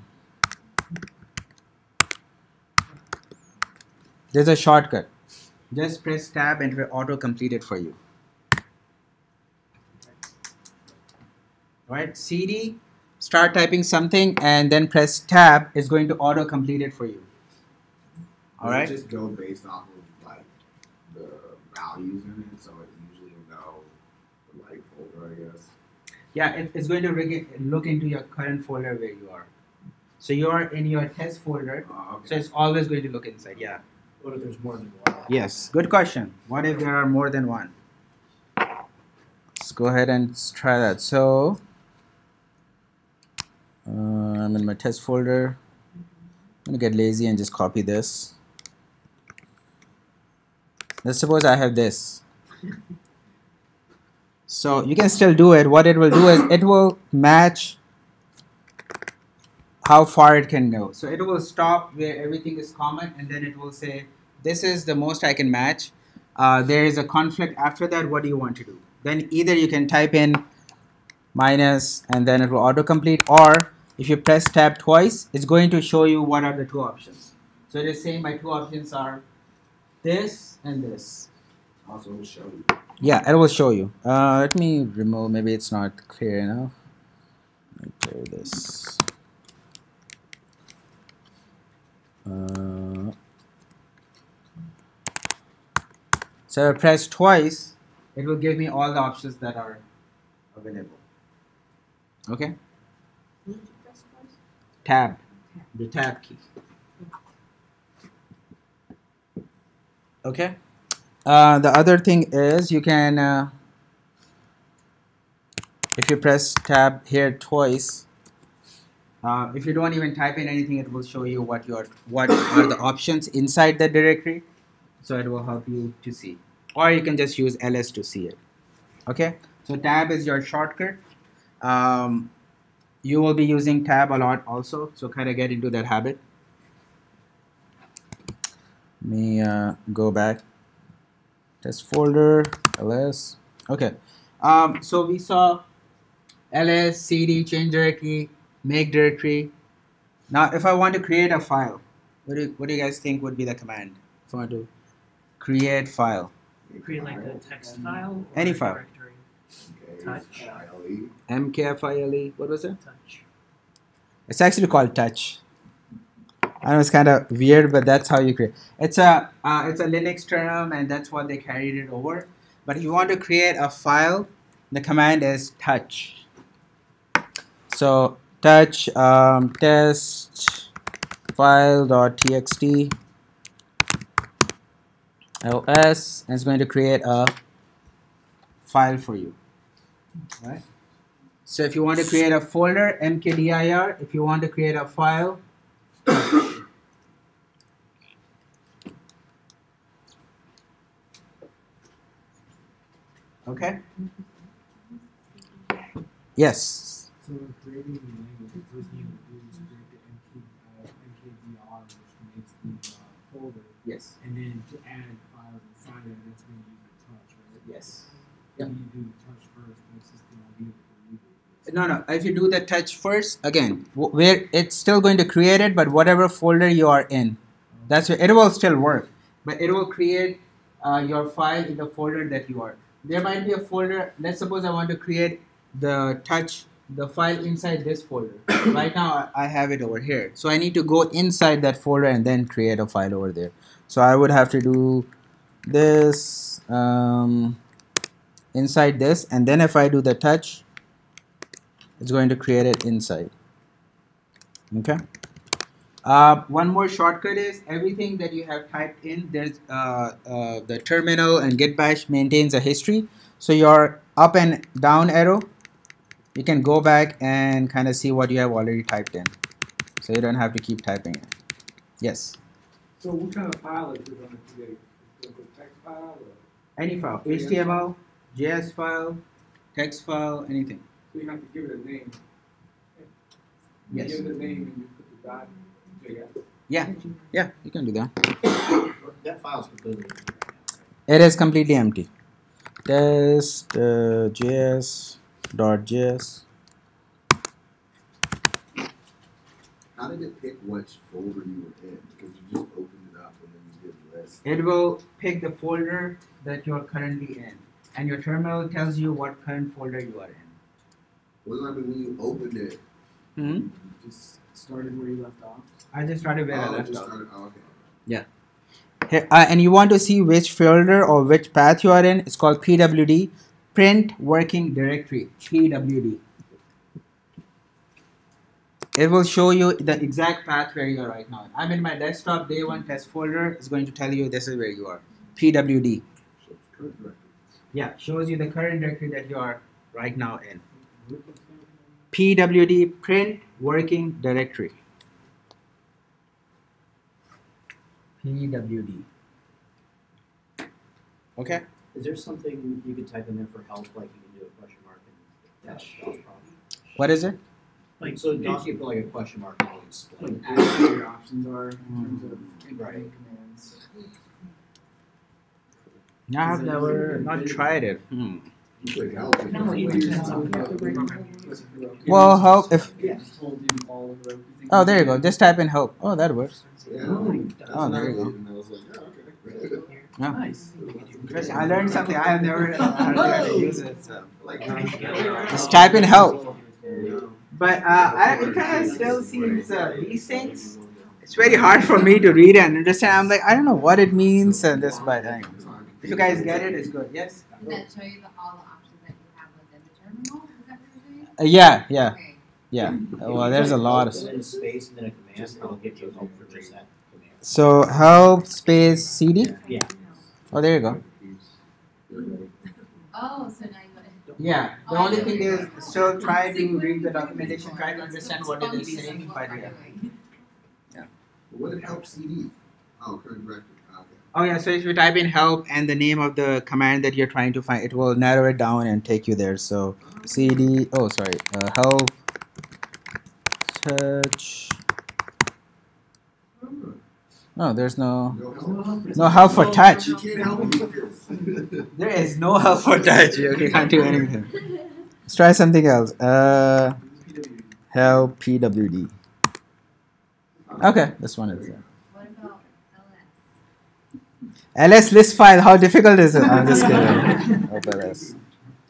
There's a shortcut. Just press tab and it will auto complete it for you. Alright, cd, start typing something and then press tab. It's going to auto complete it for you. Alright? Just go based off of like the values in it, so it usually will know the right folder, I guess. Yeah, it's going to look into your current folder where you are. So you are in your test folder, okay. So it's always going to look inside. Yeah. What if there's more than one? Yes, good question. What if there are more than one? Let's go ahead and try that. So I'm in my test folder. I'm gonna get lazy and just copy this. Let's suppose I have this. So you can still do it. What it will do is it will match how far it can go. So it will stop where everything is common, and then it will say, this is the most I can match. There is a conflict after that. What do you want to do? Then either you can type in minus and then it will autocomplete, or if you press tab twice, it's going to show you what are the two options. So it is saying my two options are this and this. Also will show you. Yeah, it will show you. Let me remove, maybe it's not clear enough. Let me clear this. So I press twice, it will give me all the options that are available. Okay? Tab, the tab key. Okay? The other thing is you can, if you press tab here twice, if you don't even type in anything, it will show you what are the options inside the directory. So it will help you to see. Or you can just use ls to see it. Okay? So tab is your shortcut. You will be using tab a lot also, so kind of get into that habit. Let me go back. Test folder, ls. Okay. So we saw ls, cd, change directory, make directory. Now, if I want to create a file, what do you guys think would be the command? If I want to create file. Create like a text file? Or Any a file. Directory? Touch. mkfile. What was it? Touch. It's actually called touch. I know it's kind of weird, but that's how you create. It's a Linux term, and that's what they carried it over. But if you want to create a file, the command is touch. So touch test file.txt ls, and it's going to create a file for you. Right? So if you want to create a folder, mkdir. If you want to create a file, okay. Yes. So in creating the language, the first thing you do is create the mkdir, which makes the folder. Yes. And then to add files inside it, that's when you use the touch, right? Yes. When you do the touch first, the system will be able to read it. No. If you do the touch first, again, where it's still going to create it, but whatever folder you are in, that's where it will still work. But it will create your file in the folder that you are. There might be a folder. Let's suppose I want to create the file inside this folder. Right now I have it over here. So I need to go inside that folder and then create a file over there. So I would have to do this inside this, and then if I do the touch, it's going to create it inside. Okay. One more shortcut is everything that you have typed in, there's the terminal and git bash maintains a history. So your up and down arrow, you can go back and kind of see what you have already typed in. So you don't have to keep typing it. Yes. So what kind of file is it going to create? Is it a text file or? Any file, HTML, JS file, text file, anything. So you have to give it a name. Yes. Give it a name and you put the dot JS. Yeah, you can do that. That file's completely empty. It is completely empty. Test js.js. How did it pick which folder you were in? Because you just opened it up and then you did the list. It will pick the folder that you are currently in, and your terminal tells you what current folder you are in. Well, I mean, when you opened it, Hmm? Just started where you left off. I just started where I left off. Okay. Yeah. Here, and you want to see which folder or which path you are in. It's called pwd, print working directory, pwd. It will show you the exact path where you are right now. I'm in my desktop day one test folder. It's going to tell you this is where you are, pwd. Yeah, shows you the current directory that you are right now in. pwd, print working directory. pwd. Okay. Is there something you could type in there for help, like you can do a question mark and dash problem? What is it? Like, so don't you put like a question mark and explain Like ask what your options are in terms of inputting commands. I have never not tried it. Well, help if. Oh, there you go. Just type in help. Oh, that works. Oh, there you go. Yeah. Nice. Interesting. I learned something. I have never how to use it. So. Just type in help. But it kind of still seems these things. It's very hard for me to read and understand. I'm like, I don't know what it means and this, but if you guys get it, it's good. Yes. Does that show you all the options that you have within the terminal? Is that what you're saying? Okay. Yeah. Well, there's a lot of. Space and then a command. I'll give you help for just that command. So help space cd. Yeah. Oh, there you go. Oh, so now you want to. Yeah. The only thing is still try to read the documentation, try to understand what it is saying, but yeah. What did help CD? Oh, current directory. Okay. Oh yeah, so if you type in help and the name of the command that you're trying to find, it will narrow it down and take you there. So cd, help touch. No, there's no help for touch. You can't help me. There is no help for touch. You can't do anything. Let's try something else. Help pwd. Okay, this one is there. What about LS? LS list file, how difficult is it? I'm just kidding. Help LS.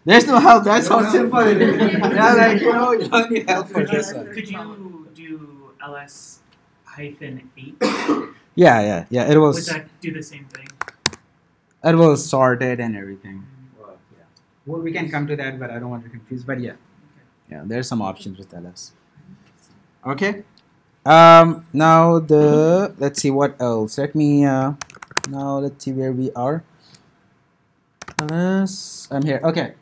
There's no help, that's how simple it is. Yeah, like, you don't need help for this one. Could you do ls-8? Yeah, it will. Would that do the same thing? It will sort it and everything. Well, we can come to that, but I don't want to confuse. But yeah, there's some options with ls. Okay. Now let's see what else. Let me Now let's see where we are. I'm here. Okay.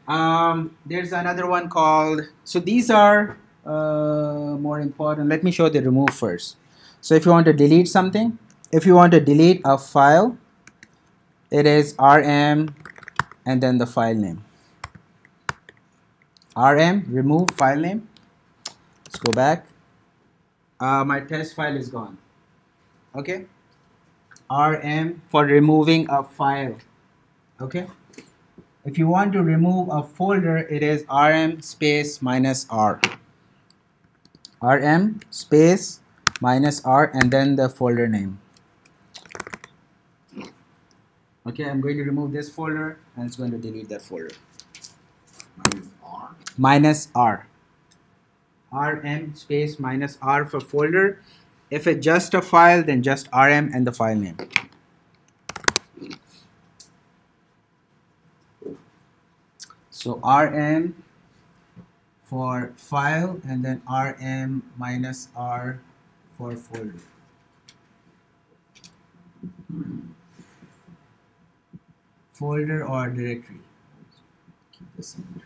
There's another one called. So these are more important. Let me show the remove first. So if you want to delete something, if you want to delete a file, it is rm and then the file name. Rm remove file name. Let's go back. My test file is gone. Okay. Rm for removing a file. Okay. If you want to remove a folder, it is rm space minus r. Rm space minus r and then the folder name. Okay, I'm going to remove this folder and it's going to delete that folder. Minus R? Minus r. Rm space minus r for folder. If it's just a file, then just rm and the file name. So rm for file and then rm minus r for folder. Folder or directory. Keep this in.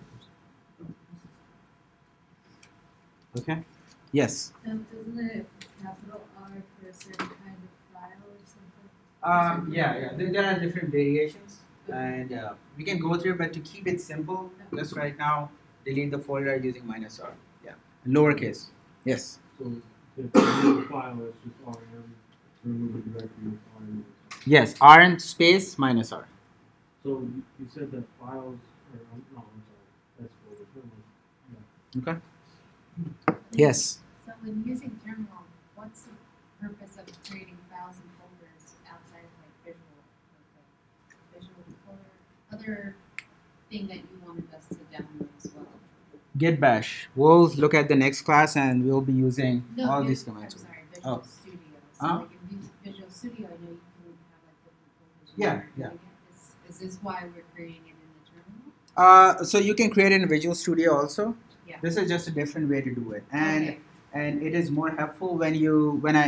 Okay. Yes. Doesn't it capital R for a certain kind of file or something? Yeah. There are different variations, and we can go through. But to keep it simple, just right now, delete the folder using minus r. Yeah. Lowercase. Yes. So to remove the file, it's just rm. To remove the directory, rm. Yes. Rm space minus r. So you said that files, or no, I'm sorry, that's folders. Yeah. Okay. Yes. So when using terminal, what's the purpose of creating files and folders outside of like visual folder? Other thing that you wanted us to download as well. Git bash. We'll look at the next class and we'll be using all these I'm commands. sorry, Visual Studio. So like in Visual Studio, I know you can have like different folders. Yeah. Is this why we're creating it in the terminal? So you can create it in Visual Studio also. Yeah. This is just a different way to do it, and Okay. and it is more helpful when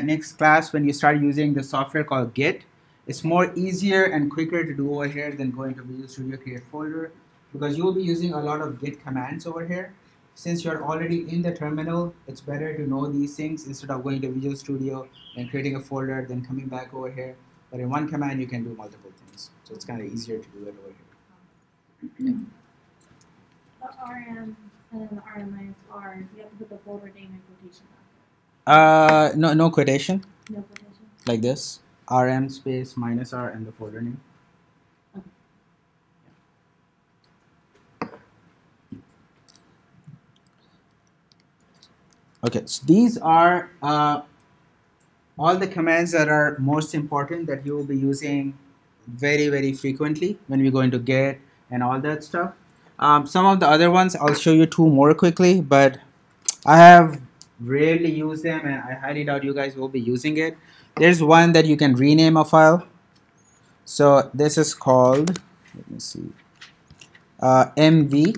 next class when you start using the software called Git. It's more easier and quicker to do over here than going to Visual Studio create folder, because you will be using a lot of Git commands over here. Since you're already in the terminal, it's better to know these things instead of going to Visual Studio and creating a folder, then coming back over here. But in one command, you can do multiple things, so it's kind of easier to do it over here. The RM and then the RM minus R, you have to put the folder name in quotation after. No quotation. No quotation. Like this. RM space minus R and the folder name. Okay, so these are all the commands that are most important that you will be using very, very frequently when we go into Git and all that stuff. Some of the other ones, I'll show you two more quickly, but I have rarely used them and I highly doubt you guys will be using it. There's one that you can rename a file. So this is called, let me see, MV.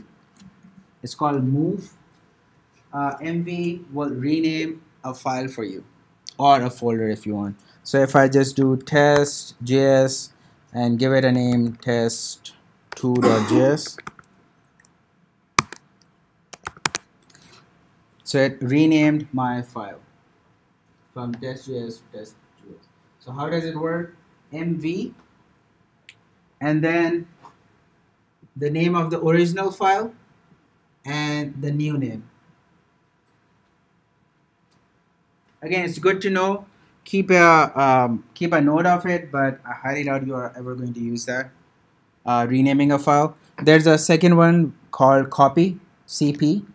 It's called move. MV will rename a file for you or a folder if you want. So if I just do test.js and give it a name test2.js, so it renamed my file from test.js to test.js. So how does it work? MV and then the name of the original file and the new name. Again, it's good to know. Keep a note of it, but I highly doubt you are ever going to use that. Renaming a file. There's a second one called copy, CP.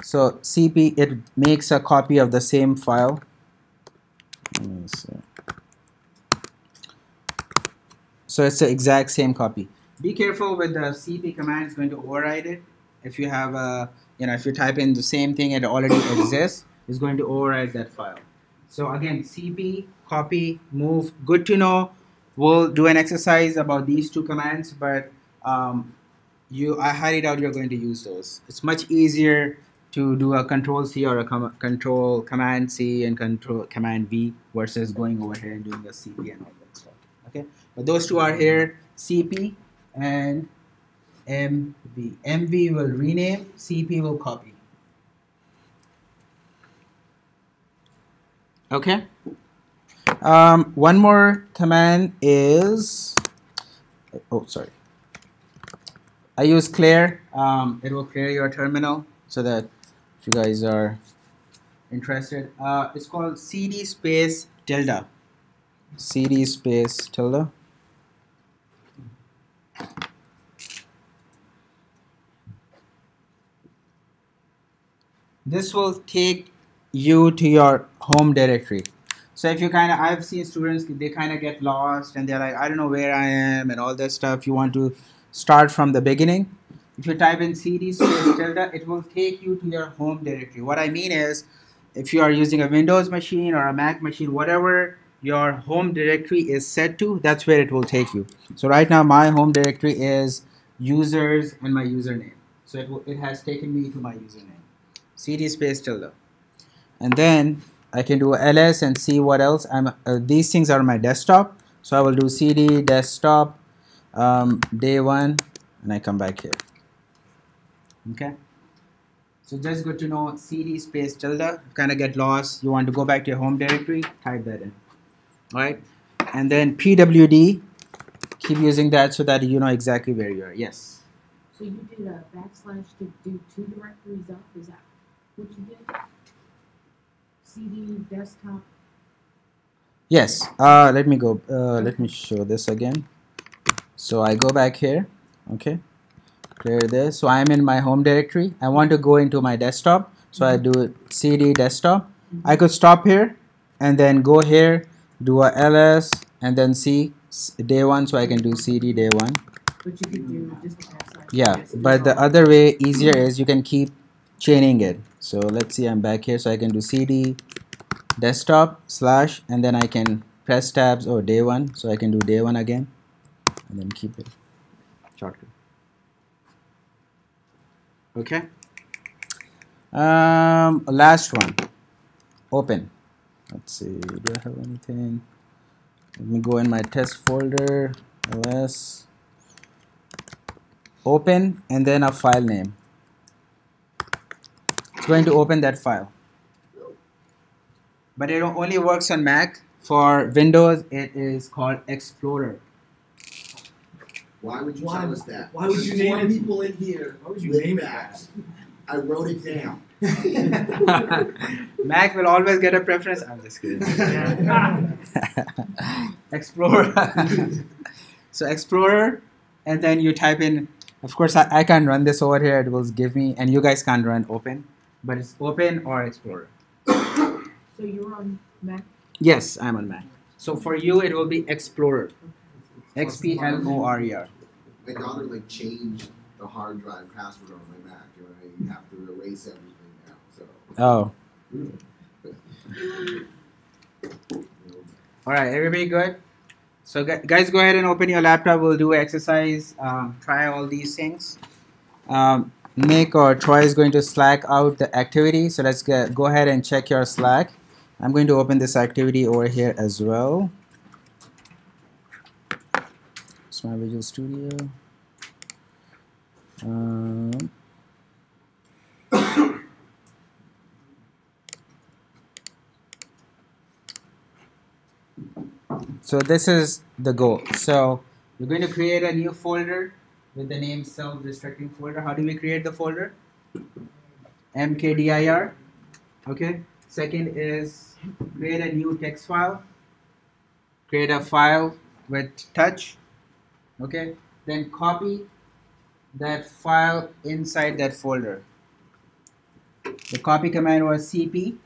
So CP, it makes a copy of the same file. Let me see. So it's the exact same copy. Be careful with the CP command; it's going to override it. If you have a, if you type in the same thing and it already exists, it's going to override that file. So again, CP, copy, move. Good to know. We'll do an exercise about these two commands, but I highly doubt you're going to use those. It's much easier to do a Control C or a Control Command C and Control Command V versus going over here and doing the CP and all that stuff. Okay, but those two are here, CP and MV. MV will rename, CP will copy. Okay. One more command is, oh sorry, I use clear. It will clear your terminal so that if you guys are interested, it's called cd space tilde. cd space tilde. This will take you to your home directory. So if you I've seen students, they get lost and they're like, I don't know where I am and all that stuff. You want to start from the beginning. If you type in cd space tilde, it will take you to your home directory. What I mean is, if you are using a Windows machine or a Mac machine, whatever your home directory is set to, that's where it will take you. So right now my home directory is users and my username. So it has taken me to my username. cd space tilde, and then I can do ls and see what else. These things are my desktop, so I will do cd desktop day one, and I come back here. Okay, so just good to know, cd space tilde. Get lost, you want to go back to your home directory, type that in. All right, and then pwd, keep using that so that you know exactly where you are. Yes. So you did a backslash to do 2 directories up, is that what you did? CD, desktop? Yes. Let me go. Let me show this again. So I go back here. Okay. Clear this. So I'm in my home directory. I want to go into my desktop. So I do cd desktop. I could stop here and then go here, do a ls, and then see day one. So I can do cd day one. But you could do just a backslash. Yeah, but the other way easier is you can keep chaining it. So let's see, I'm back here, so I can do cd desktop slash, and then I can press tabs or day one, so I can do day one again, and then keep it shortcut. Okay. Last one, open. Let's see, do I have anything? Let me go in my test folder, ls, open, and then a file name. It's going to open that file. But it only works on Mac. For Windows, it is called Explorer. Why would you tell us that? Why would you There's name more it? people in here. Why would you with name it Macs. I wrote it down. Mac will always get a preference. I'm just kidding. Explorer. So Explorer, and then you type in. Of course, I can't run this over here. It will give me, and you guys can't run open, but it's open or Explorer. So you're on Mac? Yes, I'm on Mac. So for you, it will be Explorer. Explorer. My daughter changed the hard drive password on my Mac, and I have to erase everything now. So. Oh. All right, everybody good? So guys, go ahead and open your laptop. We'll do exercise. Try all these things. Nick or Troy is going to Slack out the activity. So let's go ahead and check your Slack. I'm going to open this activity over here as well. It's my Visual Studio. So this is the goal. So we're going to create a new folder with the name self-destructing folder. How do we create the folder? mkdir. Okay. Second is create a new text file. Create a file with touch. Okay. Then copy that file inside that folder. The copy command was cp.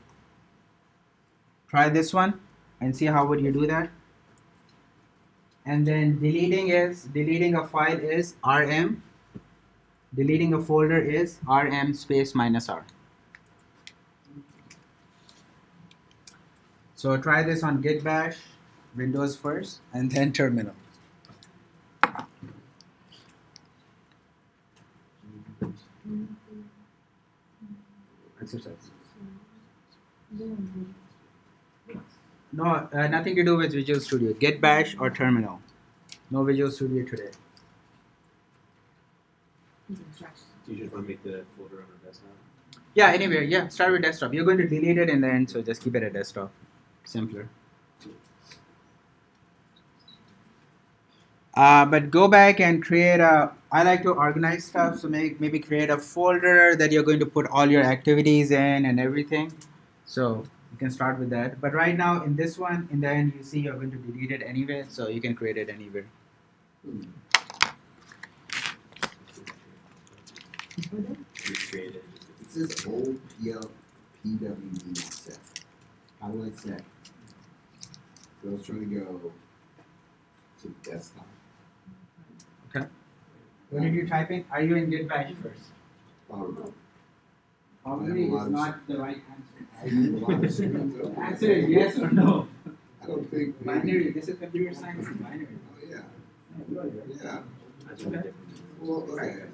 Try this one and see how would you do that. And then deleting a file is rm. Deleting a folder is rm space -r. So try this on git bash, Windows first, and then terminal. Exercise. No, nothing to do with Visual Studio. Git Bash or Terminal. No Visual Studio today. Do you just want to make the folder on our desktop? Yeah, anyway, yeah, start with desktop. You're going to delete it in the end, so just keep it at desktop. Simpler. But go back and create a, I like to organize stuff, so maybe create a folder that you're going to put all your activities in and everything. So you can start with that. But right now in this one, in the end, you see you're going to delete it anyway, so you can create it anywhere. It says old PWD set. How do I set? So I was trying to go to desktop. Okay. What did you type in? Are you in Git Bash first? Probably. Probably is not the right answer. I have a lot of screens open. The answer is yes or no. I don't think. Binary. This is computer science. Binary. Oh yeah. Yeah. Okay. Well, okay.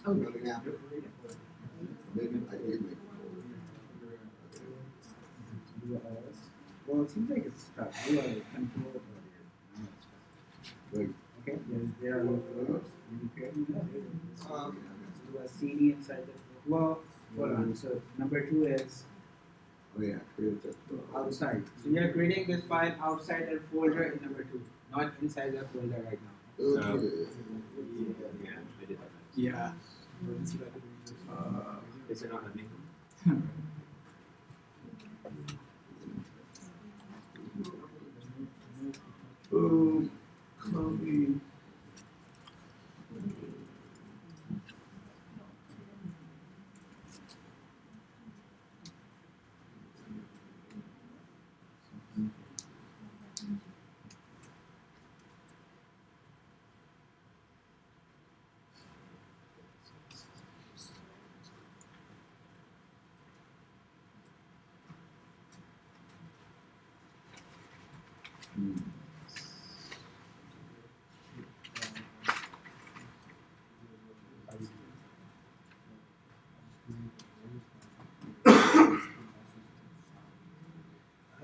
Running out. Maybe I did make. Well, it seems like it's tough. You are control Like, okay, there are no photos. Do a CD inside the well, hold on. So number 2 is oh yeah, create text outside. So you're creating this file outside the folder in number 2, not inside the folder right now. Okay. Yeah, I did that. Yeah. Is it not letting? Copy.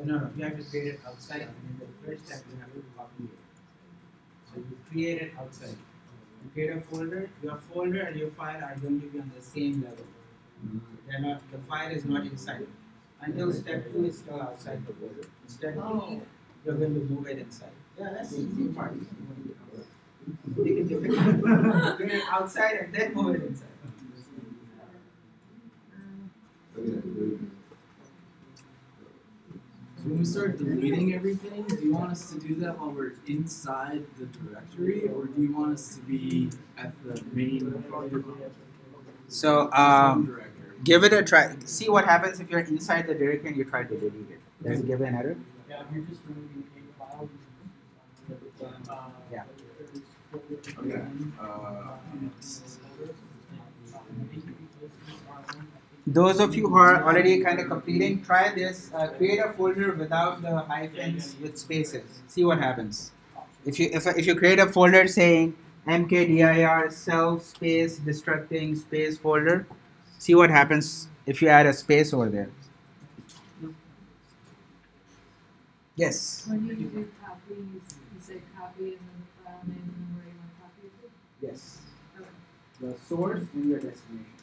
No, you have to create it outside, and in the first step you have to copy it. So you create it outside. You create a folder. Your folder and your file are going to be on the same level. They're not. The file is not inside. Until step 2 is still outside the folder. Step 3, you're going to move it inside. Yeah, that's the easy part. Make it difficult. Create it outside and then move it inside. So when we start deleting everything, do you want us to do that while we're inside the directory, or do you want us to be at the main So give it a try. See what happens if you're inside the directory and you try to delete it. Does it give an error? Yeah, if you're just removing a file. Yeah. Okay. Those of you who are already kind of completing, try this. Create a folder without the hyphens with spaces. See what happens. If you create a folder saying mkdir self space destructing space folder, see what happens if you add a space over there. Yes. When you do copy, you say copy and then the file name and then where you want to copy it to? Yes. The source and your destination.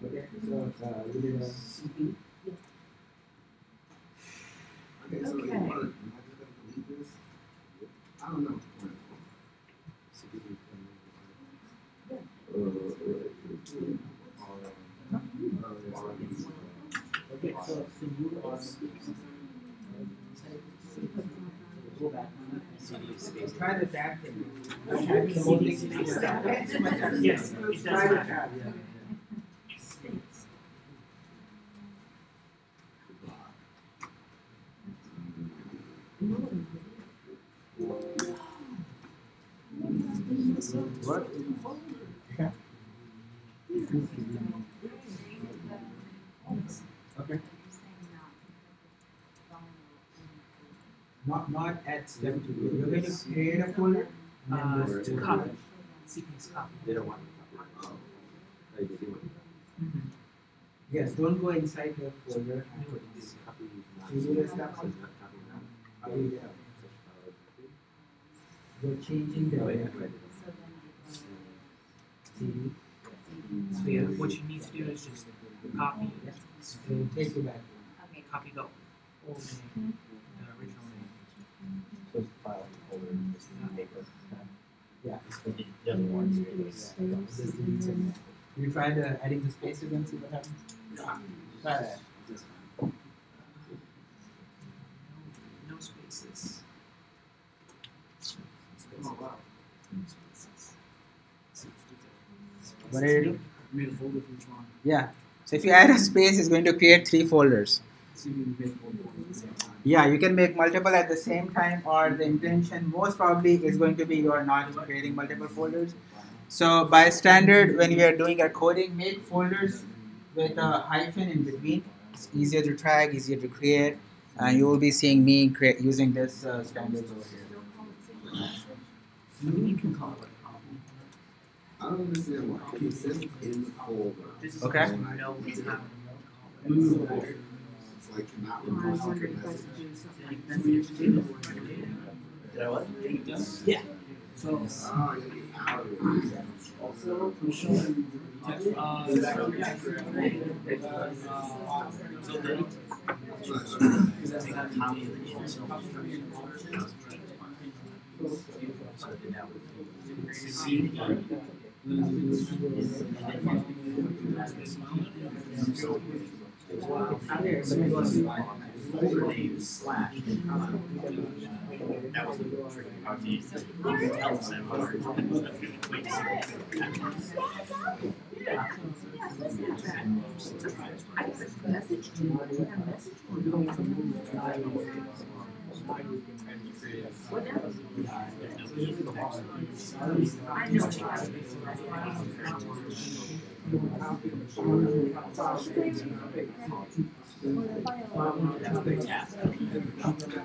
Okay, so we did a CP. Okay, so Okay. am I just gonna delete this? I don't know. Okay, so you are go back. Try the tab thing. Yes, it does Try the matter. tab. Yeah. What? Okay. Okay. Not at step 2. You're going to create a folder. To copy. Sequence copy. They don't want to copy. They do want to copy. Yes, don't go inside the folder. Copy You do the steps. You're changing the CD. So yeah, what you need to do is just copy And take it back. copy the old name, the original name. So it's file folder, just paper. Yeah. It doesn't want to. You try to adding the spaces and see what happens? Try that. No spaces. Oh, wow. What did you do? Made a folder for each one. Yeah. So if you add a space, it's going to create 3 folders. So you can make multiple at the same time. Yeah, you can make multiple at the same time, or the intention most probably is going to be you are not creating multiple folders. So by standard, when we are doing our coding, make folders with a hyphen in between. It's easier to track, easier to create, and you will be seeing me using this standards over here. You can call it. I don't understand why. It says in the folder. Okay. So when I move the folder, it's like cannot replace the message. Did I what? Yeah. So, Oh, you get out of it. also, we'll show you text, so they, because they got a copy of the email, so see, slash. That was the tricky part. You can tell it's that hard.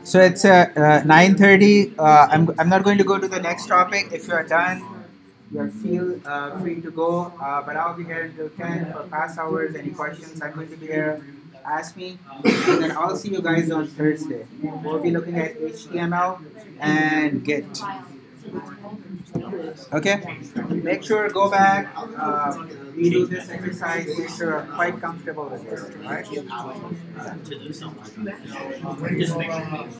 So it's 9:30. I'm not going to go to the next topic. If you are done, you feel free to go. But I'll be here until 10 for past hours. Any questions? I'm going to be here. Ask me, and then I'll see you guys on Thursday. We'll be looking at HTML and Git. Okay? Make sure go back, redo this exercise, make sure you're quite comfortable with this. Alright?